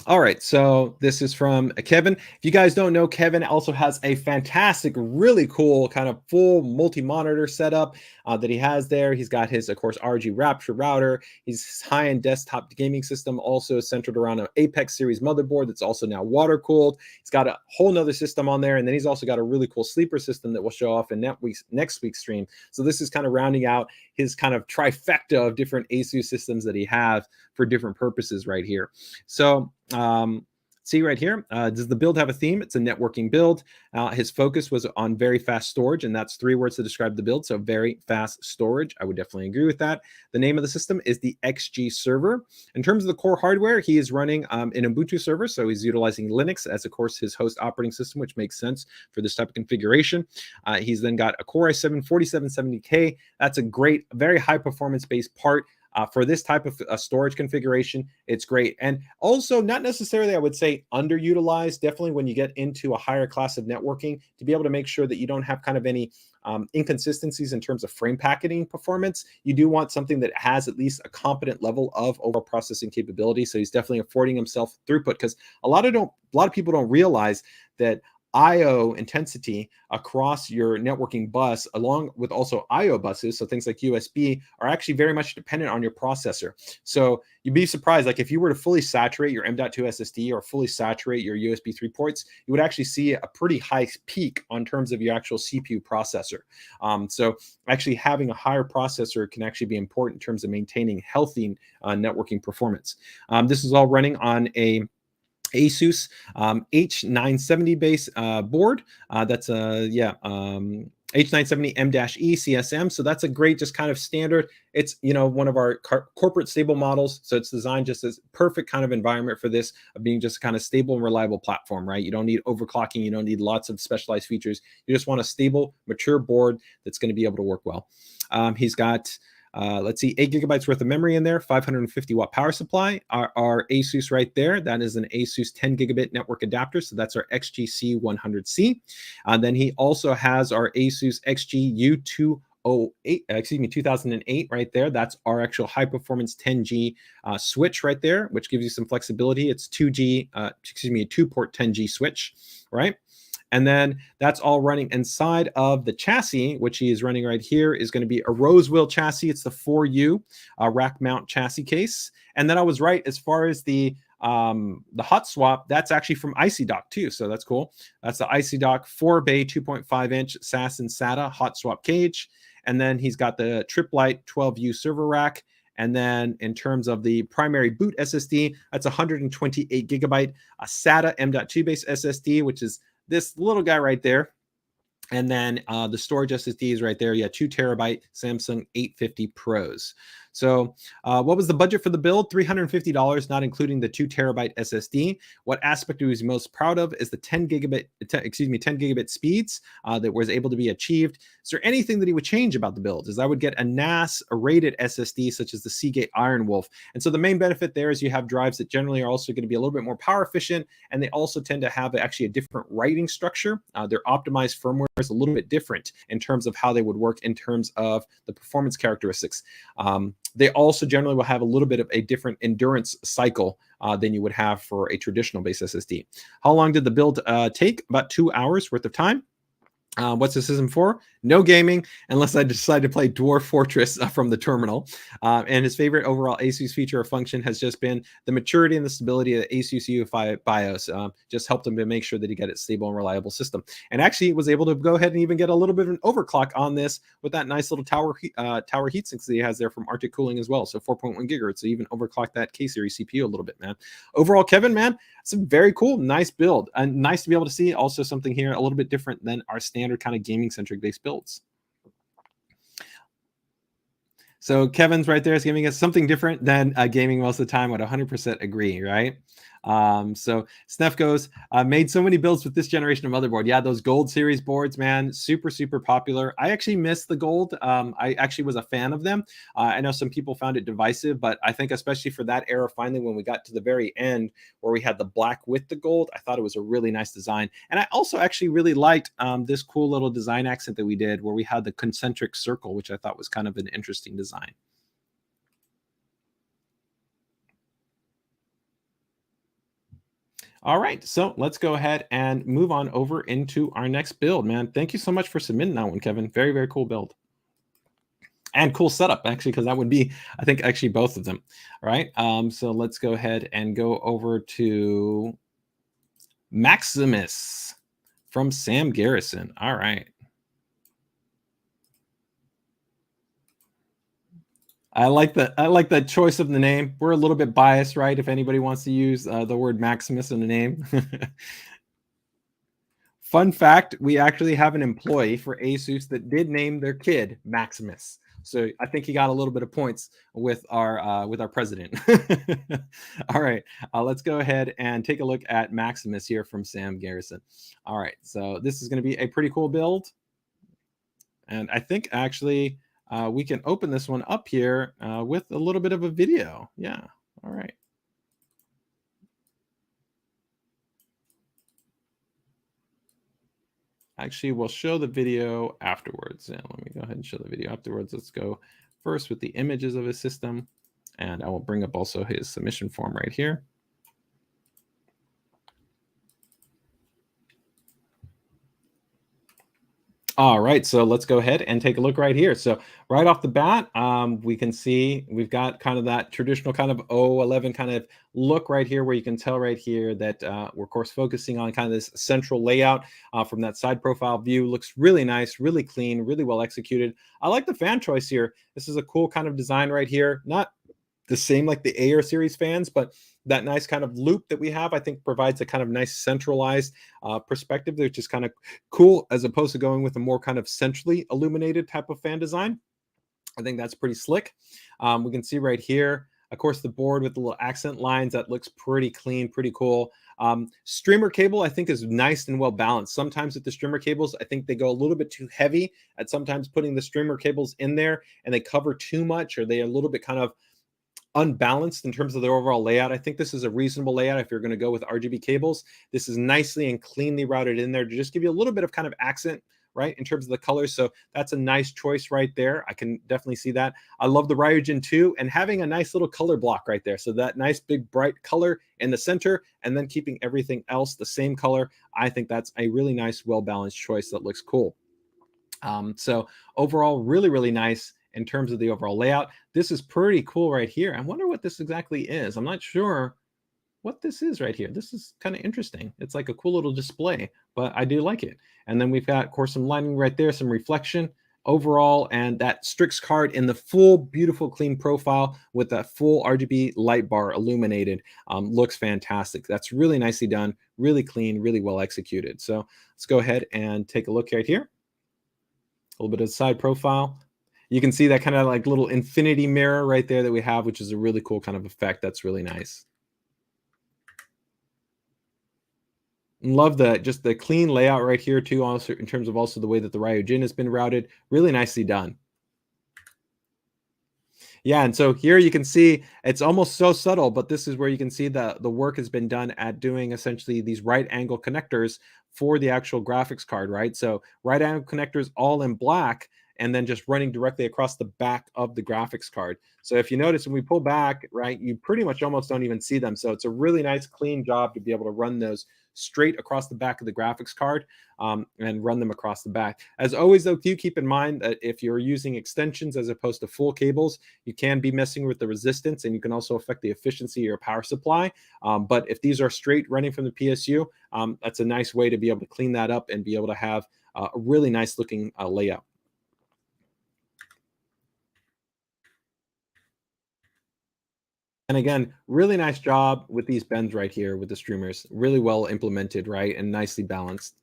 All right, so this is from Kevin. If you guys don't know, Kevin also has a fantastic, really cool kind of full multi-monitor setup that he has there. He's got his, of course, RG Rapture router. His high-end desktop gaming system also centered around an Apex series motherboard that's also now water-cooled. He's got a whole nother system on there, and then he's also got a really cool sleeper system that we'll show off in next week's stream. So this is kind of rounding out his kind of trifecta of different ASUS systems that he has for different purposes right here. So see right here, does the build have a theme? It's a networking build. His focus was on very fast storage, and that's 3 words to describe the build. So very fast storage. I would definitely agree with that. The name of the system is the XG server. In terms of the core hardware, he is running an Ubuntu server. So he's utilizing Linux as, of course, his host operating system, which makes sense for this type of configuration. He's then got a Core i7 4770K. That's a great, very high performance based part. For this type of storage configuration, it's great. And also not necessarily, I would say, underutilized. Definitely when you get into a higher class of networking, to be able to make sure that you don't have kind of any inconsistencies in terms of frame packeting performance. You do want something that has at least a competent level of overall processing capability. So he's definitely affording himself throughput, because a lot of people don't realize that IO intensity across your networking bus, along with also IO buses, so things like USB, are actually very much dependent on your processor. So you'd be surprised, like if you were to fully saturate your M.2 SSD or fully saturate your USB 3 ports, you would actually see a pretty high peak on terms of your actual CPU processor. So actually having a higher processor can actually be important in terms of maintaining healthy networking performance. This is all running on a ASUS H970 base board. That's a H970 M-E CSM. So that's a great, just kind of standard. It's, one of our corporate stable models. So it's designed just as perfect kind of environment for this, of being just kind of stable and reliable platform, right? You don't need overclocking. You don't need lots of specialized features. You just want a stable, mature board that's going to be able to work well. He's got let's see, 8 gigabytes worth of memory in there, 550 watt power supply. Our ASUS right there, that is an ASUS 10 gigabit network adapter. So that's our XGC100C. Then he also has our ASUS XG 2008 right there. That's our actual high performance 10G switch right there, which gives you some flexibility. It's 2G, a 2-port 10G switch, right? And then that's all running inside of the chassis, which he is running right here, is going to be a rose wheel chassis. It's the 4U rack mount chassis case. And then I was right as far as the hot swap. That's actually from ICDoc too, so that's cool. That's the ICDoc 4-bay 2.5-inch SAS and SATA hot swap cage. And then he's got the Triplight 12U server rack. And then in terms of the primary boot SSD, that's 128 gigabyte a SATA M.2 base SSD, which is this little guy right there. And then the storage SSD is right there. Yeah, 2 terabyte Samsung 850 Pros. So what was the budget for the build? $350, not including the 2 terabyte SSD. What aspect he was most proud of is the 10 gigabit speeds that was able to be achieved. Is there anything that he would change about the build? Is I would get a NAS rated SSD such as the Seagate Iron Wolf. And so the main benefit there is you have drives that generally are also going to be a little bit more power efficient, and they also tend to have actually a different writing structure. Their optimized firmware is a little bit different in terms of how they would work in terms of the performance characteristics. They also generally will have a little bit of a different endurance cycle than you would have for a traditional base SSD. How long did the build take? About 2 hours worth of time. What's the system for? No gaming, unless I decide to play Dwarf Fortress from the terminal. And his favorite overall ASUS feature or function has just been the maturity and the stability of the ASUS UEFI BIOS. Just helped him to make sure that he got a stable and reliable system. And actually, he was able to go ahead and even get a little bit of an overclock on this with that nice little tower heatsink that he has there from Arctic Cooling as well. So 4.1 gigahertz. So even overclocked that K-series CPU a little bit, man. Overall, Kevin, man, it's a very cool, nice build. And nice to be able to see also something here a little bit different than our standard kind of gaming-centric based builds. So Kevin's right there is giving us something different than gaming most of the time. I would 100% agree, right? So Snef goes, made so many builds with this generation of motherboard. Yeah, those gold series boards, man, super, super popular. I actually miss the gold. I actually was a fan of them. I know some people found it divisive, but I think especially for that era, finally, when we got to the very end where we had the black with the gold, I thought it was a really nice design. And I also actually really liked this cool little design accent that we did where we had the concentric circle, which I thought was kind of an interesting design. All right, so let's go ahead and move on over into our next build, man. Thank you so much for submitting that one, Kevin. Very, very cool build. And cool setup, actually, because that would be, I think, actually both of them. All right, so let's go ahead and go over to Maximus from Sam Garrison. All right. I like that choice of the name. We're a little bit biased, right? If anybody wants to use the word Maximus in the name. Fun fact, we actually have an employee for ASUS that did name their kid Maximus. So I think he got a little bit of points with our president. All right, let's go ahead and take a look at Maximus here from Sam Garrison. All right, so this is going to be a pretty cool build. And I think actually we can open this one up here with a little bit of a video. Yeah, all right. Actually, we'll show the video afterwards. Yeah, let me go ahead and show the video afterwards. Let's go first with the images of his system. And I will bring up also his submission form right here. All right, so let's go ahead and take a look right here. So right off the bat, we can see we've got kind of that traditional kind of O11 kind of look right here, where you can tell right here that we're of course focusing on kind of this central layout from that side profile view. Looks really nice, really clean, really well executed. I like the fan choice here. This is a cool kind of design right here. Not the same like the Air series fans, but that nice kind of loop that we have, I think, provides a kind of nice centralized perspective, which is kind of cool, as opposed to going with a more kind of centrally illuminated type of fan design. I think that's pretty slick. We can see right here, of course, the board with the little accent lines. That looks pretty clean, pretty cool. Streamer cable, I think, is nice and well balanced. Sometimes with the streamer cables, I think they go a little bit too heavy at sometimes putting the streamer cables in there, and they cover too much, or they're a little bit kind of unbalanced in terms of their overall layout. I think this is a reasonable layout if you're going to go with RGB cables. This is nicely and cleanly routed in there to just give you a little bit of kind of accent, right, in terms of the colors. So that's a nice choice right there. I can definitely see that. I love the Ryujin 2 and having a nice little color block right there. So that nice big bright color in the center and then keeping everything else the same color. I think that's a really nice, well-balanced choice that looks cool. So overall, really, really nice in terms of the overall layout. This is pretty cool right here. I wonder what this exactly is. I'm not sure what this is right here. This is kind of interesting. It's like a cool little display, but I do like it. And then we've got, of course, some lighting right there, some reflection overall, and that Strix card in the full, beautiful, clean profile with that full RGB light bar illuminated. Looks fantastic. That's really nicely done, really clean, really well executed. So let's go ahead and take a look right here. A little bit of side profile. You can see that kind of like little infinity mirror right there that we have, which is a really cool kind of effect. That's really nice. Love just the clean layout right here too, also in terms of also the way that the Ryujin has been routed. Really nicely done. Yeah, and so here you can see it's almost so subtle, but this is where you can see the work has been done at doing essentially these right angle connectors for the actual graphics card, right? So right angle connectors all in black, and then just running directly across the back of the graphics card. So if you notice when we pull back, right, you pretty much almost don't even see them. So it's a really nice clean job to be able to run those straight across the back of the graphics card and run them across the back. As always, though, do keep in mind that if you're using extensions as opposed to full cables, you can be messing with the resistance, and you can also affect the efficiency of your power supply. But if these are straight running from the PSU, that's a nice way to be able to clean that up and be able to have a really nice looking layout. And again, really nice job with these bends right here with the streamers. Really well implemented, right? And nicely balanced.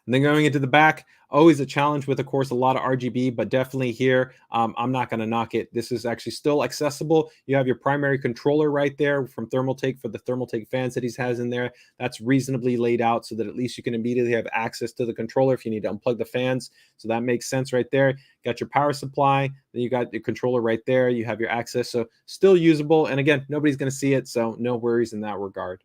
And then going into the back, always a challenge with, of course, a lot of RGB, but definitely here, I'm not going to knock it. This is actually still accessible. You have your primary controller right there from Thermaltake for the Thermaltake fans that he has in there. That's reasonably laid out so that at least you can immediately have access to the controller if you need to unplug the fans. So that makes sense right there. Got your power supply. Then you got your controller right there. You have your access. So still usable. And again, nobody's going to see it. So no worries in that regard.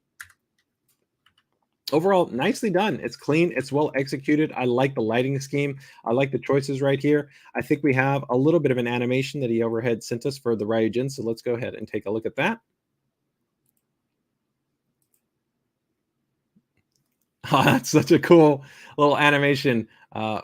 Overall, nicely done. It's clean. It's well executed. I like the lighting scheme. I like the choices right here. I think we have a little bit of an animation that he overhead sent us for the Ryujin. So let's go ahead and take a look at that. Oh, that's such a cool little animation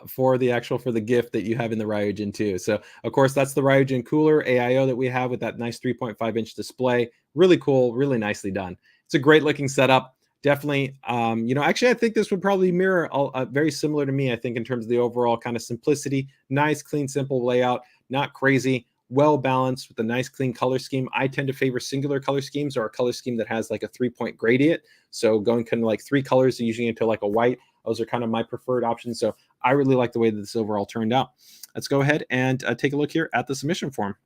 for the gift that you have in the Ryujin too. So of course that's the Ryujin cooler AIO that we have with that nice 3.5-inch display. Really cool, really nicely done. It's a great looking setup. Definitely, actually I think this would probably mirror very similar to me. I think in terms of the overall kind of simplicity, nice, clean, simple layout, not crazy, well balanced with a nice clean color scheme. I tend to favor singular color schemes or a color scheme that has like a 3-point gradient. So going kind of like 3 colors usually into like a white. Those are kind of my preferred options. So I really like the way that this overall turned out. Let's go ahead and take a look here at the submission form.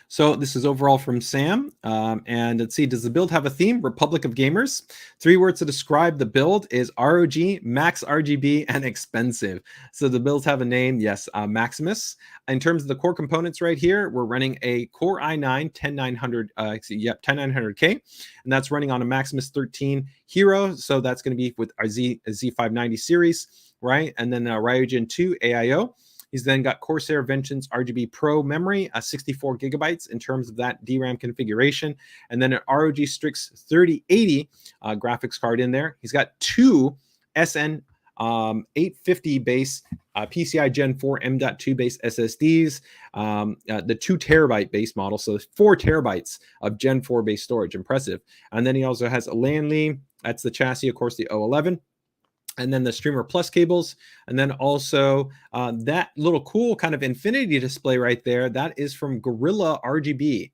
So this is overall from Sam. And let's see, does the build have a theme? Republic of Gamers. 3 words to describe the build is ROG, max RGB, and expensive. So the builds have a name, yes, Maximus. In terms of the core components right here, we're running a Core i9 10900K, and that's running on a Maximus 13 Hero. So that's going to be with our Z590 series, right? And then Ryujin 2 AIO. He's then got Corsair Vengeance RGB Pro memory, 64 gigabytes in terms of that DRAM configuration, and then an ROG Strix 3080 graphics card in there. He's got 2 SN 850 base PCI Gen 4 M.2 base SSDs, the 2 terabyte base model, so 4 terabytes of Gen 4 base storage, impressive. And then he also has a Lanley, that's the chassis, of course, the 011. And then the Streamer Plus cables, and then also that little cool kind of infinity display right there, that is from Gorilla RGB.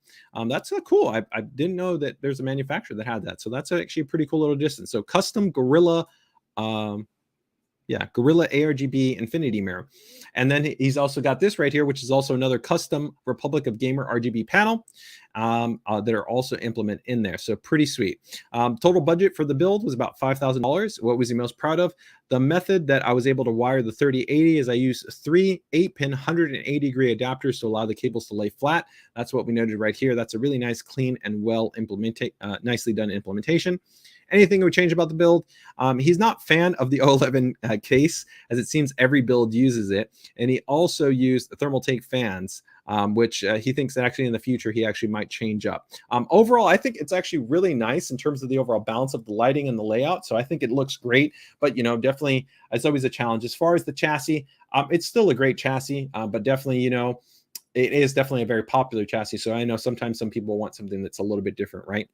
That's cool. I didn't know that there's a manufacturer that had that. So that's actually a pretty cool little distance. So custom Gorilla, Gorilla ARGB infinity mirror. And then he's also got this right here, which is also another custom Republic of Gamer RGB panel that are also implemented in there. So pretty sweet. Total budget for the build was about $5,000. What was he most proud of? The method that I was able to wire the 3080 is I use 3 8-pin 180-degree adapters to allow the cables to lay flat. That's what we noted right here. That's a really nice, clean, and nicely done implementation. Anything would change about the build? He's not a fan of the 011 case, as it seems every build uses it. And he also used thermal take fans, which he thinks that actually in the future he actually might change up. Overall, I think it's actually really nice in terms of the overall balance of the lighting and the layout. So I think it looks great, but definitely it's always a challenge. As far as the chassis, it's still a great chassis, but definitely, it is definitely a very popular chassis. So I know sometimes some people want something that's a little bit different, right?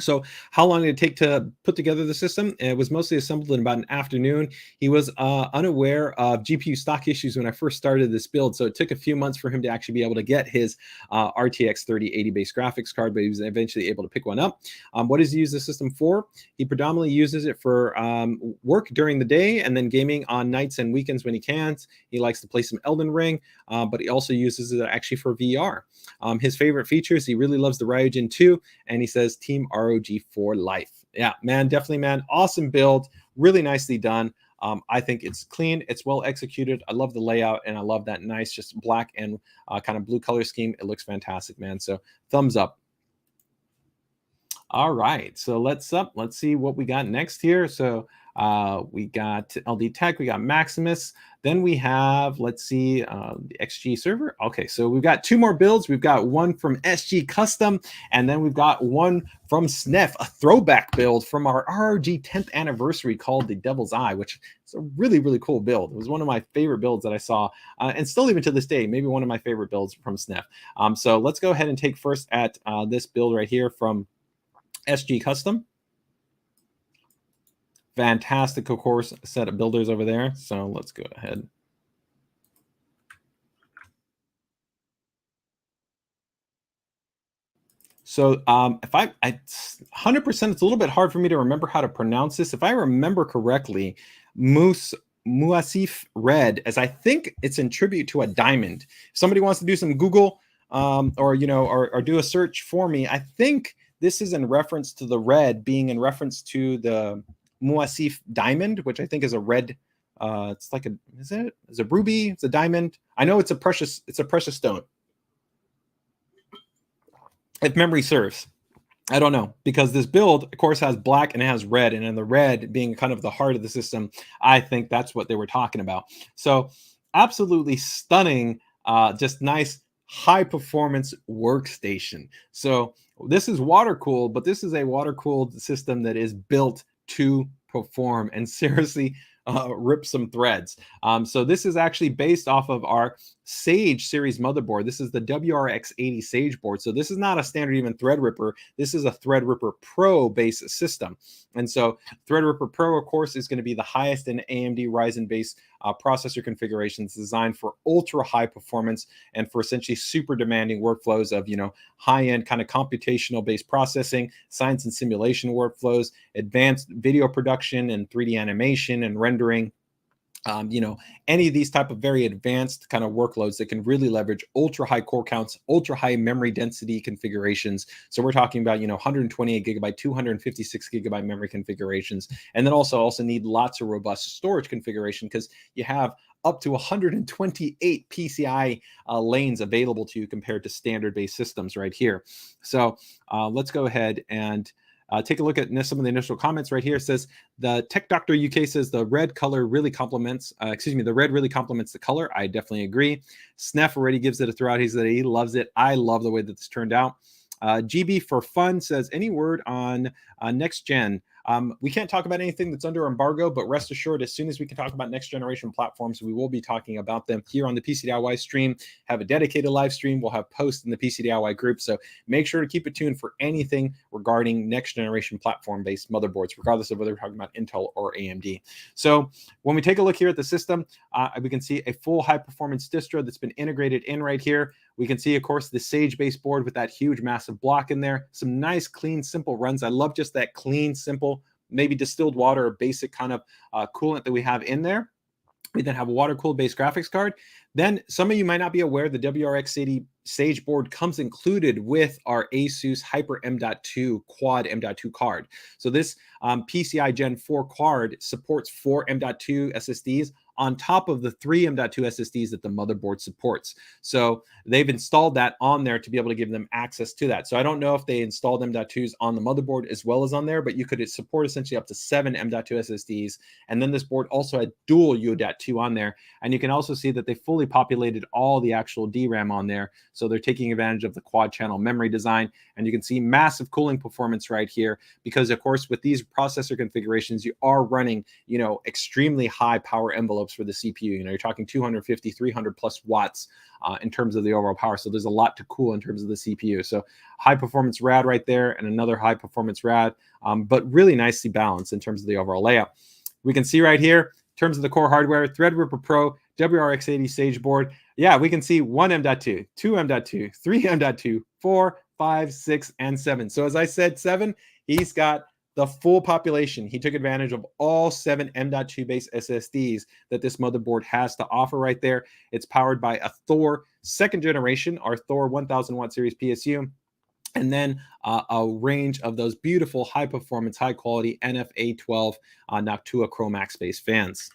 So how long did it take to put together the system? It was mostly assembled in about an afternoon. He was unaware of GPU stock issues when I first started this build, so it took a few months for him to actually be able to get his RTX 3080 base graphics card, but he was eventually able to pick one up. What does he use the system for? He predominantly uses it for work during the day and then gaming on nights and weekends when he can. He likes to play some Elden Ring, but he also uses it actually for VR. His favorite features, he really loves the Ryujin 2, and he says Team ROG for life. Yeah, man, definitely, man. Awesome build, really nicely done. I think it's clean, it's well executed. I love the layout, and I love that nice just black and kind of blue color scheme. It looks fantastic, man. So thumbs up. All right, so let's see what we got next here. So we got LD Tech, we got Maximus, then we have, let's see, the XG server. Okay, so we've got 2 more builds. We've got one from SG Custom, and then we've got one from SNEF, a throwback build from our ROG 10th anniversary called the Devil's Eye, which is a really, really cool build. It was one of my favorite builds that I saw, and still even to this day, maybe one of my favorite builds from SNEF. So let's go ahead and take first at this build right here from SG Custom. Fantastic, of course, set of builders over there. So let's go ahead. So if I 100%, it's a little bit hard for me to remember how to pronounce this. If I remember correctly, Muasif Red, as I think it's in tribute to a diamond. If somebody wants to do some Google or do a search for me, I think this is in reference to the red being in reference to the Muasif diamond, which I think is a red. It's like is it a ruby? It's a diamond. I know it's a precious stone. If memory serves. I don't know, because this build, of course, has black and it has red, and in the red being kind of the heart of the system, I think that's what they were talking about. So absolutely stunning, just nice high performance workstation. So This is water cooled, but this is a water cooled system that is built to perform and seriously rip some threads. So this is actually based off of our Sage series motherboard. This is the WRX80 Sage board. So this is not a standard even Threadripper. This is a Threadripper Pro based system. And so Threadripper Pro, of course, is going to be the highest in AMD Ryzen based processor configurations, designed for ultra high performance and for essentially super demanding workflows of, high end kind of computational based processing, science and simulation workflows, advanced video production and 3D animation and rendering. Any of these type of very advanced kind of workloads that can really leverage ultra high core counts, ultra high memory density configurations. So we're talking about, 128 gigabyte, 256 gigabyte memory configurations. And then also need lots of robust storage configuration, because you have up to 128 PCI lanes available to you compared to standard based systems right here. So let's go ahead and take a look at some of the initial comments right here. It says the Tech Doctor UK says the red color really complements, the red really complements the color. I definitely agree. Sneff already gives it a throw out. He said he loves it. I love the way that this turned out. GB for Fun says, any word on next gen? We can't talk about anything that's under embargo, but rest assured, as soon as we can talk about next generation platforms, we will be talking about them here on the PCDIY stream. Have a dedicated live stream. We'll have posts in the PCDIY group. So make sure to keep it tuned for anything regarding next generation platform based motherboards, regardless of whether we're talking about Intel or AMD. So when we take a look here at the system, we can see a full high performance distro that's been integrated in right here. We can see, of course, the Sage based board with that huge massive block in there. Some nice, clean, simple runs. I love just that clean, simple, maybe distilled water or basic kind of coolant that we have in there. We then have a water-cooled base graphics card. Then some of you might not be aware the WRX80 Sage board comes included with our ASUS Hyper M.2 Quad M.2 card. So this PCI Gen 4 card supports 4 M.2 SSDs on top of the 3 M.2 SSDs that the motherboard supports. So they've installed that on there to be able to give them access to that. So I don't know if they installed M.2s on the motherboard as well as on there, but you could support essentially up to 7 M.2 SSDs. And then this board also had dual U.2 on there. And you can also see that they fully populated all the actual DRAM on there. So they're taking advantage of the quad channel memory design. And you can see massive cooling performance right here, because of course, with these processor configurations, you are running, extremely high power envelopes for the CPU. You're talking 250, 300 plus watts in terms of the overall power. So there's a lot to cool in terms of the CPU. So high performance RAD right there, and another high performance RAD, but really nicely balanced in terms of the overall layout. We can see right here, in terms of the core hardware, Threadripper Pro, WRX80 Sage board. Yeah, we can see 1 M.2, 2 M.2, 3 M.2, 4, 5, 6, and 7. So as I said, 7, he's got the full population. He took advantage of all 7 M.2 based SSDs that this motherboard has to offer right there. It's powered by a Thor 2nd generation, our Thor 1000 watt series PSU. And then a range of those beautiful high performance, high quality NFA12 Noctua Chromax based fans.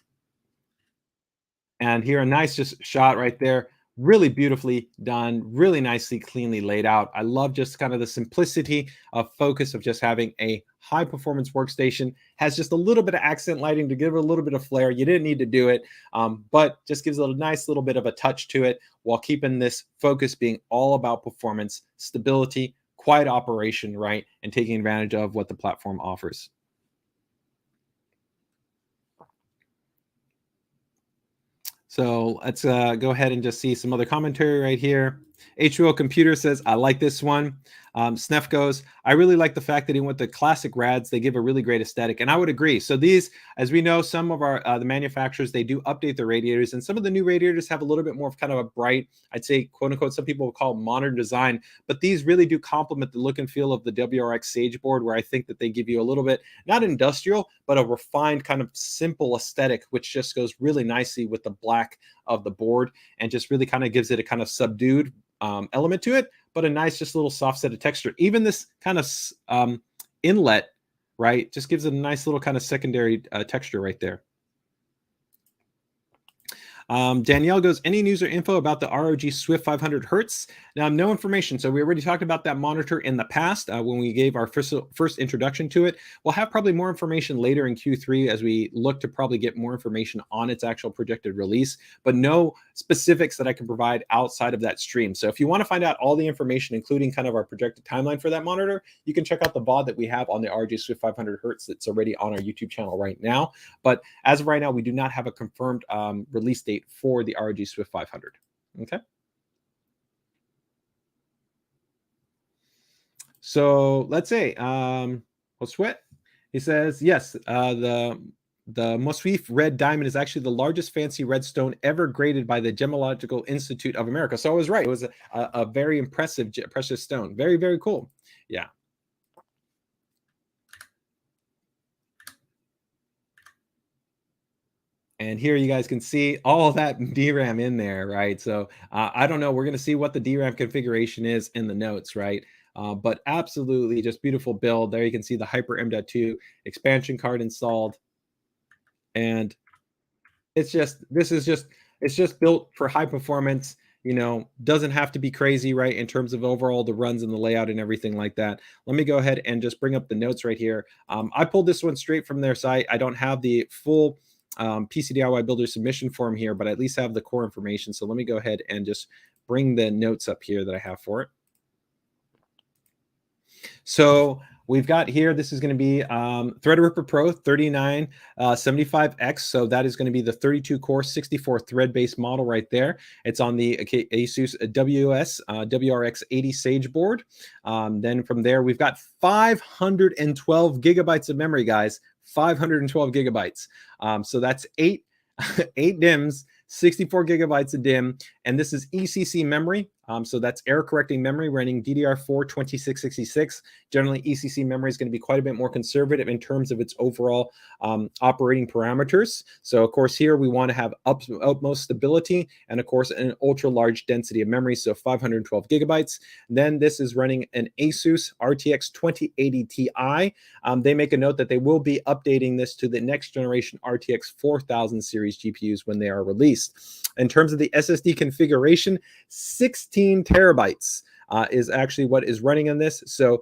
And here a nice just shot right there, really beautifully done, really nicely, cleanly laid out. I love just kind of the simplicity of focus of just having a high performance workstation. Has just a little bit of accent lighting to give it a little bit of flair. You didn't need to do it, but just gives it a nice little bit of a touch to it, while keeping this focus being all about performance, stability, quiet operation, right? And taking advantage of what the platform offers. So let's go ahead and just see some other commentary right here. H2O Computer says, I like this one. Sneff goes, I really like the fact that he went the classic rads. They give a really great aesthetic. And I would agree. So these, as we know, some of our the manufacturers, they do update their radiators. And some of the new radiators have a little bit more of kind of a bright, I'd say, quote unquote, some people will call modern design. But these really do complement the look and feel of the WRX Sage board, where I think that they give you a little bit, not industrial, but a refined kind of simple aesthetic, which just goes really nicely with the black of the board and just really kind of gives it a kind of subdued element to it, but a nice, just little soft set of texture. Even this kind of inlet, right, just gives it a nice little kind of secondary texture right there. Danielle goes, any news or info about the ROG Swift 500 Hertz? Now, no information. So we already talked about that monitor in the past when we gave our first introduction to it. We'll have probably more information later in Q3 as we look to probably get more information on its actual projected release, but no specifics that I can provide outside of that stream. So if you want to find out all the information, including kind of our projected timeline for that monitor, you can check out the VOD that we have on the ROG Swift 500 Hertz that's already on our YouTube channel right now. But as of right now, we do not have a confirmed release date for the ROG Swift 500. Okay. So let's say, Sweat, he says, yes, the Mosfif Red Diamond is actually the largest fancy red stone ever graded by the Gemological Institute of America. So I was right. It was a very impressive precious stone. Very, very cool. Yeah. And here you guys can see all that DRAM in there, right? So I don't know. We're going to see what the DRAM configuration is in the notes, right? But absolutely just beautiful build. There you can see the Hyper M.2 expansion card installed. And it's just built for high performance. You know, doesn't have to be crazy, right, in terms of overall the runs and the layout and everything like that. Let me go ahead and just bring up the notes right here. I pulled this one straight from their site. I don't have the full PCDIY builder submission form here, but I at least have the core information. So let me go ahead and just bring the notes up here that I have for it. So we've got here, this is going to be Threadripper Pro 3975X. So that is going to be the 32 core, 64 thread based model right there. It's on the ASUS WRX80 Sage board. Then from there, we've got 512 gigabytes of memory, guys. 512 gigabytes. So that's eight DIMMs, 64 gigabytes of DIMM, and this is ECC memory. So that's error correcting memory running DDR4 2666. Generally, ECC memory is going to be quite a bit more conservative in terms of its overall operating parameters. So of course, here we want to have utmost stability and of course an ultra large density of memory. So 512 gigabytes. Then this is running an ASUS RTX 2080 Ti. They make a note that they will be updating this to the next generation RTX 4000 series GPUs when they are released. In terms of the SSD configuration, 16 terabytes is actually what is running on this. So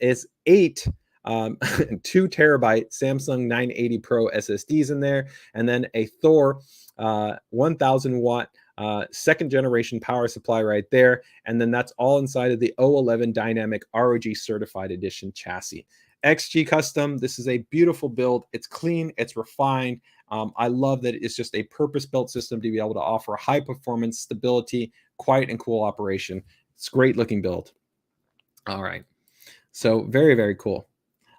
it's 8 2 terabyte Samsung 980 Pro SSDs in there, and then a Thor 1000 watt second generation power supply right there. And then that's all inside of the O11 Dynamic ROG Certified Edition chassis. XG Custom, this is a beautiful build. It's clean, it's refined. I love that it's just a purpose-built system to be able to offer high performance, stability, quiet and cool operation. It's a great looking build. All right. So very, very cool.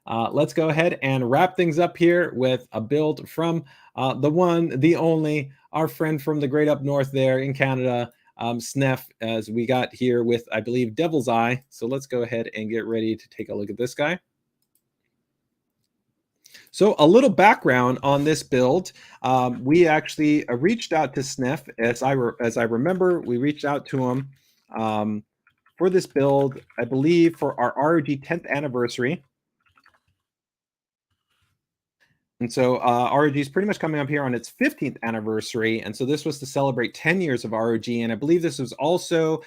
Let's go ahead and wrap things up here with a build from the one, the only, our friend from the great up north there in Canada, Snef, as we got here with, I believe, Devil's Eye. So let's go ahead and get ready to take a look at this guy. So a little background on this build. We actually reached out to Snef, as I remember, we reached out to him for this build, I believe, for our ROG 10th anniversary. And so ROG is pretty much coming up here on its 15th anniversary. And so this was to celebrate 10 years of ROG. And I believe this was also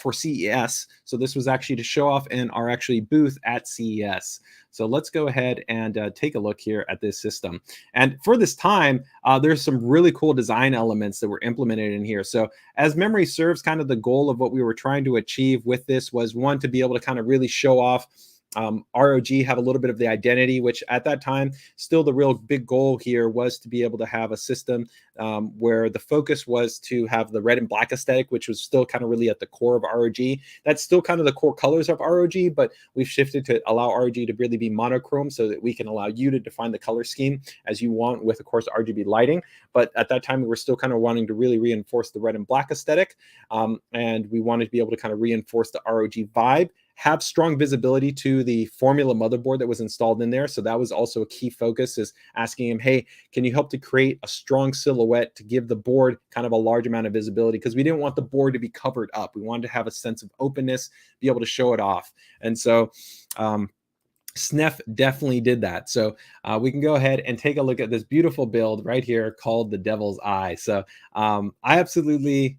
for CES. So this was actually to show off in our actually booth at CES. So let's go ahead and take a look here at this system. And for this time, there's some really cool design elements that were implemented in here. So as memory serves, kind of the goal of what we were trying to achieve with this was, one, to be able to kind of really show off ROG, have a little bit of the identity, which at that time, still the real big goal here was to be able to have a system where the focus was to have the red and black aesthetic, which was still kind of really at the core of ROG. That's still kind of the core colors of ROG, but we've shifted to allow ROG to really be monochrome so that we can allow you to define the color scheme as you want with, of course, RGB lighting. But at that time, we were still kind of wanting to really reinforce the red and black aesthetic. And we wanted to be able to kind of reinforce the ROG vibe, have strong visibility to the formula motherboard that was installed in there. So that was also a key focus, is asking him, hey, can you help to create a strong silhouette to give the board kind of a large amount of visibility? Because we didn't want the board to be covered up. We wanted to have a sense of openness, be able to show it off. And so SNEF definitely did that. So we can go ahead and take a look at this beautiful build right here called the Devil's Eye. So I absolutely,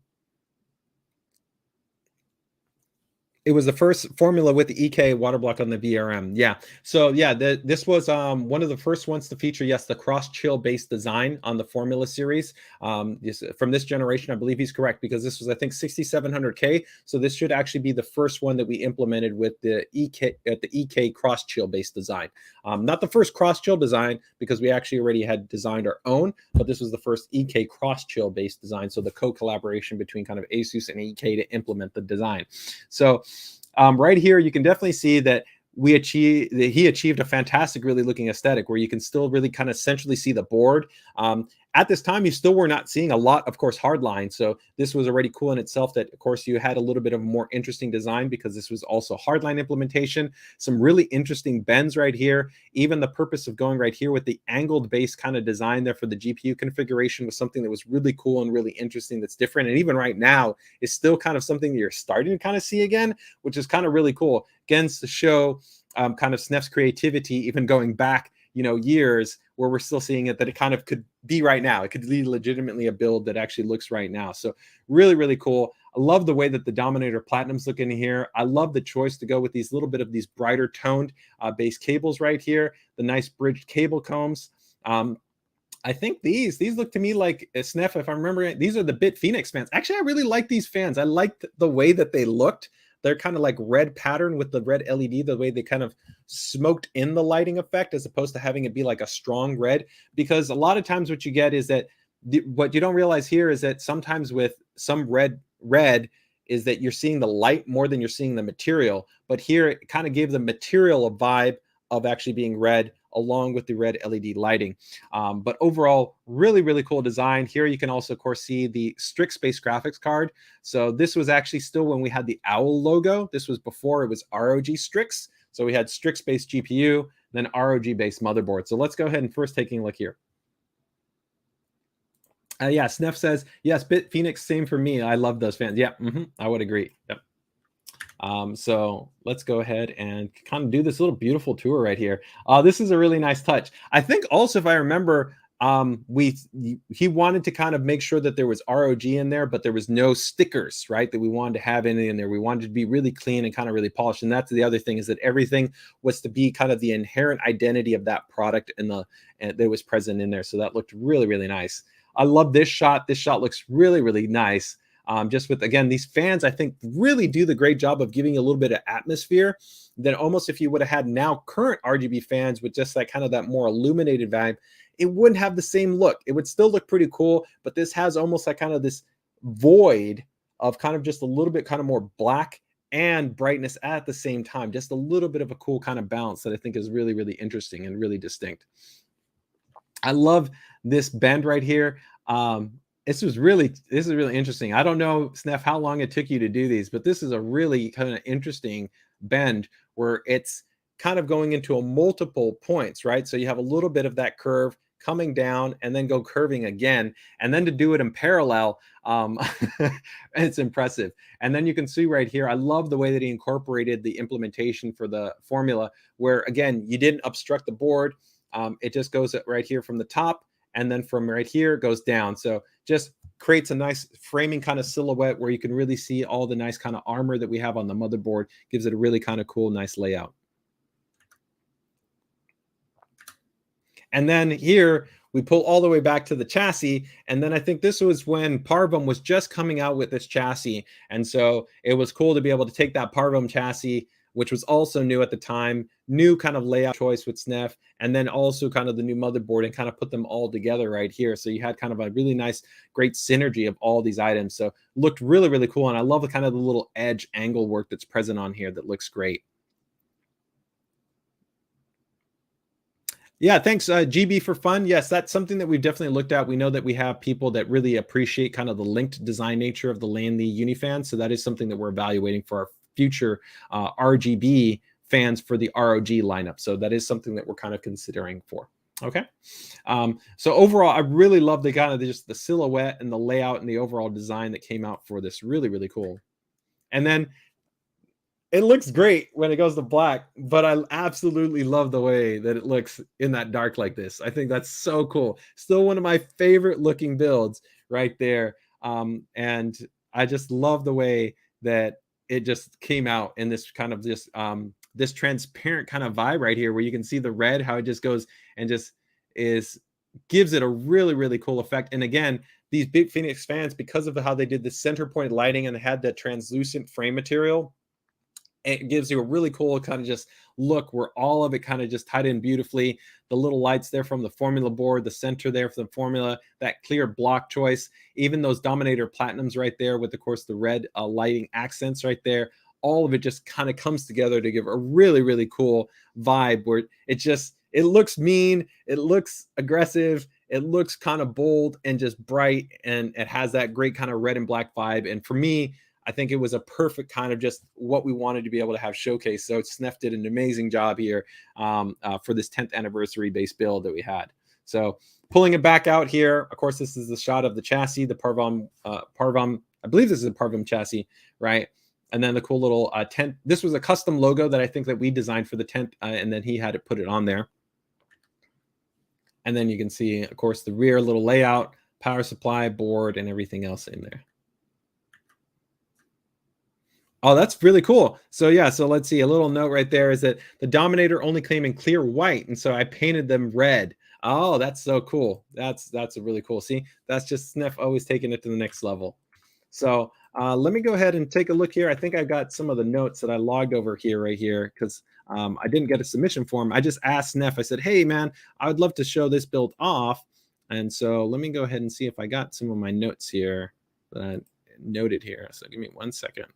it was the first formula with the EK water block on the VRM. Yeah. So yeah, this was one of the first ones to feature, yes, the cross chill based design on the formula series. From this generation, I believe he's correct, because this was, I think, 6700K. So this should actually be the first one that we implemented with the EK cross chill based design. Not the first cross chill design, because we actually already had designed our own, but this was the first EK cross chill based design. So the co-collaboration between kind of ASUS and EK to implement the design. So right here, you can definitely see that he achieved a fantastic, really looking aesthetic where you can still really kind of centrally see the board. At this time, you still were not seeing a lot, of course, hardline. So this was already cool in itself that, of course, you had a little bit of a more interesting design because this was also hardline implementation. Some really interesting bends right here. Even the purpose of going right here with the angled base kind of design there for the GPU configuration was something that was really cool and really interesting, that's different. And even right now is still kind of something that you're starting to kind of see again, which is kind of really cool. Again, to show kind of SNEF's creativity, even going back, years, where we're still seeing it, that it kind of could be right now. It could be legitimately a build that actually looks right now. So really, really cool. I love the way that the Dominator Platinum's looking here. I love the choice to go with these little bit of these brighter toned base cables right here, the nice bridged cable combs. I think these look to me like SNEF, if I remember it, these are the Bit Phoenix fans. Actually, I really like these fans. I liked the way that they looked. They're kind of like red pattern with the red LED, the way they kind of smoked in the lighting effect, as opposed to having it be like a strong red. Because a lot of times what you get is that what you don't realize here is that sometimes with some red is that you're seeing the light more than you're seeing the material. But here it kind of gave the material a vibe of actually being red, along with the red LED lighting. But overall, really, really cool design. Here you can also, of course, see the Strix based graphics card. So this was actually still when we had the OWL logo. This was before it was ROG Strix. So we had Strix based GPU, then ROG based motherboard. So let's go ahead and first taking a look here. Yeah, Snef says, yes, Bit Phoenix, same for me. I love those fans. Yeah, I would agree. Yep. So let's go ahead and kind of do this little beautiful tour right here. This is a really nice touch. I think also, if I remember, he wanted to kind of make sure that there was ROG in there, but there was no stickers, right? That we wanted to have in there. We wanted to be really clean and kind of really polished. And that's the other thing, is that everything was to be kind of the inherent identity of that product and that was present in there. So that looked really, really nice. I love this shot. This shot looks really, really nice. Just with, again, these fans, I think really do the great job of giving you a little bit of atmosphere. Then almost if you would have had now current RGB fans with just that kind of that more illuminated vibe, it wouldn't have the same look. It would still look pretty cool, but this has almost like kind of this void of kind of just a little bit kind of more black and brightness at the same time. Just a little bit of a cool kind of balance that I think is really, really interesting and really distinct. I love this bend right here. This is really interesting. I don't know, Snef, how long it took you to do these, but this is a really kind of interesting bend where it's kind of going into a multiple points, right? So you have a little bit of that curve coming down and then go curving again, and then to do it in parallel, it's impressive. And then you can see right here, I love the way that he incorporated the implementation for the formula, where again, you didn't obstruct the board. It just goes right here from the top, and then from right here it goes down. So just creates a nice framing kind of silhouette where you can really see all the nice kind of armor that we have on the motherboard. Gives it a really kind of cool, nice layout. And then here we pull all the way back to the chassis. And then I think this was when Parvum was just coming out with this chassis. And so it was cool to be able to take that Parvum chassis, which was also new at the time, new kind of layout choice with SNEF, and then also kind of the new motherboard, and kind of put them all together right here. So you had kind of a really nice, great synergy of all these items. So looked really, really cool. And I love the kind of the little edge angle work that's present on here that looks great. Yeah, thanks, GB for fun. Yes, that's something that we've definitely looked at. We know that we have people that really appreciate kind of the linked design nature of the Lanley Unifan. So that is something that we're evaluating for our future RGB fans for the ROG lineup. So that is something that we're kind of considering for. Okay. So overall, I really love the kind of just the silhouette and the layout and the overall design that came out for this. Really, really cool. And then it looks great when it goes to black, but I absolutely love the way that it looks in that dark like this. I think that's so cool. Still one of my favorite looking builds right there. And I just love the way that it just came out in this kind of just this transparent kind of vibe right here, where you can see the red, how it just goes and just gives it a really, really cool effect. And again, these big Phoenix fans, because of how they did the center point lighting and they had that translucent frame material, it gives you a really cool kind of just look where all of it kind of just tied in beautifully. The little lights there from the formula board, the center there for the formula, that clear block choice, even those Dominator Platinums right there with, of course, the red lighting accents right there. All of it just kind of comes together to give a really, really cool vibe where it looks mean, it looks aggressive, it looks kind of bold and just bright, and it has that great kind of red and black vibe. And for me, I think it was a perfect kind of just what we wanted to be able to have showcased. So Snef did an amazing job here for this 10th anniversary base build that we had. So pulling it back out here, of course, this is the shot of the chassis, the Parvam, I believe this is a Parvam chassis, right? And then the cool little 10th, this was a custom logo that I think that we designed for the 10th, and then he had to put it on there. And then you can see, of course, the rear little layout, power supply, board, and everything else in there. Oh, that's really cool. So yeah, so let's see, a little note right there is that the Dominator only came in clear white, and so I painted them red. Oh, that's so cool. That's a really cool. See, that's just Snef always taking it to the next level. So let me go ahead and take a look here. I think I got some of the notes that I logged over here right here, because I didn't get a submission form. I just asked Snef, I said, hey man, I would love to show this build off. And so let me go ahead and see if I got some of my notes here that I noted here. So give me 1 second.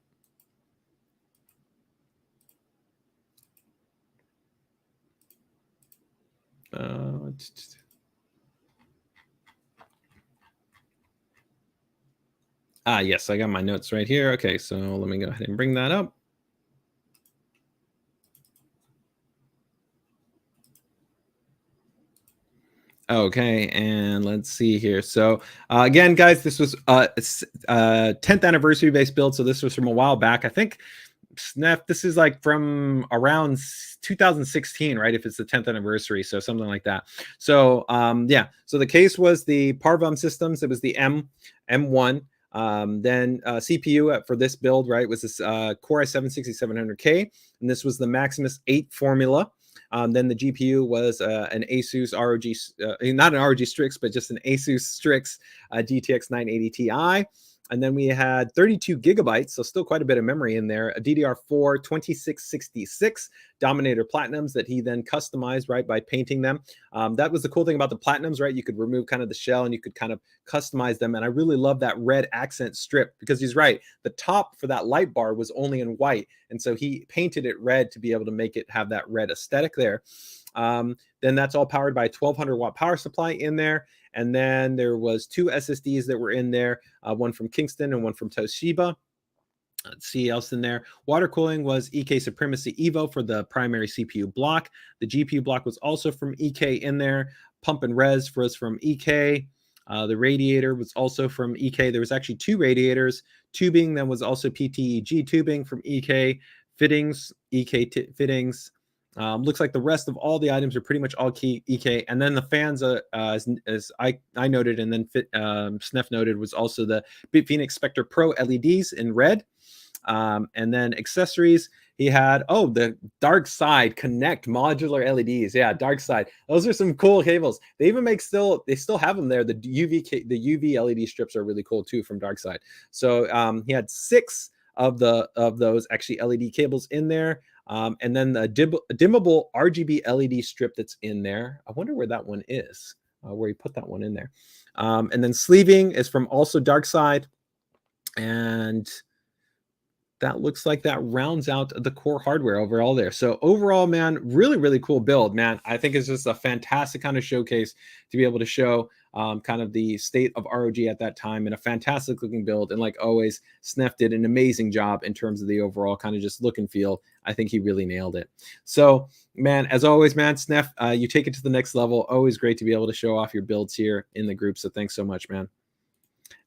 Yes, I got my notes right here. Okay, so let me go ahead and bring that up. Okay, and let's see here. So again, guys, this was 10th anniversary base build. So this was from a while back. I think Snef, this is like from around 2016, right? If it's the 10th anniversary, so something like that. So yeah, so the case was the Parvam systems. It was the M1. Then CPU for this build, right, was this Core i7 6700K, and this was the Maximus 8 formula. Then the GPU was an ASUS ROG, not an ROG Strix, but just an ASUS Strix GTX 980 Ti. And then we had 32 gigabytes, so still quite a bit of memory in there, a DDR4 2666 Dominator Platinums that he then customized, right, by painting them. That was the cool thing about the Platinums, right? You could remove kind of the shell and you could kind of customize them. And I really love that red accent strip, because he's right. The top for that light bar was only in white. And so he painted it red to be able to make it have that red aesthetic there. Then that's all powered by a 1200 watt power supply in there. And then there was 2 SSDs that were in there, one from Kingston and one from Toshiba. Let's see else in there. Water cooling was EK Supremacy Evo for the primary CPU block. The GPU block was also from EK in there. Pump and res was from EK. The radiator was also from EK. There was actually 2 radiators. Tubing then was also PTEG tubing from EK. Fittings, EK fittings. Looks like the rest of all the items are pretty much all EK. And then the fans, as I noted, and then Snef noted, was also the Phoenix Spectre Pro LEDs in red. And then accessories, he had, the dark side connect modular LEDs. Yeah, dark side. Those are some cool cables. They even they still have them there. The UV LED strips are really cool too from dark side. So he had 6 of those actually LED cables in there. And then the dimmable RGB LED strip that's in there. I wonder where that one is, where he put that one in there. And then sleeving is from also dark side. And that looks like that rounds out the core hardware overall there. So overall, man, really, really cool build, man. I think it's just a fantastic kind of showcase to be able to show kind of the state of ROG at that time, and a fantastic looking build. And like always, Snef did an amazing job in terms of the overall kind of just look and feel. I think he really nailed it. So, man, as always, man, Snef, you take it to the next level. Always great to be able to show off your builds here in the group. So thanks so much, man.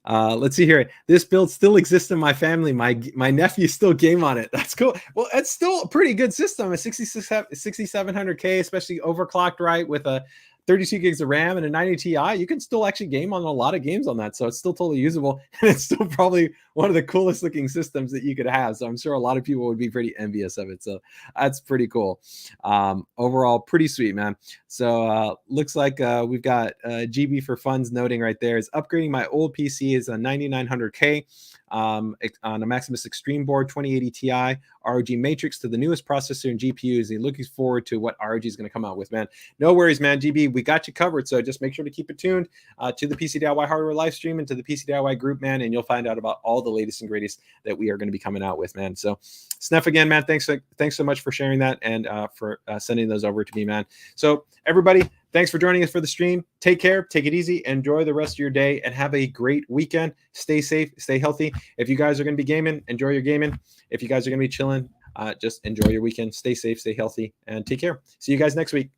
Let's see here. This build still exists in my family. My nephew still game on it. That's cool. Well, it's still a pretty good system. A 6700K, especially overclocked, right, with a 32 gigs of RAM and a 90 Ti. You can still actually game on a lot of games on that. So it's still totally usable. And it's still probably one of the coolest looking systems that you could have. So I'm sure a lot of people would be pretty envious of it. So that's pretty cool. Overall, pretty sweet, man. So looks like we've got GB for Funds noting right there is upgrading my old PC is a 9900K on a Maximus Extreme board, 2080 Ti, ROG Matrix to the newest processor and GPUs. And looking forward to what ROG is going to come out with, man. No worries, man. GB, we got you covered. So just make sure to keep it tuned to the PCDIY hardware live stream and to the PCDIY group, man. And you'll find out about all the latest and greatest that we are going to be coming out with, man. So Sneff, again, man, thanks so much for sharing that and for sending those over to me, man. So everybody, thanks for joining us for the stream. Take care, take it easy, enjoy the rest of your day, and have a great weekend. Stay safe, stay healthy. If you guys are going to be gaming, enjoy your gaming. If you guys are going to be chilling, just enjoy your weekend. Stay safe, stay healthy, and take care. See you guys next week.